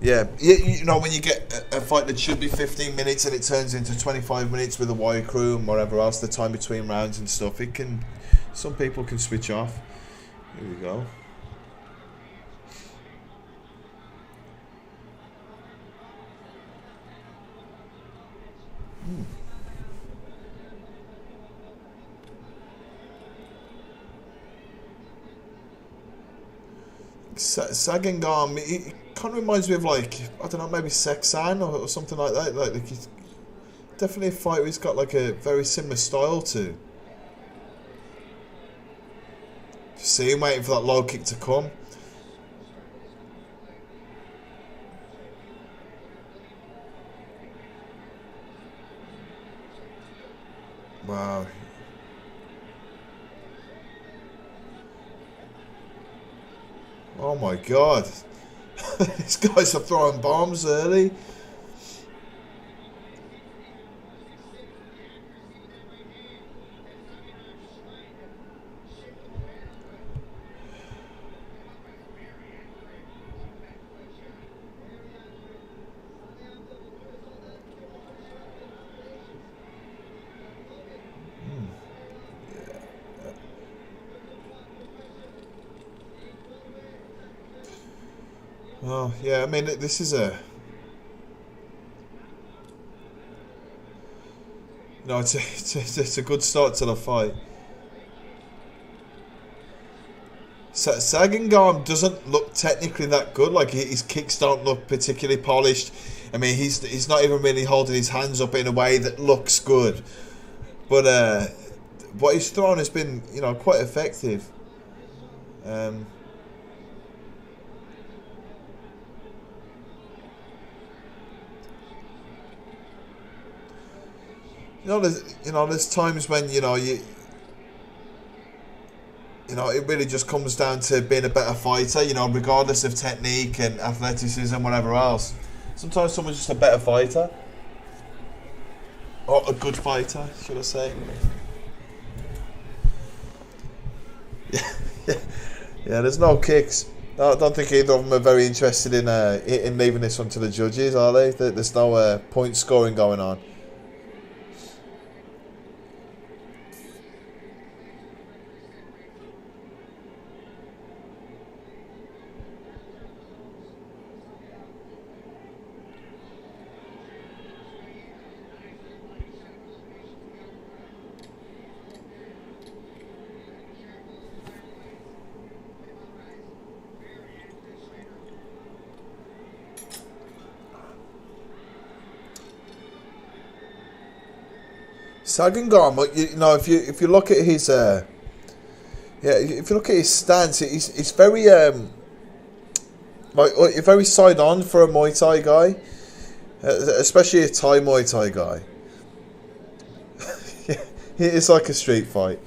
Yeah, when you get a fight that should be 15 minutes and it turns into 25 minutes with the Wire Crew and whatever else, the time between rounds and stuff, some people can switch off. Here we go. Sagengam, it kind of reminds me of like, I don't know, maybe Sexan or something like that. Like he's definitely a fighter who's got like a very similar style to. See him waiting for that low kick to come. Wow. Oh my god. These guys are throwing bombs early. Oh, yeah, I mean, this is it's a good start to the fight. Sagengam doesn't look technically that good. Like, his kicks don't look particularly polished. I mean, he's not even really holding his hands up in a way that looks good. But what he's thrown has been, quite effective. there's times when it really just comes down to being a better fighter, regardless of technique and athleticism, whatever else. Sometimes someone's just a better fighter. Or a good fighter, should I say. Yeah, there's no kicks. I don't think either of them are very interested in leaving this one to the judges, are they? There's no point scoring going on. Sagangama, if you look at his if you look at his stance, he's very very side on for a Muay Thai guy, especially a Thai Muay Thai guy. It's like a street fight.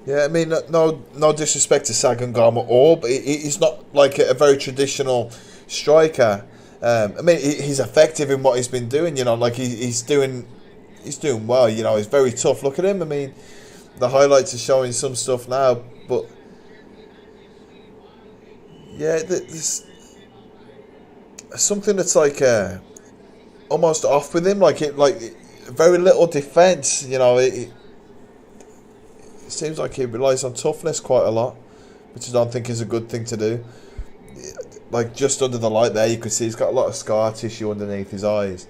Yeah, I mean, no disrespect to Sagangama but he's not like a very traditional striker. I mean, he's effective in what he's been doing. Like he's doing well. He's very tough. Look at him. I mean, the highlights are showing some stuff now, but yeah, there's something that's like almost off with him. Like very little defense. It seems like he relies on toughness quite a lot, which I don't think is a good thing to do. Like just under the light there, you can see he's got a lot of scar tissue underneath his eyes.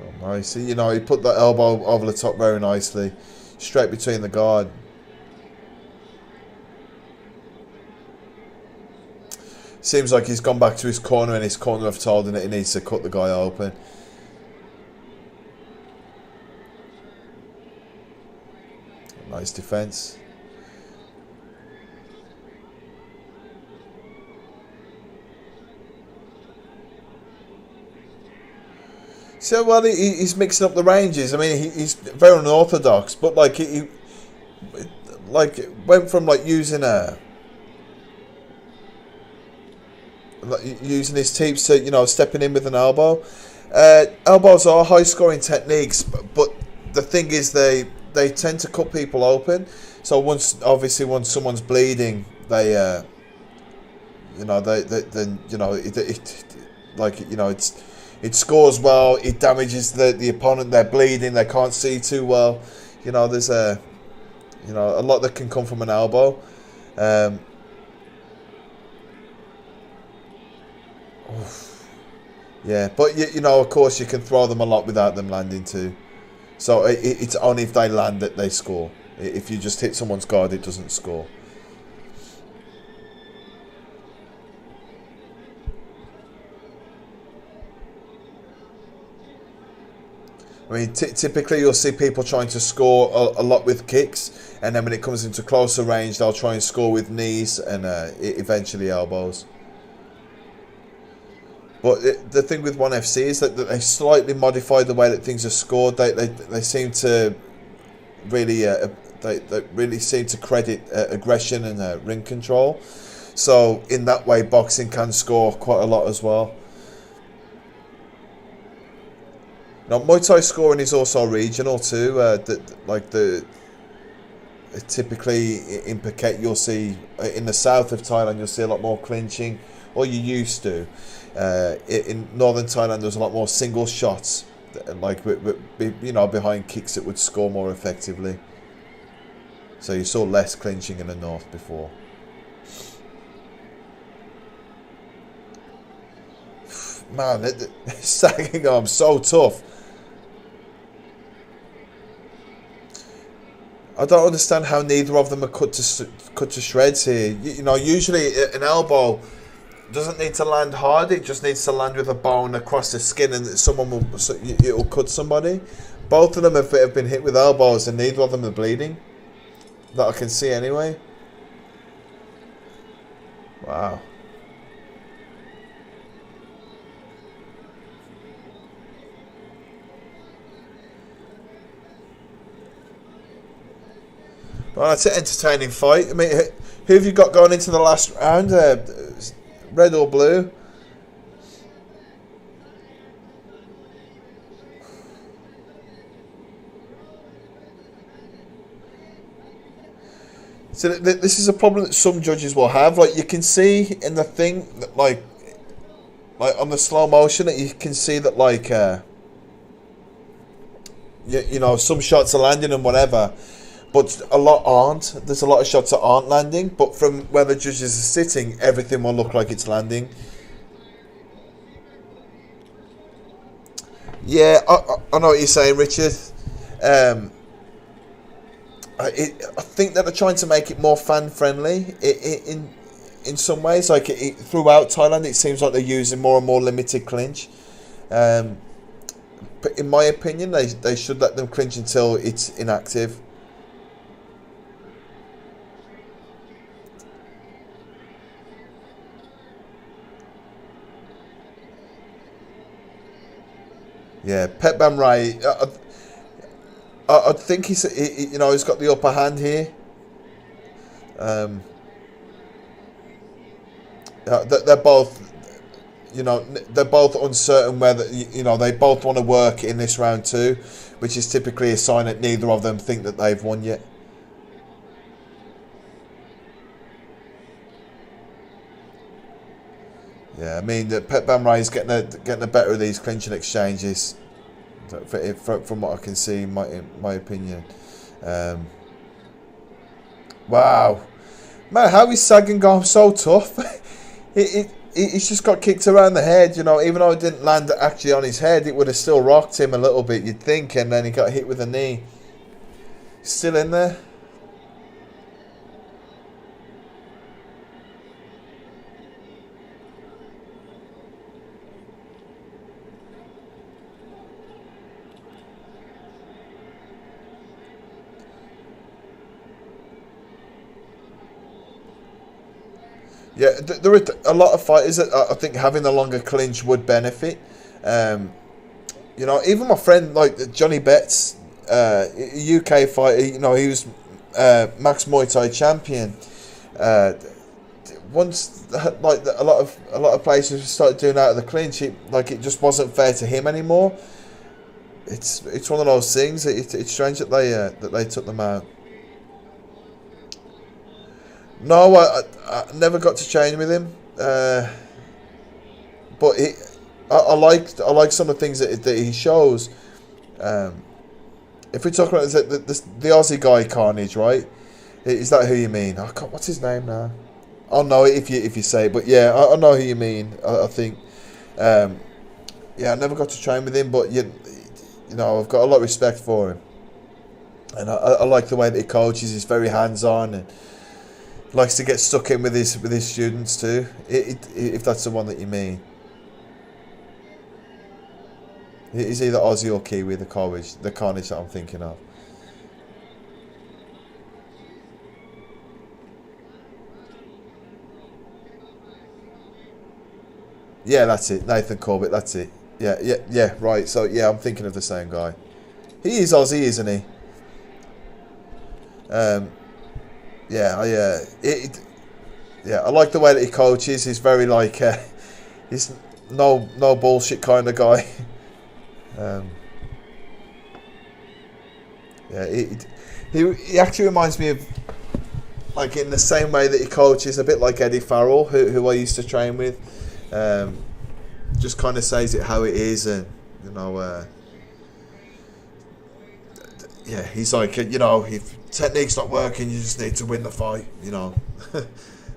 Oh, nice. He put that elbow over the top very nicely, straight between the guard. Seems like he's gone back to his corner, and his corner have told him that he needs to cut the guy open. Nice defense. So he's mixing up the ranges. I mean, he's very unorthodox, but like he went from using using his teeps to stepping in with an elbow. Elbows are high scoring techniques, but the thing is they tend to cut people open. So once someone's bleeding, it scores well. It damages the opponent. They're bleeding. They can't see too well. There's a lot that can come from an elbow. Yeah, but of course you can throw them a lot without them landing too. So it's only if they land that they score. If you just hit someone's guard, it doesn't score. I mean, typically you'll see people trying to score a lot with kicks, and then when it comes into closer range, they'll try and score with knees and eventually elbows. But the thing with ONE FC is that they slightly modified the way that things are scored. They seem to really they really seem to credit aggression and ring control. So in that way, boxing can score quite a lot as well. Now, Muay Thai scoring is also regional too. Typically in Phuket, you'll see in the south of Thailand, you'll see a lot more clinching, or you used to. In northern Thailand, there's a lot more single shots, behind kicks that would score more effectively. So you saw less clinching in the north before. Man, sagging arm so tough. I don't understand how neither of them are cut to shreds here. Usually an elbow doesn't need to land hard. It just needs to land with a bone across the skin, and it'll cut somebody. Both of them have been hit with elbows, and neither of them are bleeding. That I can see anyway. Wow. Well, that's an entertaining fight. I mean, who have you got going into the last round? Red or blue? So this is a problem that some judges will have. Like you can see in the thing that like on the slow motion that you can see that you know some shots are landing and whatever, but a lot aren't. There's a lot of shots that aren't landing, but from where the judges are sitting, everything will look like it's landing. Yeah, I know what you're saying, Richard. I think that they're trying to make it more fan friendly in some ways. Like throughout Thailand, it seems like they're using more and more limited clinch. But in my opinion, they should let them clinch until it's inactive. Yeah, Pet Bam Rai. I think he's got the upper hand here. They're both, they're both uncertain whether they both want to work in this round too, which is typically a sign that neither of them think that they've won yet. Yeah, I mean, Pet Bam Rai is getting the better of these clinching exchanges. From what I can see, in my opinion. Wow, man, how is Sagan so tough? He's just got kicked around the head, even though it didn't land actually on his head, it would have still rocked him a little bit, you'd think, and then he got hit with a knee. Still in there. Yeah, there are a lot of fighters that I think having the longer clinch would benefit. Even my friend like Johnny Betts, UK fighter. He was Max Muay Thai champion. Once like a lot of places started doing out of the clinch, it just wasn't fair to him anymore. It's one of those things. It's strange that they took them out. No, I never got to train with him, but I like some of the things that he shows. If we talk about the Aussie guy Carnage, right? Is that who you mean? I can't, what's his name now? I'll know it if you say it, but yeah, I know who you mean. I think, I never got to train with him, but I've got a lot of respect for him, and I like the way that he coaches. He's very hands on and likes to get stuck in with his students too. If that's the one that you mean, he's either Aussie or Kiwi. The Carnage that I'm thinking of. Yeah, that's it. Nathan Corbett. That's it. Yeah. Right. So yeah, I'm thinking of the same guy. He is Aussie, isn't he? I like the way that he coaches. He's very he's no bullshit kind of guy. He actually reminds me of in the same way that he coaches, a bit like Eddie Farrell, who I used to train with. Just kind of says it how it is, and he's like, if technique's not working, you just need to win the fight,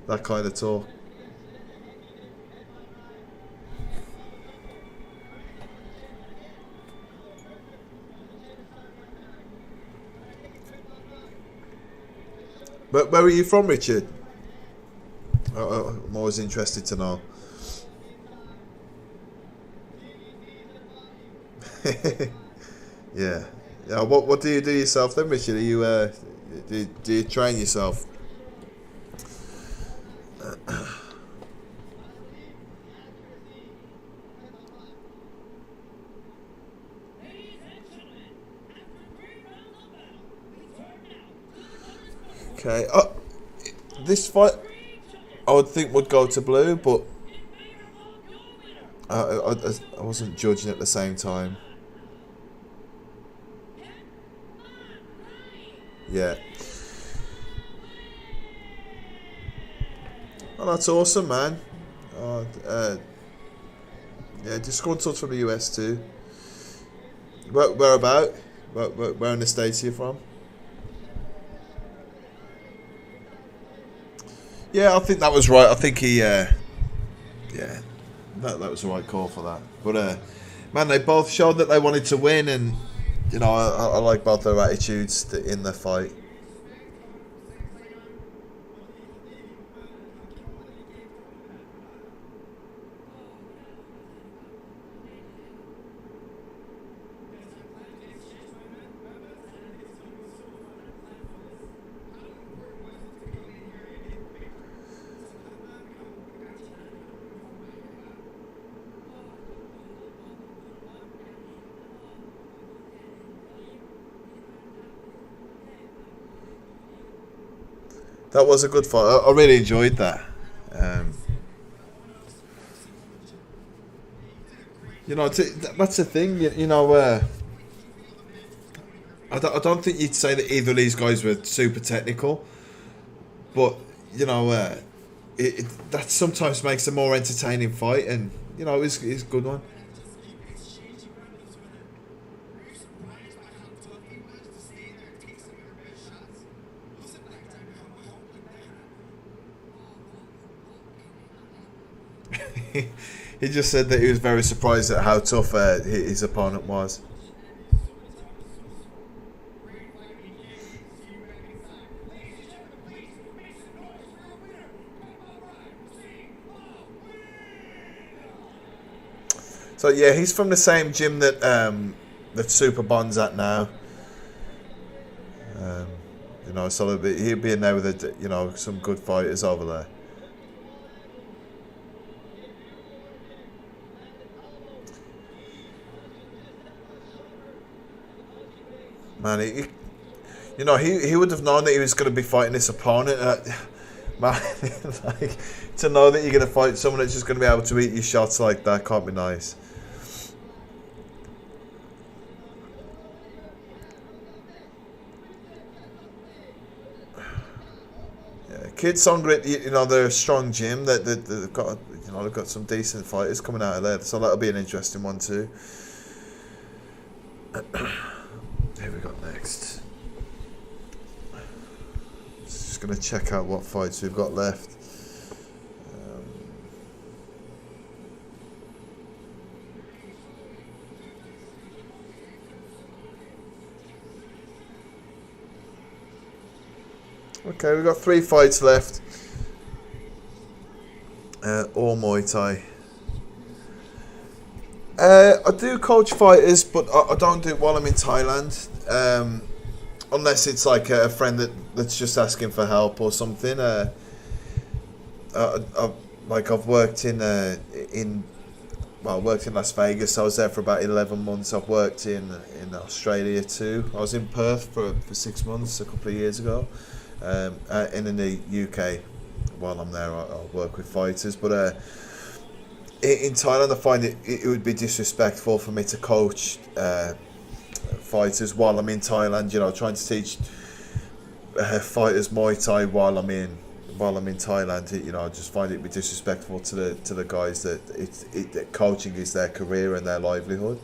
that kind of talk. But where are you from, Richard? I'm always interested to know. Yeah. What do you do yourself then, Richard? Are you do you train yourself? Okay. This fight, I would think would go to blue, but I wasn't judging at the same time. Yeah. Oh, that's awesome, man. Yeah, disgruntled from the US too. Where about? Where in the States are you from? Yeah, I think that was right. I think he, yeah, that was the right call for that. But man, they both showed that they wanted to win, and you know, I like both their attitudes in the fight. That was a good fight. I really enjoyed that. Um, you know, that's the thing. You know, I don't think you'd say that either of these guys were super technical, but you know, that sometimes makes a more entertaining fight, and you know, it's a good one. He just said that he was very surprised at how tough his opponent was. So yeah, he's from the same gym that Super Bond's at now. You know, so he'll be in there with some good fighters over there. Man, he would have known that he was going to be fighting this opponent. Man, like, to know that you're going to fight someone that's just going to be able to eat your shots like that can't be nice. Yeah, Kids Songrit, you know, they're a strong gym. They've got, you know, they've got some decent fighters coming out of there, so that'll be an interesting one too. Here we got next. Just gonna check out what fights we've got left. Okay, we've got 3 fights left. All Muay Thai. I do coach fighters, but I don't do it while I'm in Thailand. Unless it's like a friend that's just asking for help or something. I've worked in Las Vegas. I was there for about 11 months. I've worked in Australia too. I was in Perth for 6 months a couple of years ago. And in the UK, while I'm there, I'll work with fighters. But in Thailand, I find it would be disrespectful for me to coach fighters while I'm in Thailand. You know, trying to teach fighters Muay Thai while I'm in Thailand. You know, I just find it be disrespectful to the guys that coaching is their career and their livelihood.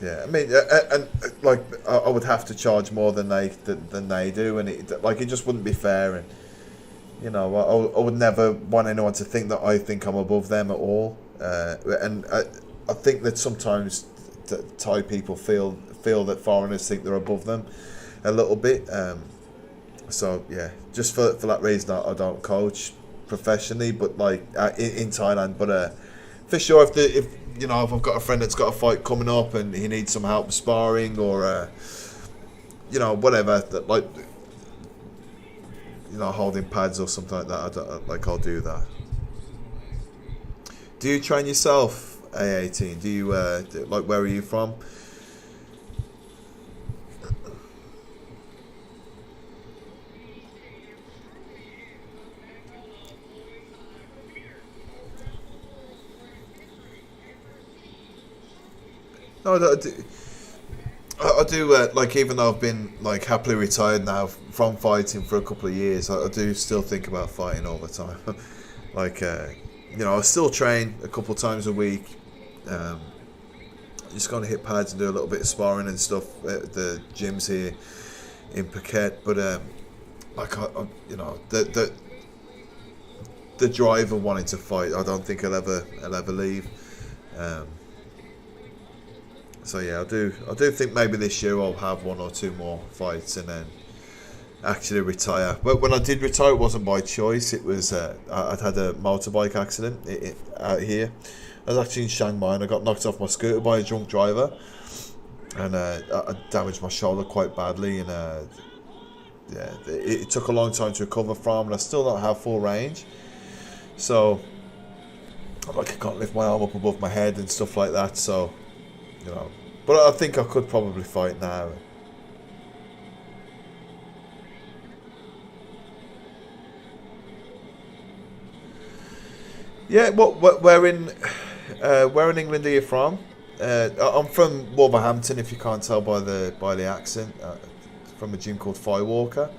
Yeah, I mean, and like I would have to charge more than they do, and it just wouldn't be fair. And you know, I would never want anyone to think that I think I'm above them at all. And I think that sometimes Thai people feel that foreigners think they're above them a little bit. So yeah, just for that reason, I don't coach professionally, but like in Thailand. But for sure, if I've got a friend that's got a fight coming up and he needs some help sparring or whatever, that like, holding pads or something like that, I'll do that. Do you train yourself, A18? Do you where are you from? No, I do like, even though I've been like happily retired now from fighting for a couple of years, I do still think about fighting all the time. Like, I still train a couple of times a week. Just going to hit pads and do a little bit of sparring and stuff at the gyms here in Phuket. But like, the drive of wanting to fight, I don't think I'll ever leave. So yeah, I do think maybe this year I'll have one or two more fights and then actually retire. But when I did retire, it wasn't by choice. It was I'd had a motorbike accident out here. I was actually in Chiang Mai and I got knocked off my scooter by a drunk driver, and I damaged my shoulder quite badly. And yeah, it took a long time to recover from, and I still don't have full range. So like, I can't lift my arm up above my head and stuff like that. So, but I think I could probably fight now. Yeah, where in England are you from? I'm from Wolverhampton, if you can't tell by the accent. From a gym called Firewalker.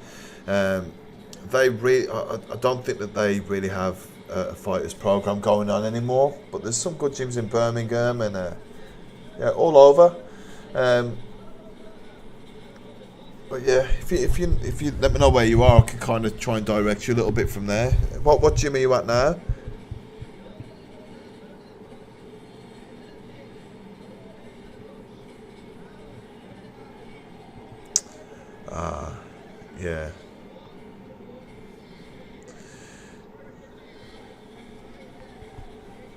I don't think that they really have a fighters program going on anymore. But there's some good gyms in Birmingham and all over. But yeah, if you let me know where you are, I can kind of try and direct you a little bit from there. What gym are you at now? Yeah.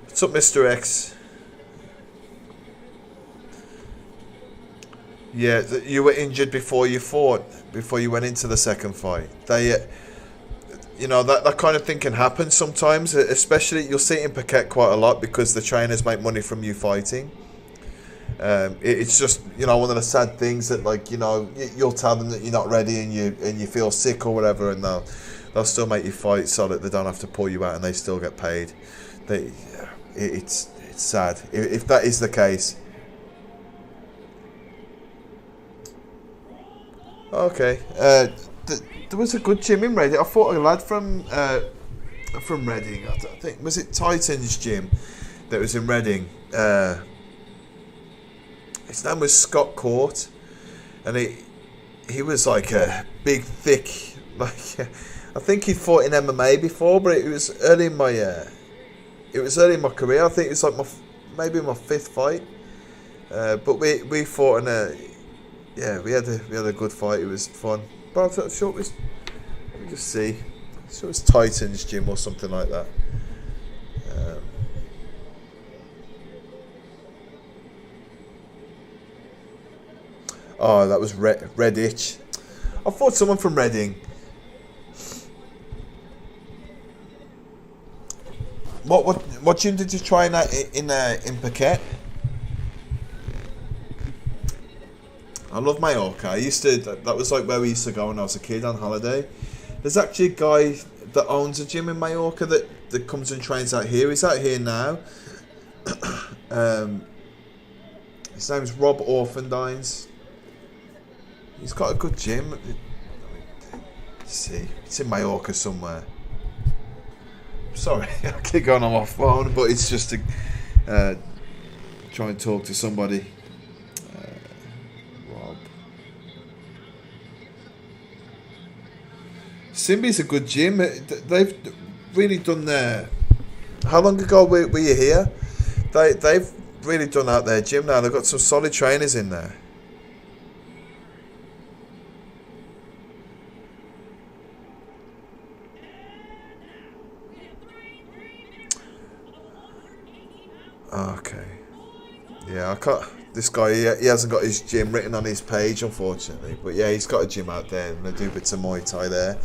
What's up, Mr. X? Yeah, you were injured before you fought, before you went into the second fight. They, that kind of thing can happen sometimes, especially you'll see it in Phuket quite a lot because the trainers make money from you fighting. It's just, one of the sad things that, like, you'll tell them that you're not ready and you feel sick or whatever, and they'll still make you fight so that they don't have to pull you out and they still get paid. It's sad if that is the case. Okay. There was a good gym in Reading. I fought a lad from Reading. I think, was it Titans gym that was in Reading? His name was Scott Court, and he was like a big, thick, like, I think he'd fought in MMA before, but it was early in my career. I think it was like maybe my fifth fight. But we fought in we had a good fight. It was fun. But I'm sure it was. Let me just see. I'm sure it was Titans gym or something like that. That was Redditch. I fought someone from Reading. What gym did you try in Phuket? I love Mallorca. That was like where we used to go when I was a kid on holiday. There's actually a guy that owns a gym in Mallorca that comes and trains out here. He's out here now. His name's Rob Orphandines. He's got a good gym. Let's see, it's in Mallorca somewhere. Sorry, I keep going on my phone, but it's just to try and talk to somebody. Rob. Simbi's a good gym. They've really done their. How long ago were you here? They've really done out their gym now. They've got some solid trainers in there. Okay. Yeah, I can't. This guy, he hasn't got his gym written on his page, unfortunately. But yeah, he's got a gym out there, and they do bits of Muay Thai there.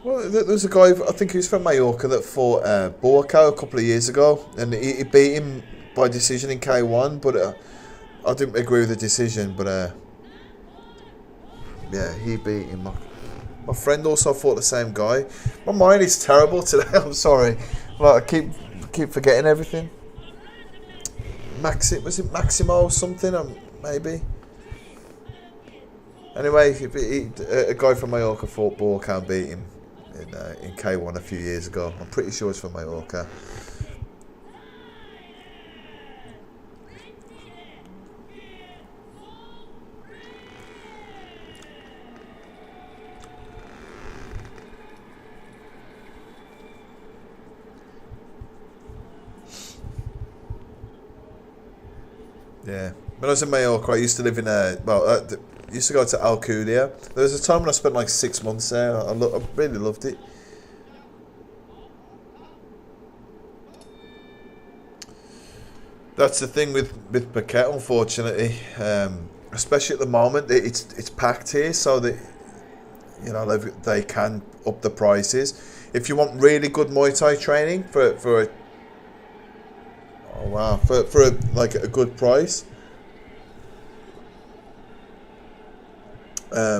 Well, there's a guy, I think he was from Mallorca, that fought Borco a couple of years ago, and he beat him by decision in K1. But I didn't agree with the decision. But yeah, he beat him. My friend also fought the same guy. My mind is terrible today. I'm sorry. Like I keep forgetting everything. Was it Maximo something? Maybe. Anyway, a guy from Mallorca thought Borcan beat him in K1 a few years ago. I'm pretty sure it's from Mallorca. Yeah. When I was in Mallorca, I used to live in used to go to Alcudia. There was a time when I spent like 6 months there. I really loved it. That's the thing with Phuket, unfortunately. Especially at the moment, it's packed here, so that they can up the prices. If you want really good Muay Thai training for a good price. I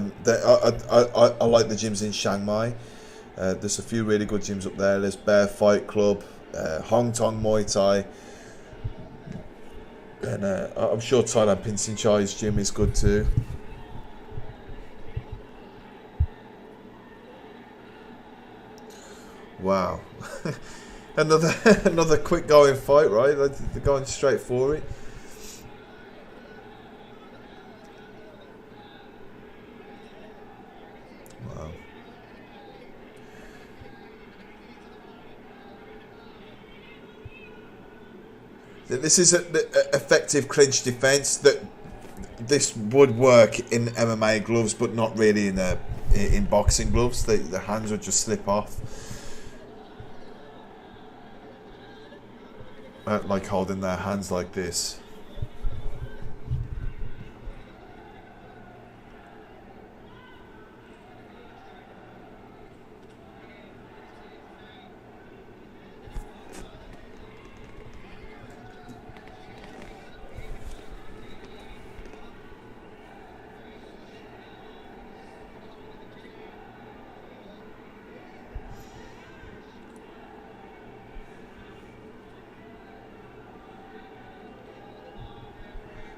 like the gyms in Chiang Mai. There's a few really good gyms up there. There's Bear Fight Club, Hong Tong Muay Thai, and I'm sure Thailand Pinsin Chai's gym is good too. Wow. Another quick going fight, right? They're going straight for it. Wow. This is an effective clinch defense. That this would work in MMA gloves, but not really in boxing gloves. The hands would just slip off. Like holding their hands like this.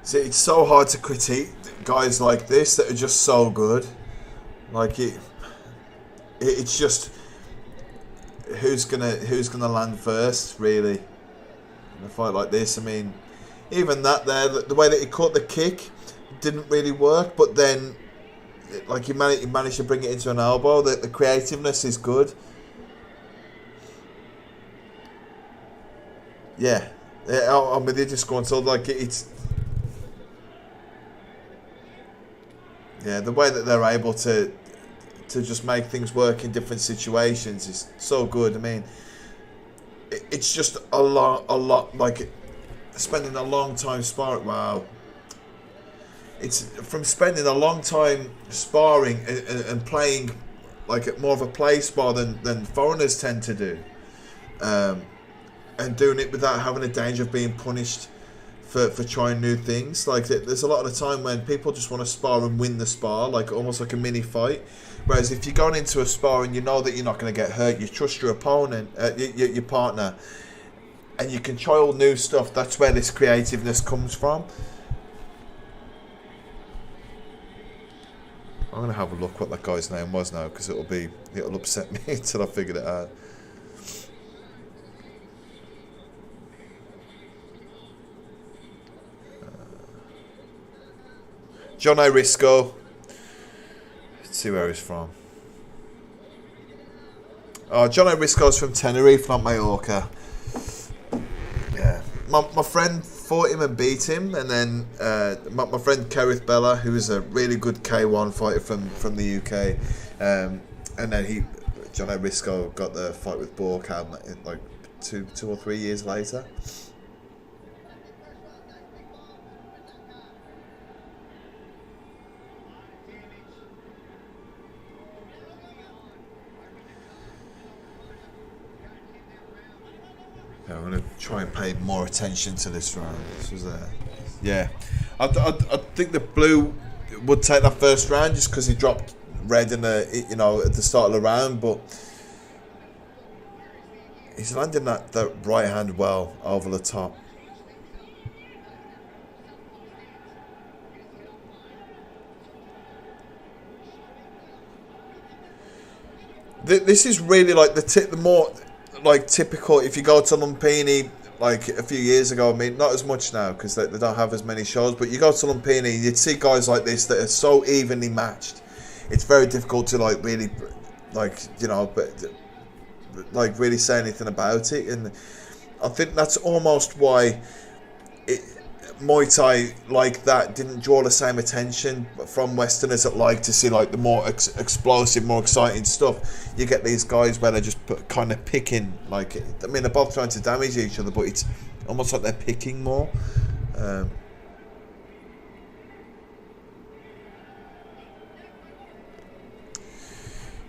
See, it's so hard to critique guys like this that are just so good. Like it's just who's gonna land first, really, in a fight like this. I mean, even that there, the way that he caught the kick didn't really work, but then he managed to bring it into an elbow. The creativeness is good. Yeah, I'm with you. Just going so it's. Yeah, the way that they're able to just make things work in different situations is so good. I mean, it's just a lot like spending a long time sparring. Wow, it's from spending a long time sparring and playing like more of a play spar than foreigners tend to do, and doing it without having a danger of being punished for trying new things. Like there's a lot of the time when people just want to spar and win the spar, like almost like a mini fight. Whereas if you're going into a spar and you know that you're not going to get hurt, you trust your opponent, your partner, and you can try all new stuff. That's where this creativeness comes from. I'm gonna have a look what that guy's name was now, because it'll upset me until I figured it out. John O'Risco. Let's see where he's from. Oh, John O'Risco's from Tenerife, not Mallorca. Yeah. My friend fought him and beat him, and then my friend Kerith Bella, who is a really good K1 fighter from the UK, and then John O'Risco got the fight with Borcan like two or 3 years later. I'm going to try and pay more attention to this round. This was I think the blue would take that first round just because he dropped red at the start of the round, but He's landing that right hand well over the top. This is really like the more like typical. If you go to Lumpini like a few years ago, I mean not as much now because they don't have as many shows. But you go to Lumpini, you'd see guys like this that are so evenly matched. It's very difficult to like really like but like really say anything about it. And I think that's almost why Muay Thai like that didn't draw the same attention from Westerners that like to see like the more explosive, more exciting stuff. You get these guys where they're just kind of picking, like, I mean they're both trying to damage each other, but it's almost like they're picking more.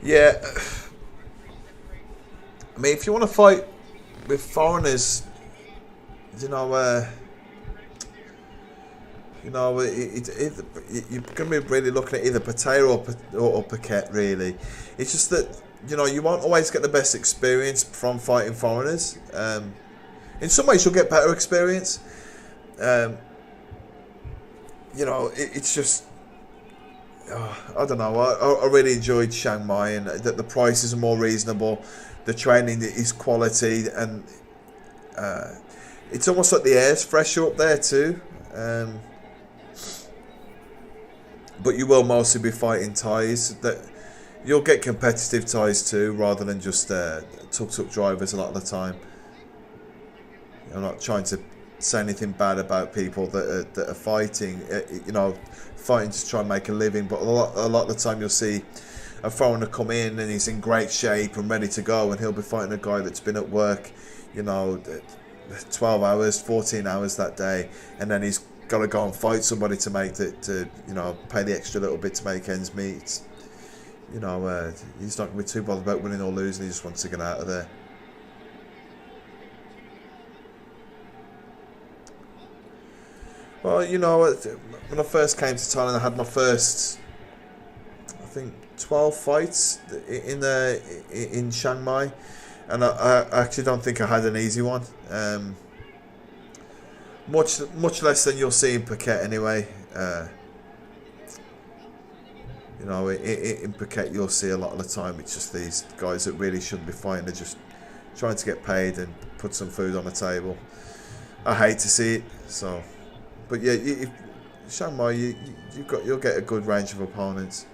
Yeah, I mean if you want to fight with foreigners, you're going to be really looking at either Patero or Paquette, really. It's just that, you won't always get the best experience from fighting foreigners. In some ways, you'll get better experience. It's just... I don't know. I really enjoyed Chiang Mai, and that the prices are more reasonable. The training is quality, and it's almost like the air's fresher up there too. But you will mostly be fighting Thais. That you'll get competitive Thais too, rather than just tuk-tuk drivers a lot of the time. I'm not trying to say anything bad about people that are fighting. Fighting to try and make a living. But a lot of the time you'll see a foreigner come in and he's in great shape and ready to go, and he'll be fighting a guy that's been at work, 12 hours, 14 hours that day, and then he's got to go and fight somebody to make pay the extra little bit to make ends meet. He's not going to be too bothered about winning or losing. He just wants to get out of there. Well, when I first came to Thailand, I had my first, I think, 12 fights in Chiang Mai, and I actually don't think I had an easy one. Much less than you'll see in Phuket anyway. In Phuket you'll see a lot of the time it's just these guys that really shouldn't be fighting. They're just trying to get paid and put some food on the table. I hate to see it. So, but yeah, Chiang Mai, you'll get a good range of opponents.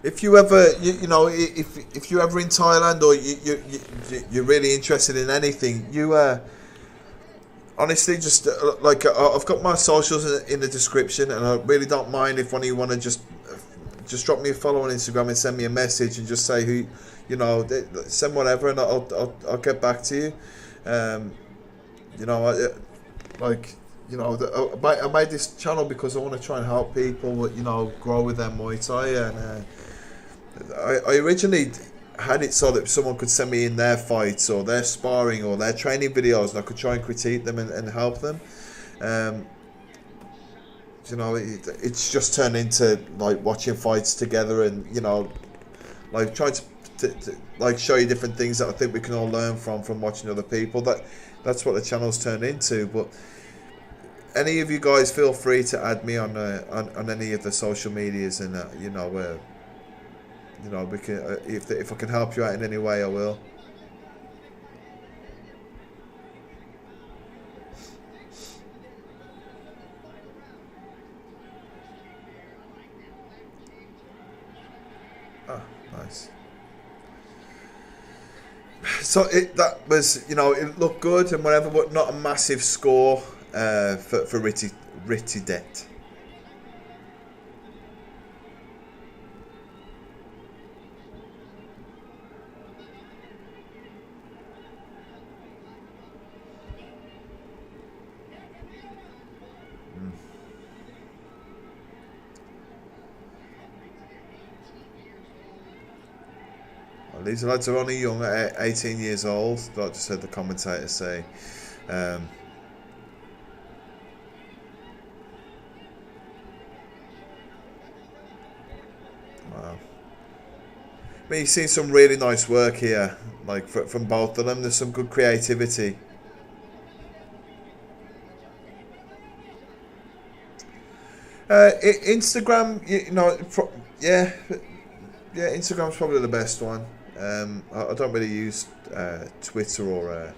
If you ever, if you're ever in Thailand, or you're really interested in anything, honestly, just I've got my socials in the description, and I really don't mind if one of you want to just drop me a follow on Instagram and send me a message and just say who, send whatever, and I'll get back to you. I made this channel because I want to try and help people, grow with their Muay Thai, and I originally had it so that someone could send me in their fights or their sparring or their training videos, and I could try and critique them and help them. It's just turned into like watching fights together, and like trying to like show you different things that I think we can all learn from watching other people. That's what the channel's turned into. But any of you guys, feel free to add me on any of the social medias, and we can, if I can help you out in any way, I will. Ah, nice. So that was, it looked good and whatever, but not a massive score for Rittidet. These lads are only young, at 18 years old. I just heard the commentator say. Wow. I mean, you've seen some really nice work here, like from both of them. There's some good creativity. Instagram, yeah, yeah. Instagram's probably the best one. I don't really use Twitter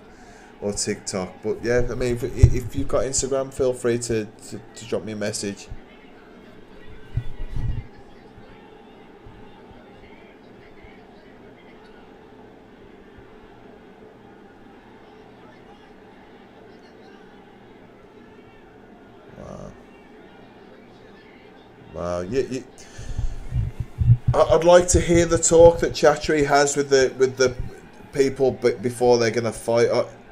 or TikTok, but yeah, I mean, if you've got Instagram, feel free to drop me a message. Wow. Wow. I'd like to hear the talk that Chattery has with the people before they're gonna fight.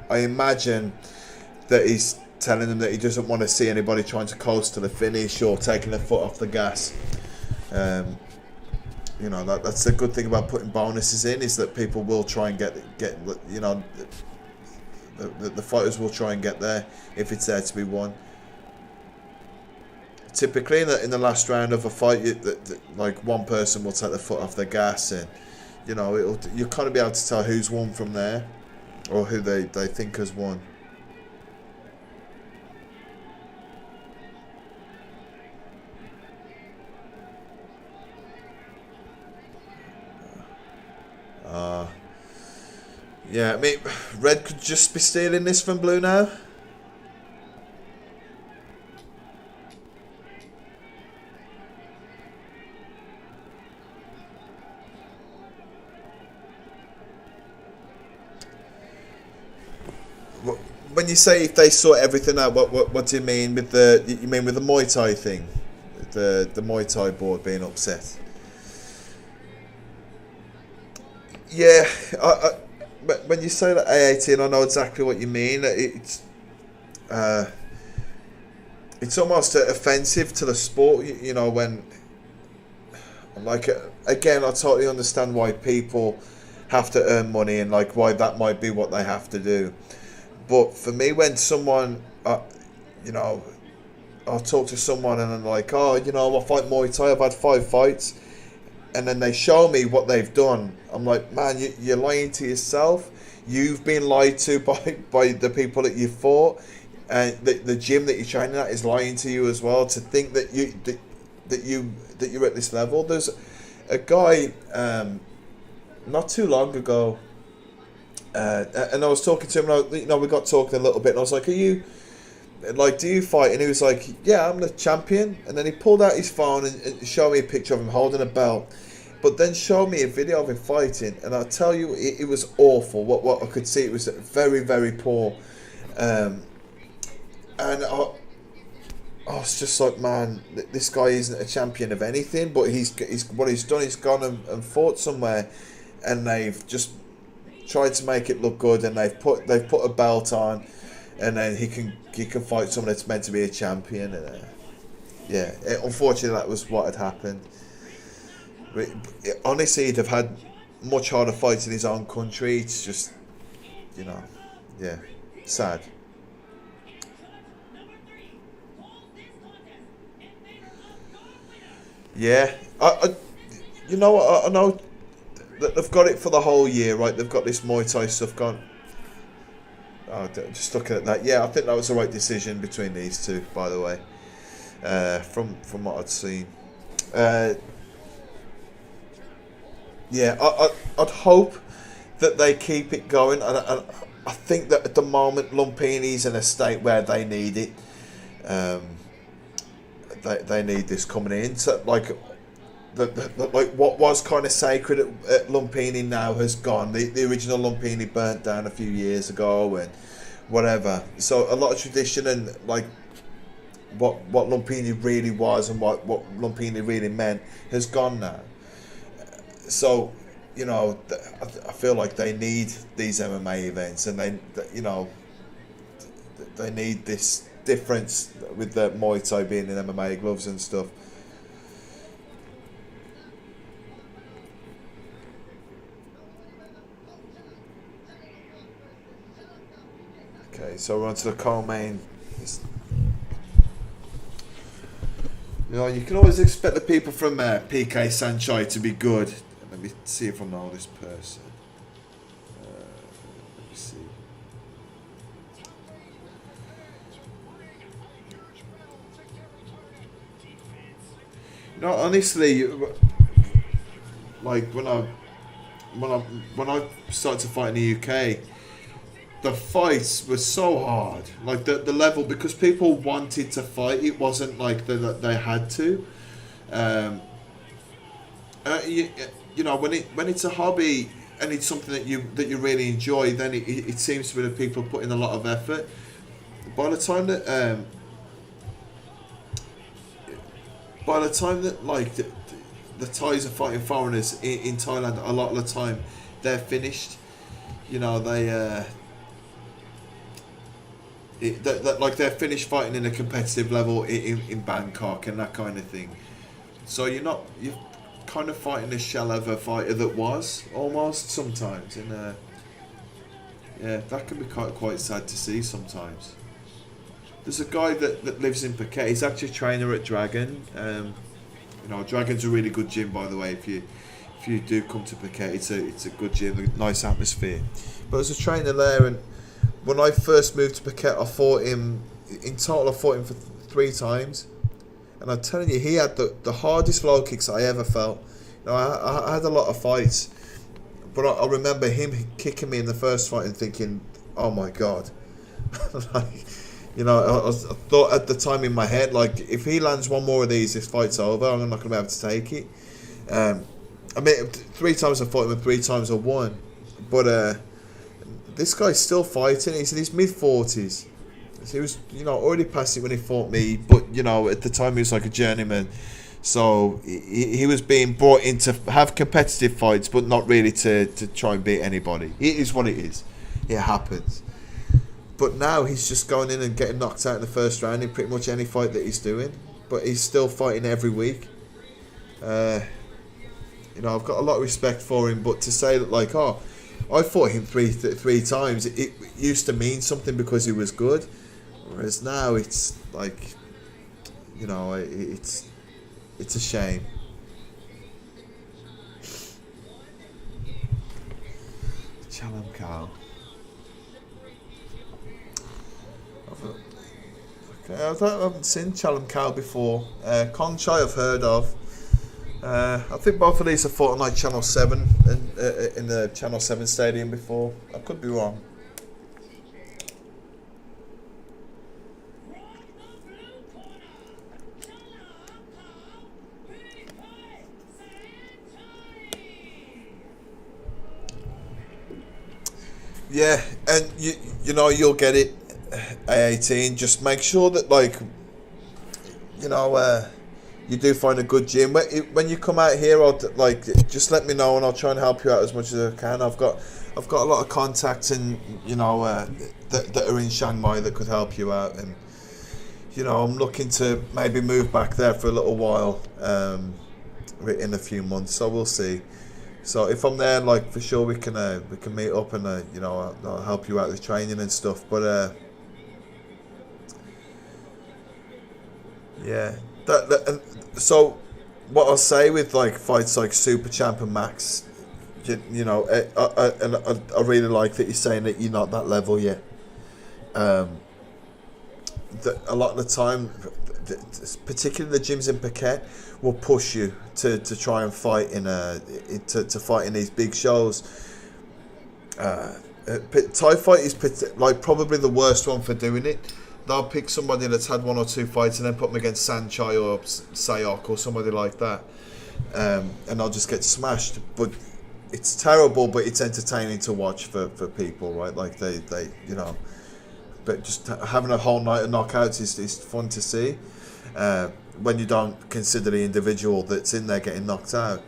I imagine that he's telling them that he doesn't want to see anybody trying to coast to the finish or taking their foot off the gas. That's the good thing about putting bonuses in, is that people will try and get the fighters will try and get there if it's there to be won. Typically, in the last round of a fight, like one person will take their foot off the gas, and you'll kind of be able to tell who's won from there, or who they think has won. Yeah, I mean, Red could just be stealing this from Blue now. When you say if they sort everything out, what do you mean with you mean with the Muay Thai thing, the Muay Thai board being upset? Yeah, but when you say that A18, I know exactly what you mean. It's almost offensive to the sport, when, like, again, I totally understand why people have to earn money and like why that might be what they have to do. But for me, when someone, I'll talk to someone and I'm like, oh, I fight Muay Thai, I've had 5 fights, and then they show me what they've done. I'm like, man, you're lying to yourself. You've been lied to by the people that you fought, and the gym that you're training at is lying to you as well. To think that you're at this level. There's a guy not too long ago. And I was talking to him, and we got talking a little bit, and I was like, do you fight? And he was like, yeah, I'm the champion. And then he pulled out his phone and showed me a picture of him holding a belt, but then showed me a video of him fighting, and I'll tell you, it was awful. What I could see, it was very, very poor. And I was just like, man, this guy isn't a champion of anything, but he's what he's done, he's gone and fought somewhere, and they've just tried to make it look good, and they've put a belt on, and then he can fight someone that's meant to be a champion, and unfortunately that was what had happened. But honestly, he'd have had much harder fights in his own country. It's just, sad. Yeah, I know that they've got it for the whole year, right? They've got this Muay Thai stuff gone. Oh, just looking at that, yeah, I think that was the right decision between these two, by the way. From what I'd seen, I'd hope that they keep it going, and I think that at the moment Lumpini's in a state where they need it. They need this coming in. So like what was kind of sacred at Lumpini now has gone. The original Lumpini burnt down a few years ago and whatever. So a lot of tradition and like what Lumpini really was and what Lumpini really meant has gone now. So, I feel like they need these MMA events, and they need this difference with the Muay Thai being in MMA gloves and stuff. Okay, so we're on to the co-main. You know, you can always expect the people from PK Sanchai to be good. Let me see if I know this person. Let me see. You know, honestly, like when I started to fight in the UK, the fights were so hard. Like the level, because people wanted to fight. It wasn't like they had to. You know, when it's a hobby and it's something that you really enjoy, then it seems to be that people put in a lot of effort. By the time that like the Thais are fighting foreigners in Thailand, a lot of the time they're finished. You know, like they're finished fighting in a competitive level in Bangkok and that kind of thing. So you're kind of fighting a shell of a fighter that was almost sometimes, and yeah, that can be quite sad to see sometimes. There's a guy that lives in Phuket. He's actually a trainer at Dragon. You know, Dragon's a really good gym, by the way. If you do come to Phuket, it's a good gym, a nice atmosphere. But as a trainer there, and when I first moved to Phuket, I fought him in total. I fought him for 3 times, and I'm telling you, he had the hardest low kicks I ever felt. You know, I had a lot of fights, but I remember him kicking me in the first fight and thinking, "Oh my god!" Like, you know, I thought at the time in my head, like, if he lands one more of these, this fight's over. I'm not going to be able to take it. I mean, 3 times I fought him and 3 times I won, but this guy's still fighting. He's in his mid-40s. So he was, you know, already past it when he fought me, but, you know, at the time he was like a journeyman. So he was being brought in to have competitive fights, but not really to try and beat anybody. It is what it is. It happens. But now he's just going in and getting knocked out in the first round in pretty much any fight that he's doing. But he's still fighting every week. You know, I've got a lot of respect for him, but to say that, like, oh, I fought him three times, it used to mean something because he was good. Whereas now it's like, you know, it's a shame. Chalam Khao. Okay, I haven't seen Chalam Khao before. Conchai I've heard of. I think both of these have fought on like Channel 7 in the Channel 7 stadium before. I could be wrong. Yeah, and you know, you'll get it, A18. Just make sure that, like, you know, you do find a good gym. When you come out here, just let me know and I'll try and help you out as much as I can. I've got a lot of contacts in, you know, that are in Chiang Mai that could help you out, and, you know, I'm looking to maybe move back there for a little while, in a few months. So we'll see. So if I'm there, like, for sure we can meet up and you know, I'll help you out with training and stuff. But yeah, so what I'll say with like fights like Super Champ and Max, you know, I really like that you're saying that you're not that level yet. A lot of the time, particularly the gyms in Phuket, will push you to try and fight to fight in these big shows. Thai fight is like probably the worst one for doing it. They'll pick somebody that's had 1 or 2 fights and then put them against Sanchai or Sayok or somebody like that, and they'll just get smashed. But it's terrible, but it's entertaining to watch for people, right? Like they you know, but just having a whole night of knockouts is fun to see. When you don't consider the individual that's in there getting knocked out.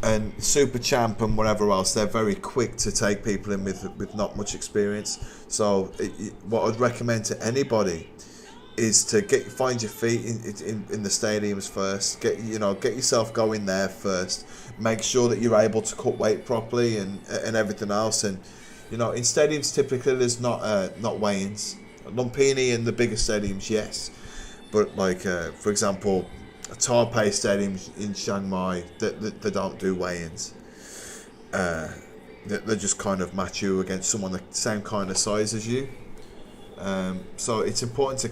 And Super Champ and whatever else, they're very quick to take people in with not much experience. So what I'd recommend to anybody is to find your feet in the stadiums first. Get yourself going there first. Make sure that you're able to cut weight properly and everything else. And, you know, in stadiums typically there's not weigh-ins. Lumpini and the bigger stadiums, yes, but like for example, Taipei Stadium in Chiang Mai, they don't do weigh-ins. They just kind of match you against someone the same kind of size as you. So it's important to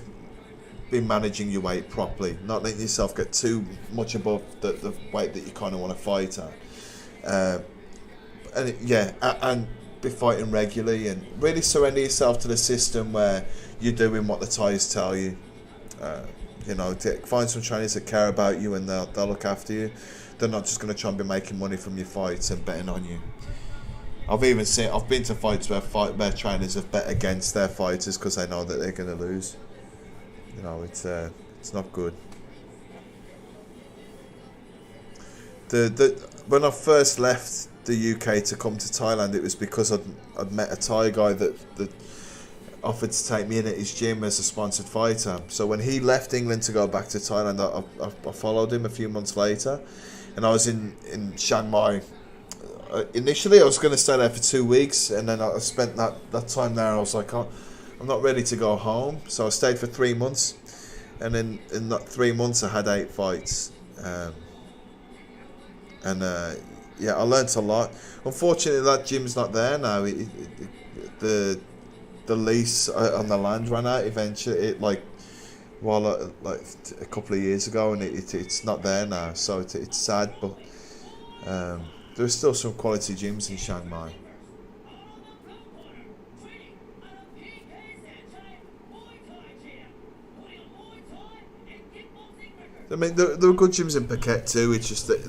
be managing your weight properly, not letting yourself get too much above the weight that you kind of want to fight at. And be fighting regularly, and really surrender yourself to the system where you're doing what the Thais tell you. Find some trainers that care about you, and they'll look after you. They're not just going to try and be making money from your fights and betting on you. I've been to fights where trainers have bet against their fighters because they know that they're going to lose. It's not good. When I first left the UK to come to Thailand, it was because I'd met a Thai guy that offered to take me in at his gym as a sponsored fighter. So when he left England to go back to Thailand, I followed him a few months later, and I was in Chiang Mai. Initially, I was going to stay there for 2 weeks, and then I spent that time there. I was like, I'm not ready to go home, so I stayed for 3 months, and then in that 3 months, I had 8 fights, I learnt a lot. Unfortunately, that gym's not there now. The lease on the land ran out eventually. A couple of years ago, and it's not there now. So it's sad, but there's still some quality gyms in Chiang Mai. I mean, there are good gyms in Phuket too. It's just that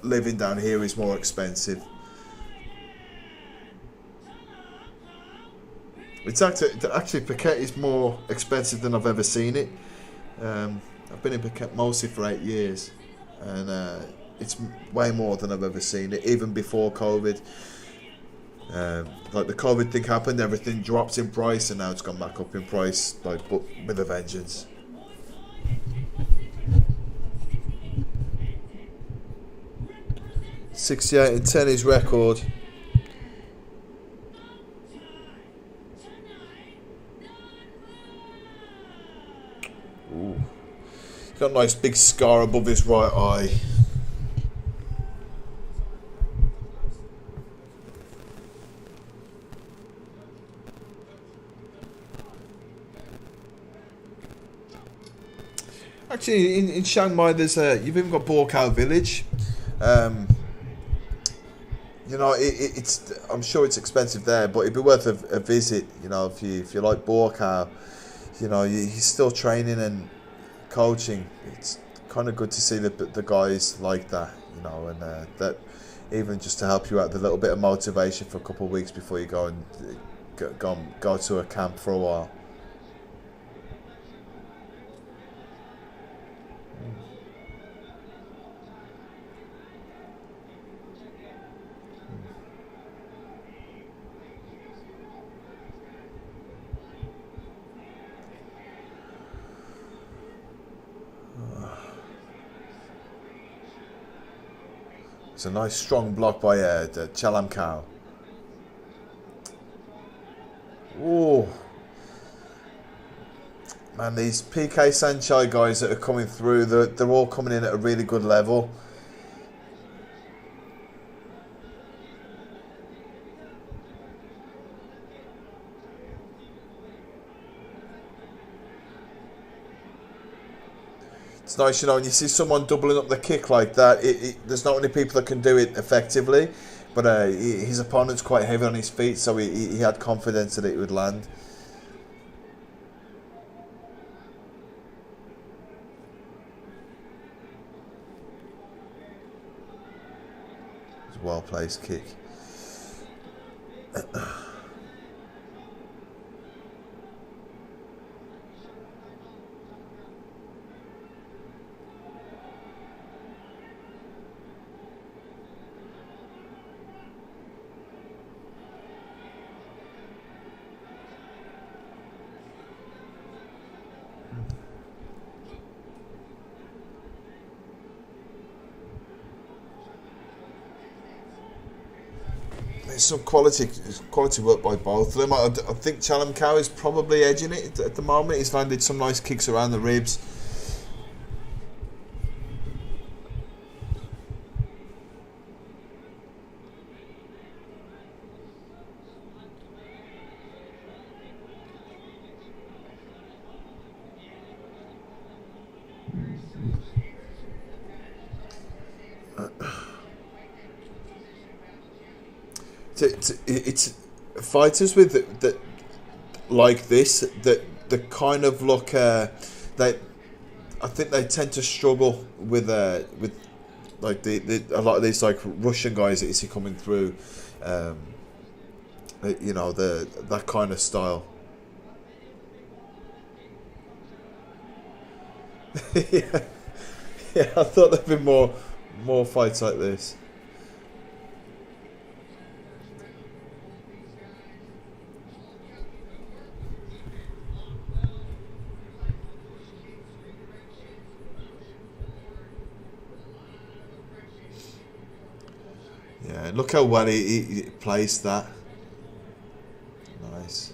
living down here is more expensive. It's actually Phuket is more expensive than I've ever seen it. I've been in Phuket mostly for 8 years, and it's way more than I've ever seen it, even before COVID. Like the COVID thing happened, everything dropped in price, and now it's gone back up in price, but with a vengeance. $68-10 his record. Ooh. He's got a nice big scar above his right eye. Actually, in Chiang Mai, you've even got Bo Kao Village. I'm sure it's expensive there, but it'd be worth a visit. If you like Bo Kao, he's still training and coaching. It's kind of good to see the guys like that, and that even just to help you out with a little bit of motivation for a couple of weeks before you go and go to a camp for a while. It's a nice strong block by the Chalam Cow. Oh, man, these PK Sanchai guys that are coming through, they're all coming in at a really good level. It's nice, when you see someone doubling up the kick like that, there's not many people that can do it effectively, but his opponent's quite heavy on his feet, so he had confidence that it would land. It's a well-placed kick. it's some quality work by both of them. I think Chalam Cow is probably edging it at the moment. He's landed some nice kicks around the ribs. It's fighters with that like this that kind of look they I think they tend to struggle with like a lot of these like Russian guys that you see coming through, you know, that kind of style. Yeah, yeah. I thought there'd be more fights like this. Yeah, look how well he placed that. Nice.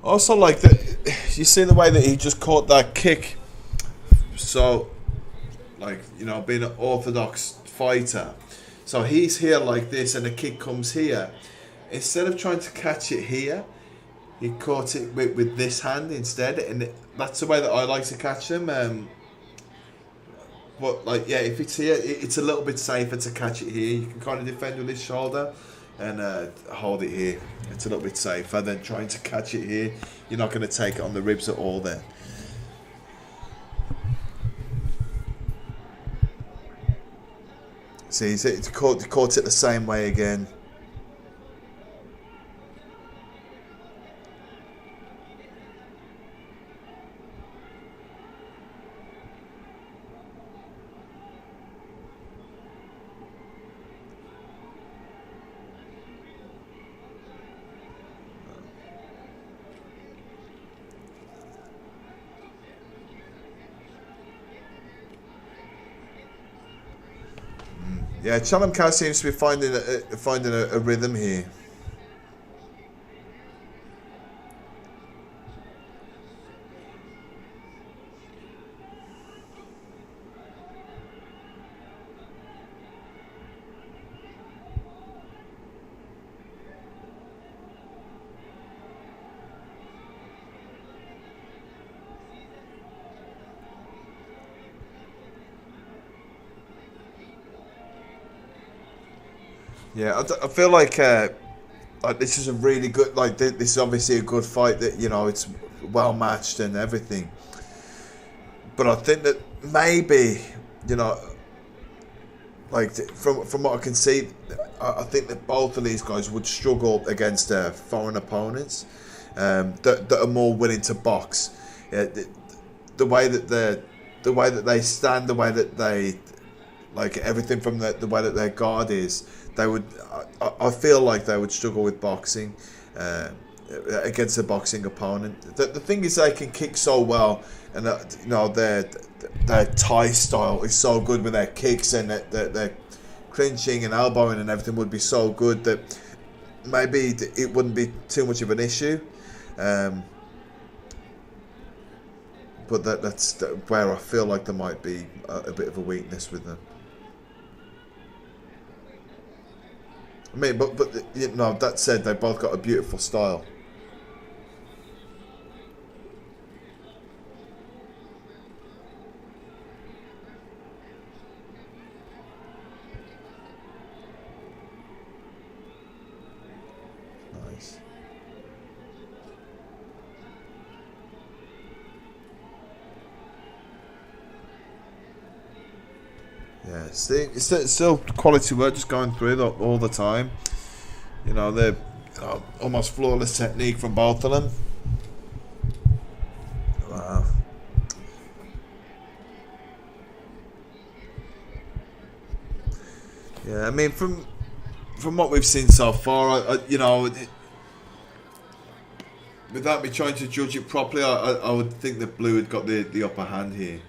Also, like you see the way that he just caught that kick. So, like, you know, being an orthodox fighter, so he's here like this, and the kick comes here. Instead of trying to catch it here, he caught it with this hand instead, and that's the way that I like to catch them. But like, yeah, if it's here, it's a little bit safer to catch it here. You can kind of defend with his shoulder and hold it here. It's a little bit safer than trying to catch it here. You're not going to take it on the ribs at all then. See, he caught it the same way again. Yeah, Chalam Cow seems to be finding a rhythm here. Yeah, I feel like this is a really good, like this is obviously a good fight that, you know, it's well matched and everything. But I think that maybe, you know, like from what I can see, I think that both of these guys would struggle against foreign opponents that are more willing to box. Yeah, the way that they stand, the way that they, like everything from the way that their guard is, they would. I feel like they would struggle with boxing against a boxing opponent. The thing is, they can kick so well, and you know their Thai style is so good with their kicks, and their clinching and elbowing and everything would be so good that maybe it wouldn't be too much of an issue. But that's where I feel like there might be a bit of a weakness with them. I mean, but you know, that said, they both got a beautiful style. Nice. Yeah, see, it's still quality work just going through all the time. You know, they're almost flawless technique from both of them. Wow. Yeah, I mean, from what we've seen so far, you know, without me trying to judge it properly, I would think that blue had got the upper hand here.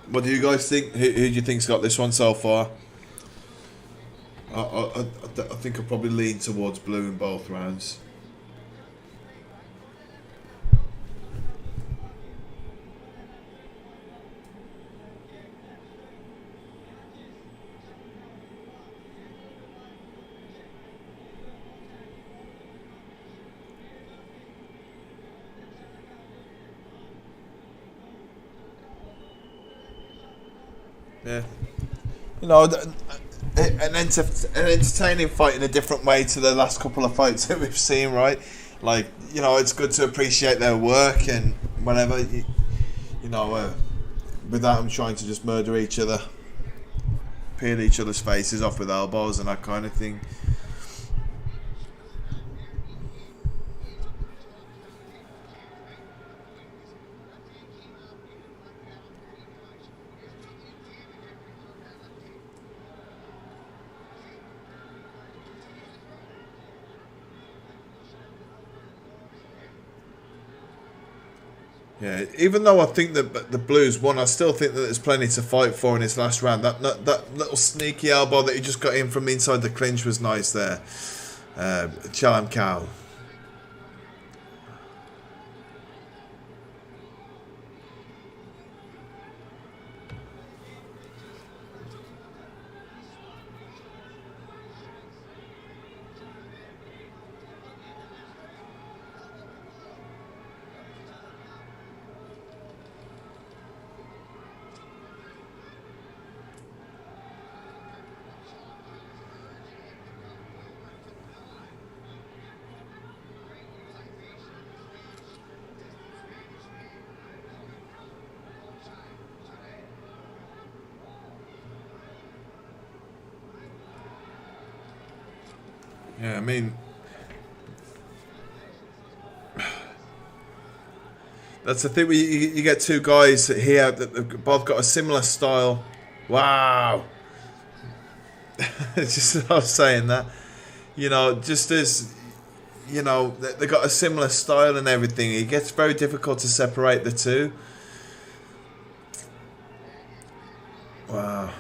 What do you guys think? Who do you think's got this one so far? I think I'll probably lean towards blue in both rounds. Yeah. You know, an entertaining fight in a different way to the last couple of fights that we've seen, right? Like, you know, it's good to appreciate their work and whatever, you know, without them trying to just murder each other, peel each other's faces off with elbows and that kind of thing. Yeah, even though I think that the Blues won, I still think that there's plenty to fight for in his last round. That little sneaky elbow that he just got in from inside the clinch was nice there. Chalam Cow. Yeah, I mean, that's the thing. You get two guys here that have both got a similar style. Wow. It's just I was saying that. You know, just as, you know, they got a similar style and everything. It gets very difficult to separate the two. Wow.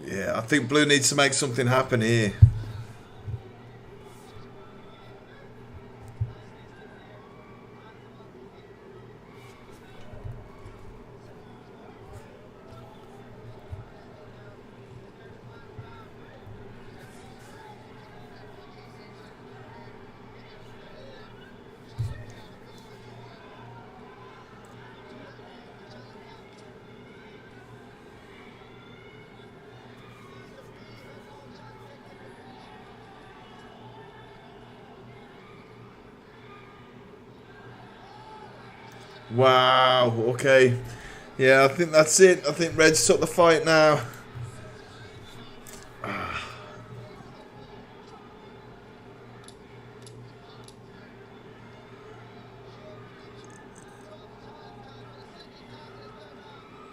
Yeah, I think blue needs to make something happen here. Wow, okay. Yeah, I think that's it. I think Reds took the fight now.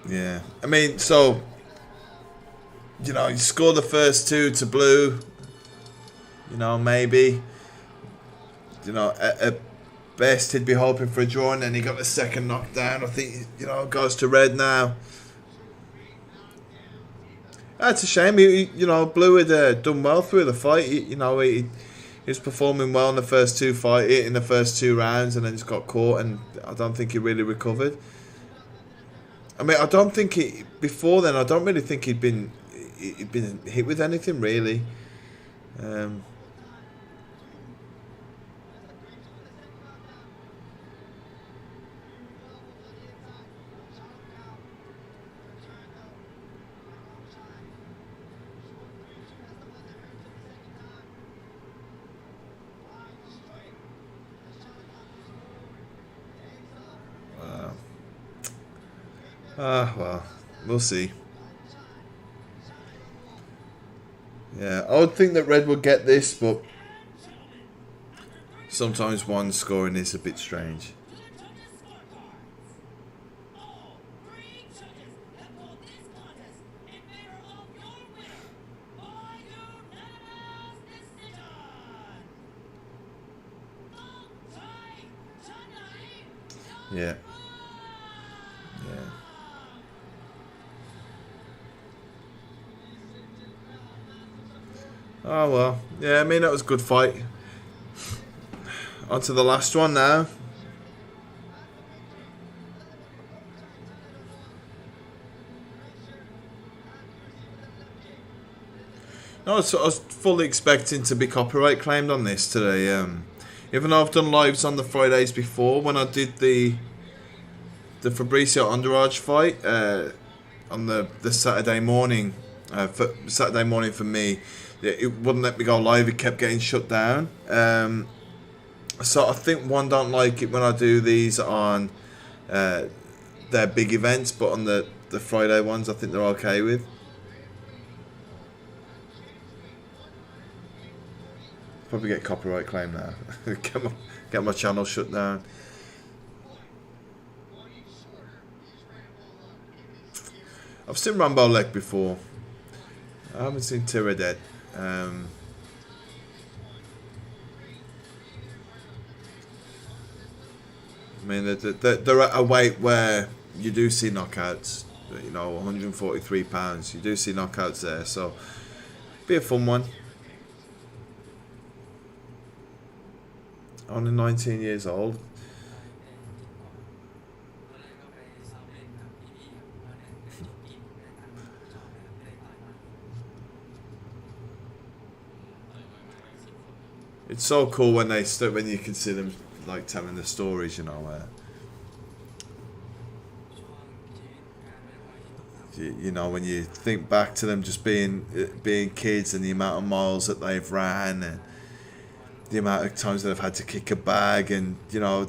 Yeah, I mean, so, you know, you score the first two to blue, you know, maybe, you know, at best he'd be hoping for a draw, and then he got the second knockdown. I think, you know, it goes to red now. That's a shame. You know, blue had done well through the fight. You know, he was performing well in the first two in the first two rounds, and then just got caught, and I don't think he really recovered. I mean, I don't think before then. I don't really think he'd been hit with anything really. Well, we'll see. Yeah, I would think that Red would get this, but Sometimes one scoring is a bit strange. All three judges have called this contest in favor of your winner by unanimous decision. Fight tonight. Yeah. Yeah. Oh well. Yeah, I mean that was a good fight. On to the last one now. No, I was fully expecting to be copyright claimed on this today. Even though I've done lives on the Fridays before, when I did the Fabricio Andrade fight on the Saturday morning, for me, it wouldn't let me go live. It kept getting shut down. So I think one don't like it when I do these on their big events, but on the Friday ones, I think they're okay with. Probably get copyright claim now. get my channel shut down. I've seen Rambo Lek before. I haven't seen Tiradet. I mean, they're at a weight where you do see knockouts. You know, 143 pounds. You do see knockouts there, so be a fun one. Only 19 years old. It's so cool when when you can see them like telling the stories, you know. You know, when you think back to them just being kids and the amount of miles that they've ran and the amount of times that they've had to kick a bag, and you know,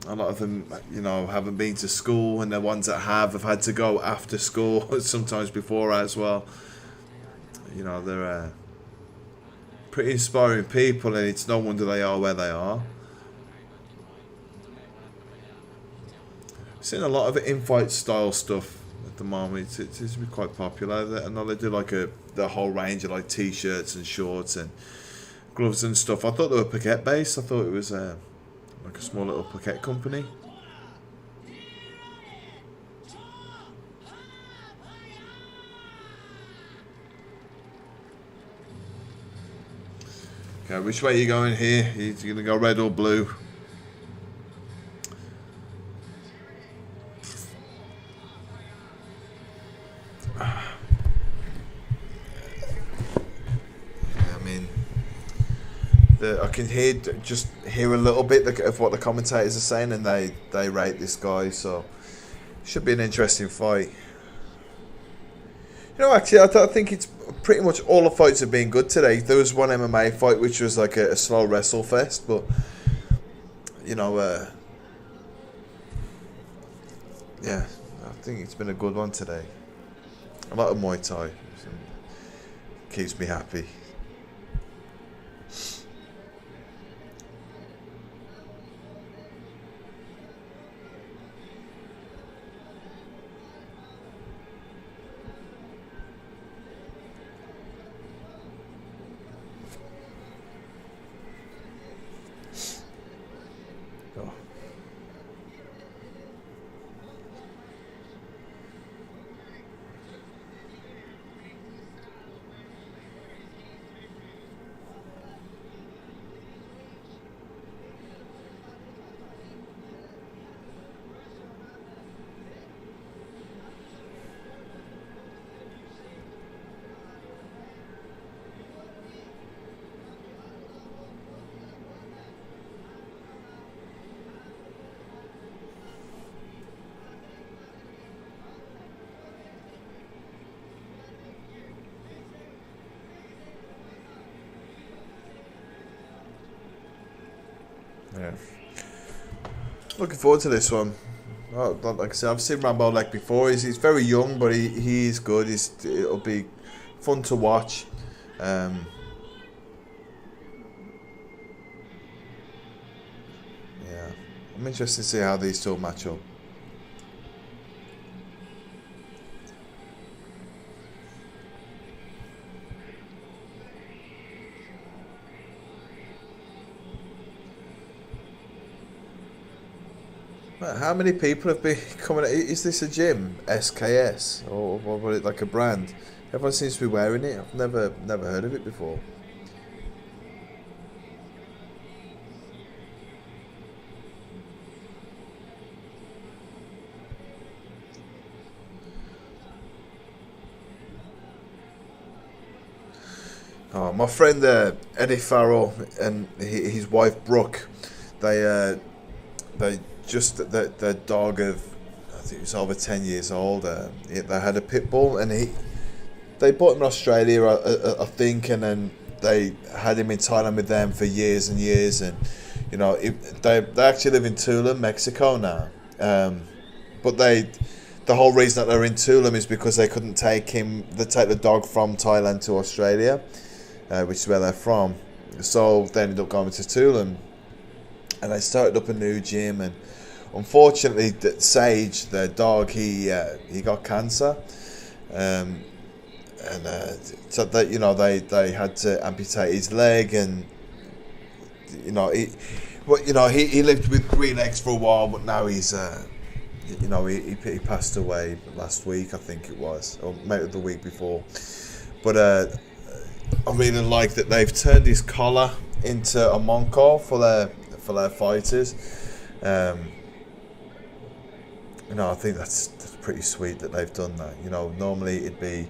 a lot of them, you know, haven't been to school, and the ones that have had to go after school, sometimes before as well. You know, they're pretty inspiring people, and it's no wonder they are where they are. I've seen a lot of in-fight style stuff at the moment. It seems to be quite popular. I know they do like the whole range of like t-shirts and shorts and gloves and stuff. I thought they were Phuket based. I thought it was like a small little Phuket company. Okay, which way are you going here? You're going to go red or blue? I can hear a little bit of what the commentators are saying, and they rate this guy, so should be an interesting fight. You know, actually, I think it's pretty much all the fights have been good today. There was one MMA fight which was like a slow wrestle fest, but you know, yeah, I think it's been a good one today. A lot of Muay Thai keeps me happy. Yeah. Looking forward to this one. Oh, like I said, I've seen Rambo Lek before. He's very young, but he is good. It'll be fun to watch. I'm interested to see how these two match up. How many people have been coming? Is this a gym, SKS, or was it like a brand? Everyone seems to be wearing it. I've never heard of it before. Oh, my friend Eddie Farrell and his wife Brooke, they just their dog of, I think it was over 10 years old. They had a pit bull, and they bought him in Australia, I think, and then they had him in Thailand with them for years and years, and you know they actually live in Tulum, Mexico now, but the whole reason that they're in Tulum is because they couldn't take the dog from Thailand to Australia, which is where they're from, so they ended up going to Tulum, and they started up a new gym, and unfortunately Sage, their dog, he got cancer, and so that, you know, they had to amputate his leg, and you know he lived with 3 legs for a while, but now he's he passed away last week, I think it was, or maybe the week before. But I really like that they've turned his collar into a monko for their fighters. I think that's pretty sweet that they've done that. You know, normally it'd be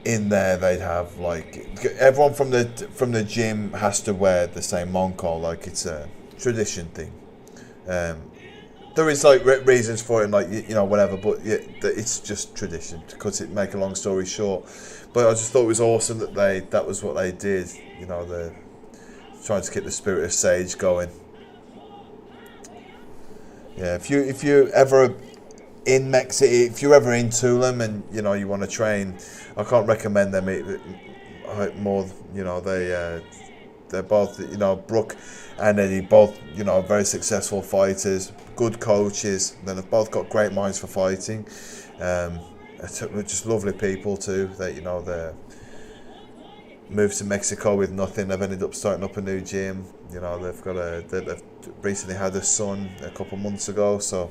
in there, they'd have like everyone from the gym has to wear the same monko, like it's a tradition thing. There is like reasons for it, like whatever, but yeah, it's just tradition. To make a long story short, but I just thought it was awesome that was what they did. You know, they're trying to keep the spirit of Sage going. Yeah, if you ever in Mexico, if you're ever in Tulum and you want to train, I can't recommend them more. They're both Brooke and Eddie, both very successful fighters, good coaches. They've both got great minds for fighting. Just lovely people too. They they moved to Mexico with nothing. They've ended up starting up a new gym. They've recently had a son a couple of months ago. So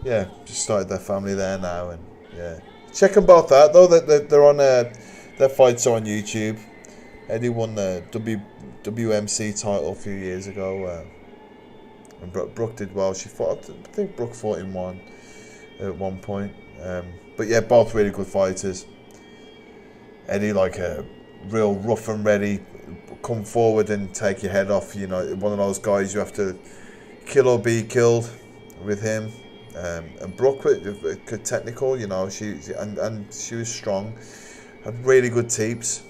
yeah, just started their family there now, and yeah, check them both out though. They're on their fights are on YouTube. Eddie won the WMC title a few years ago, and Brooke did well. She fought, I think Brooke fought in one at one point. But yeah, both really good fighters. Eddie like a real rough and ready, come forward and take your head off. One of those guys you have to kill or be killed with him. And Brooke, technical, she was strong. Had really good teeps.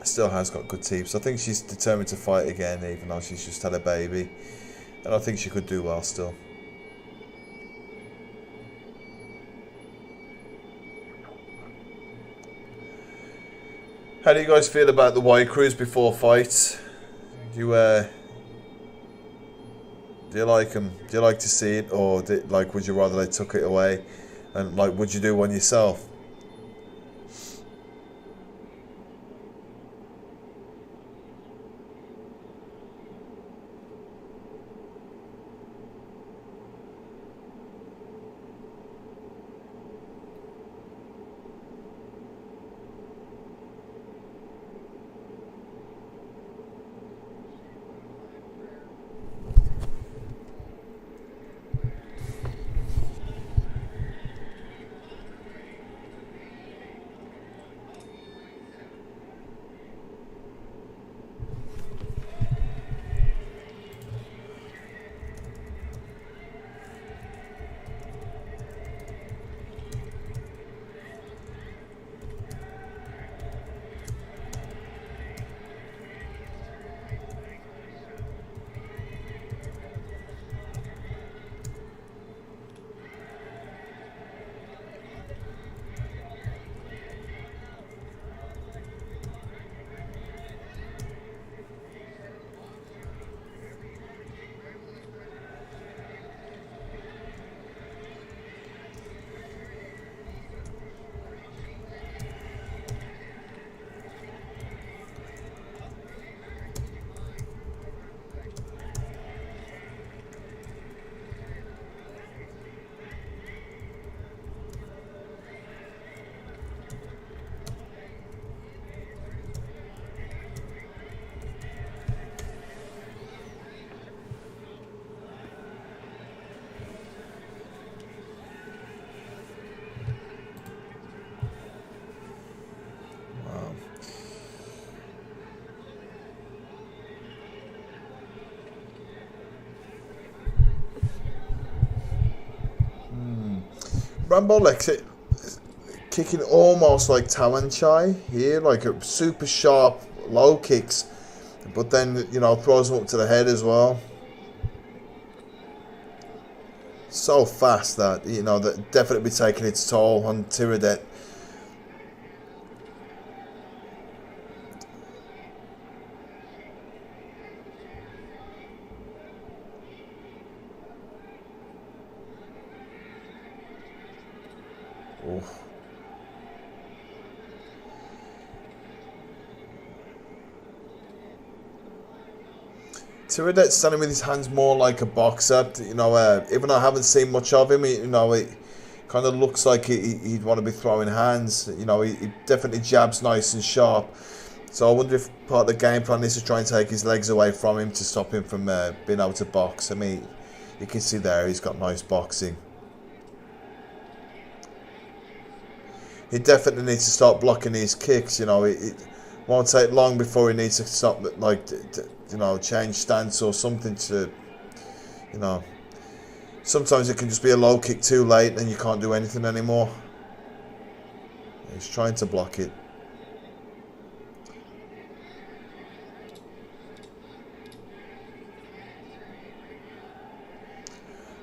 Still has got good teeps. I think she's determined to fight again, even though she's just had a baby. And I think she could do well still. How do you guys feel about the White Crews before fights? Do you like them? Do you like to see it, or would you rather they took it away? And would you do one yourself? Rambo Lex kicking almost like Tawanchai here, like a super sharp low kicks, but then, you know, throws them up to the head as well. So fast that, you know, that definitely taking its toll on Tiradette. Oof. Tiradette's standing with his hands more like a boxer. You know, even though I haven't seen much of him, you know, it kind of looks like he'd want to be throwing hands. You know, he definitely jabs nice and sharp. So I wonder if part of the game plan is to try and take his legs away from him to stop him from being able to box. I mean, you can see there he's got nice boxing. He definitely needs to start blocking these kicks. You know, it won't take long before he needs to stop, like, you know, change stance or something to, you know. Sometimes it can just be a low kick too late and you can't do anything anymore. He's trying to block it.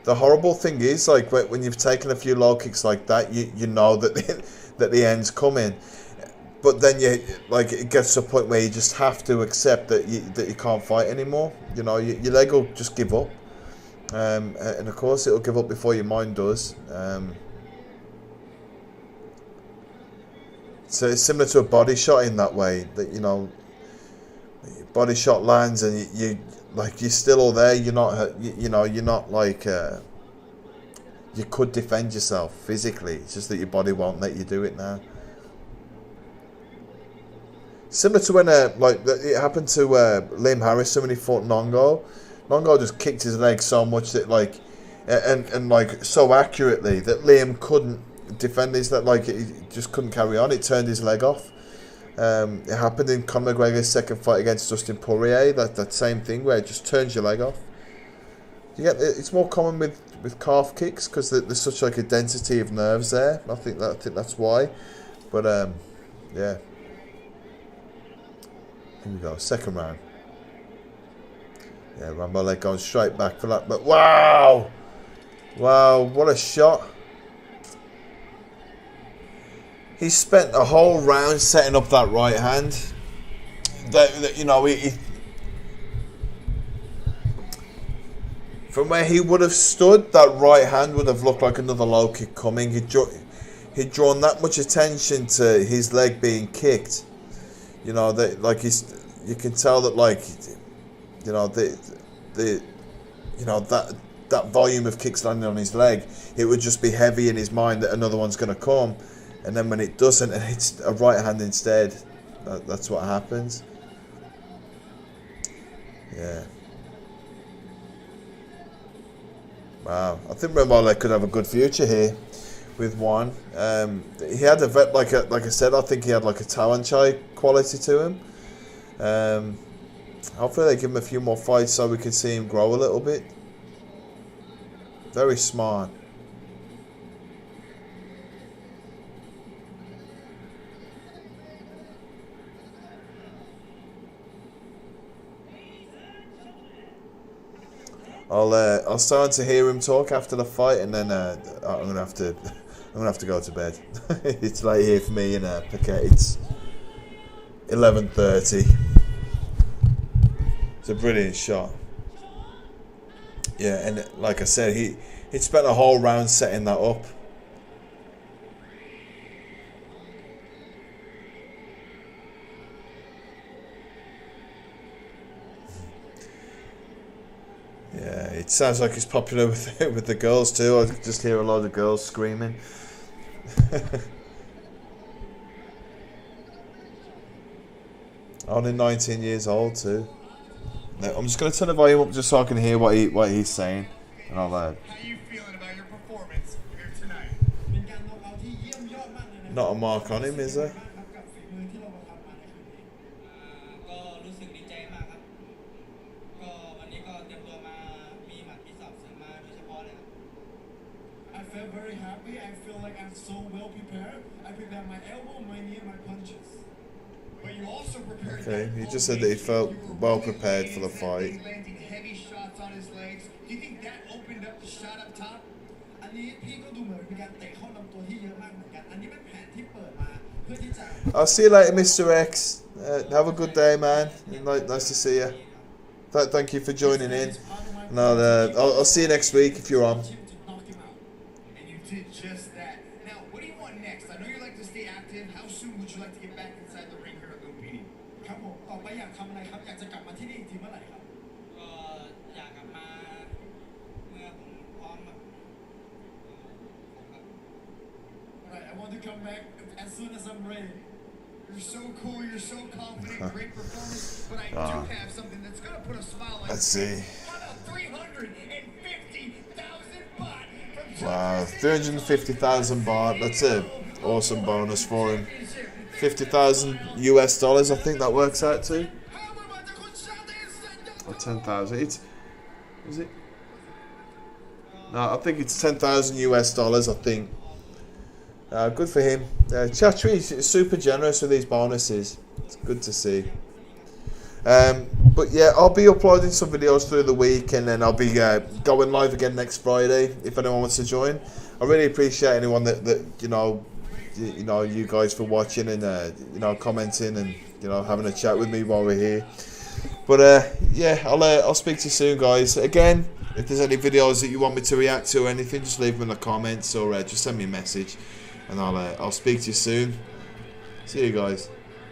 The horrible thing is, like, when you've taken a few low kicks like that, you know that that the end's coming. But then it gets to a point where you just have to accept that you can't fight anymore. You know, your leg will just give up, and of course it'll give up before your mind does. So it's similar to a body shot in that way. That, you know, body shot lands and you're still all there. You're not, you know, you're not like you could defend yourself physically. It's just that your body won't let you do it now. Similar to when like it happened to Liam Harrison when he fought Nongo. Nongo just kicked his leg so much that, like, and like so accurately that Liam couldn't defend his leg. Like, he just couldn't carry on. It turned his leg off. It happened in Conor McGregor's second fight against Dustin Poirier. That same thing where it just turns your leg off. You get it's more common with calf kicks because there's such like a density of nerves there. I think that's why. But yeah. Here we go, second round. Yeah, Rambo leg going straight back for that. But wow, what a shot! He spent a whole round setting up that right hand. That you know, he from where he would have stood, that right hand would have looked like another low kick coming. He'd drawn that much attention to his leg being kicked. You know, that, like, you can tell that, like, you know, you know, that volume of kicks landing on his leg, it would just be heavy in his mind that another one's going to come, and then when it doesn't and it's a right hand instead, that's what happens. Yeah. Wow, I think Rambo could have a good future here with one. He had like I said, I think he had like a Tawanchai quality to him. Hopefully they give him a few more fights so we can see him grow a little bit. Very smart. I'll start to hear him talk after the fight, and then I'm gonna have to go to bed. It's late here for me in Phuket. It's 11:30. It's a brilliant shot. Yeah, and like I said, he'd spent a whole round setting that up. Yeah, it sounds like it's popular with the girls too. I just hear a lot of girls screaming. Only 19 years old too. Now, I'm just going to turn the volume up just so I can hear what he's saying. And I'll How you feeling about your performance here tonight? เป็นการน็อกเอาท์ที่เยี่ยมยอดมากเลยนะ not a mark on him, is there? ครับกับฝีมือที่เราทำมาในคืนนี้ก็รู้สึกดีใจมากครับก็วันนี้ก็เตรียมตัวมามีหมัดมีศอกเสริมมาโดยเฉพาะเลยครับ I feel very happy. I feel like not so well prepared. I prepared my elbow, my knee, and my punches. But you also prepared. Okay, that he full just said that he range. felt You were well rolling prepared for the legs, fight. landing heavy shots on his legs. Do you think that opened up the shot up top? อันนี้พี่ก็ดูเหมือนมีการเตะเข้าลำตัวที่เยอะมากเหมือนกัน อันนี้เป็นแผนที่เปิดมาเพื่อที่จะ I'll see you later, Mr. X. Have a good day, man. Nice to see you. Thank you for joining in. And I'll see you next week if you're on. And you did just that. Now, what do you want next? I know you like to stay active. How soon would you like to get back inside the ring here at Lumpini? ครับผมต่อไปอยากทำอะไรครับ อยากจะกลับมาที่นี่อีกทีเมื่อไหร่ครับ ก็อยากกลับมาเมื่อผมพร้อมแบบครับ Alright I want to come back as soon as I'm ready You're so cool. You're so confident. Great performance. But I do have something that's going to put a smile on Let's your see. face. How about 350,000 baht from Wow, 350,000 baht. That's an awesome bonus for him. 50,000 US dollars, I think that works out to. Or 10,000. Is it? No, I think it's 10,000 US dollars, I think. Good for him. Chatri is super generous with these bonuses. It's good to see. But yeah, I'll be uploading some videos through the week, and then I'll be going live again next Friday if anyone wants to join. I really appreciate anyone that you guys for watching and commenting and having a chat with me while we're here. But yeah, I'll speak to you soon, guys. Again, if there's any videos that you want me to react to or anything, just leave them in the comments or just send me a message, and I'll speak to you soon. See you guys.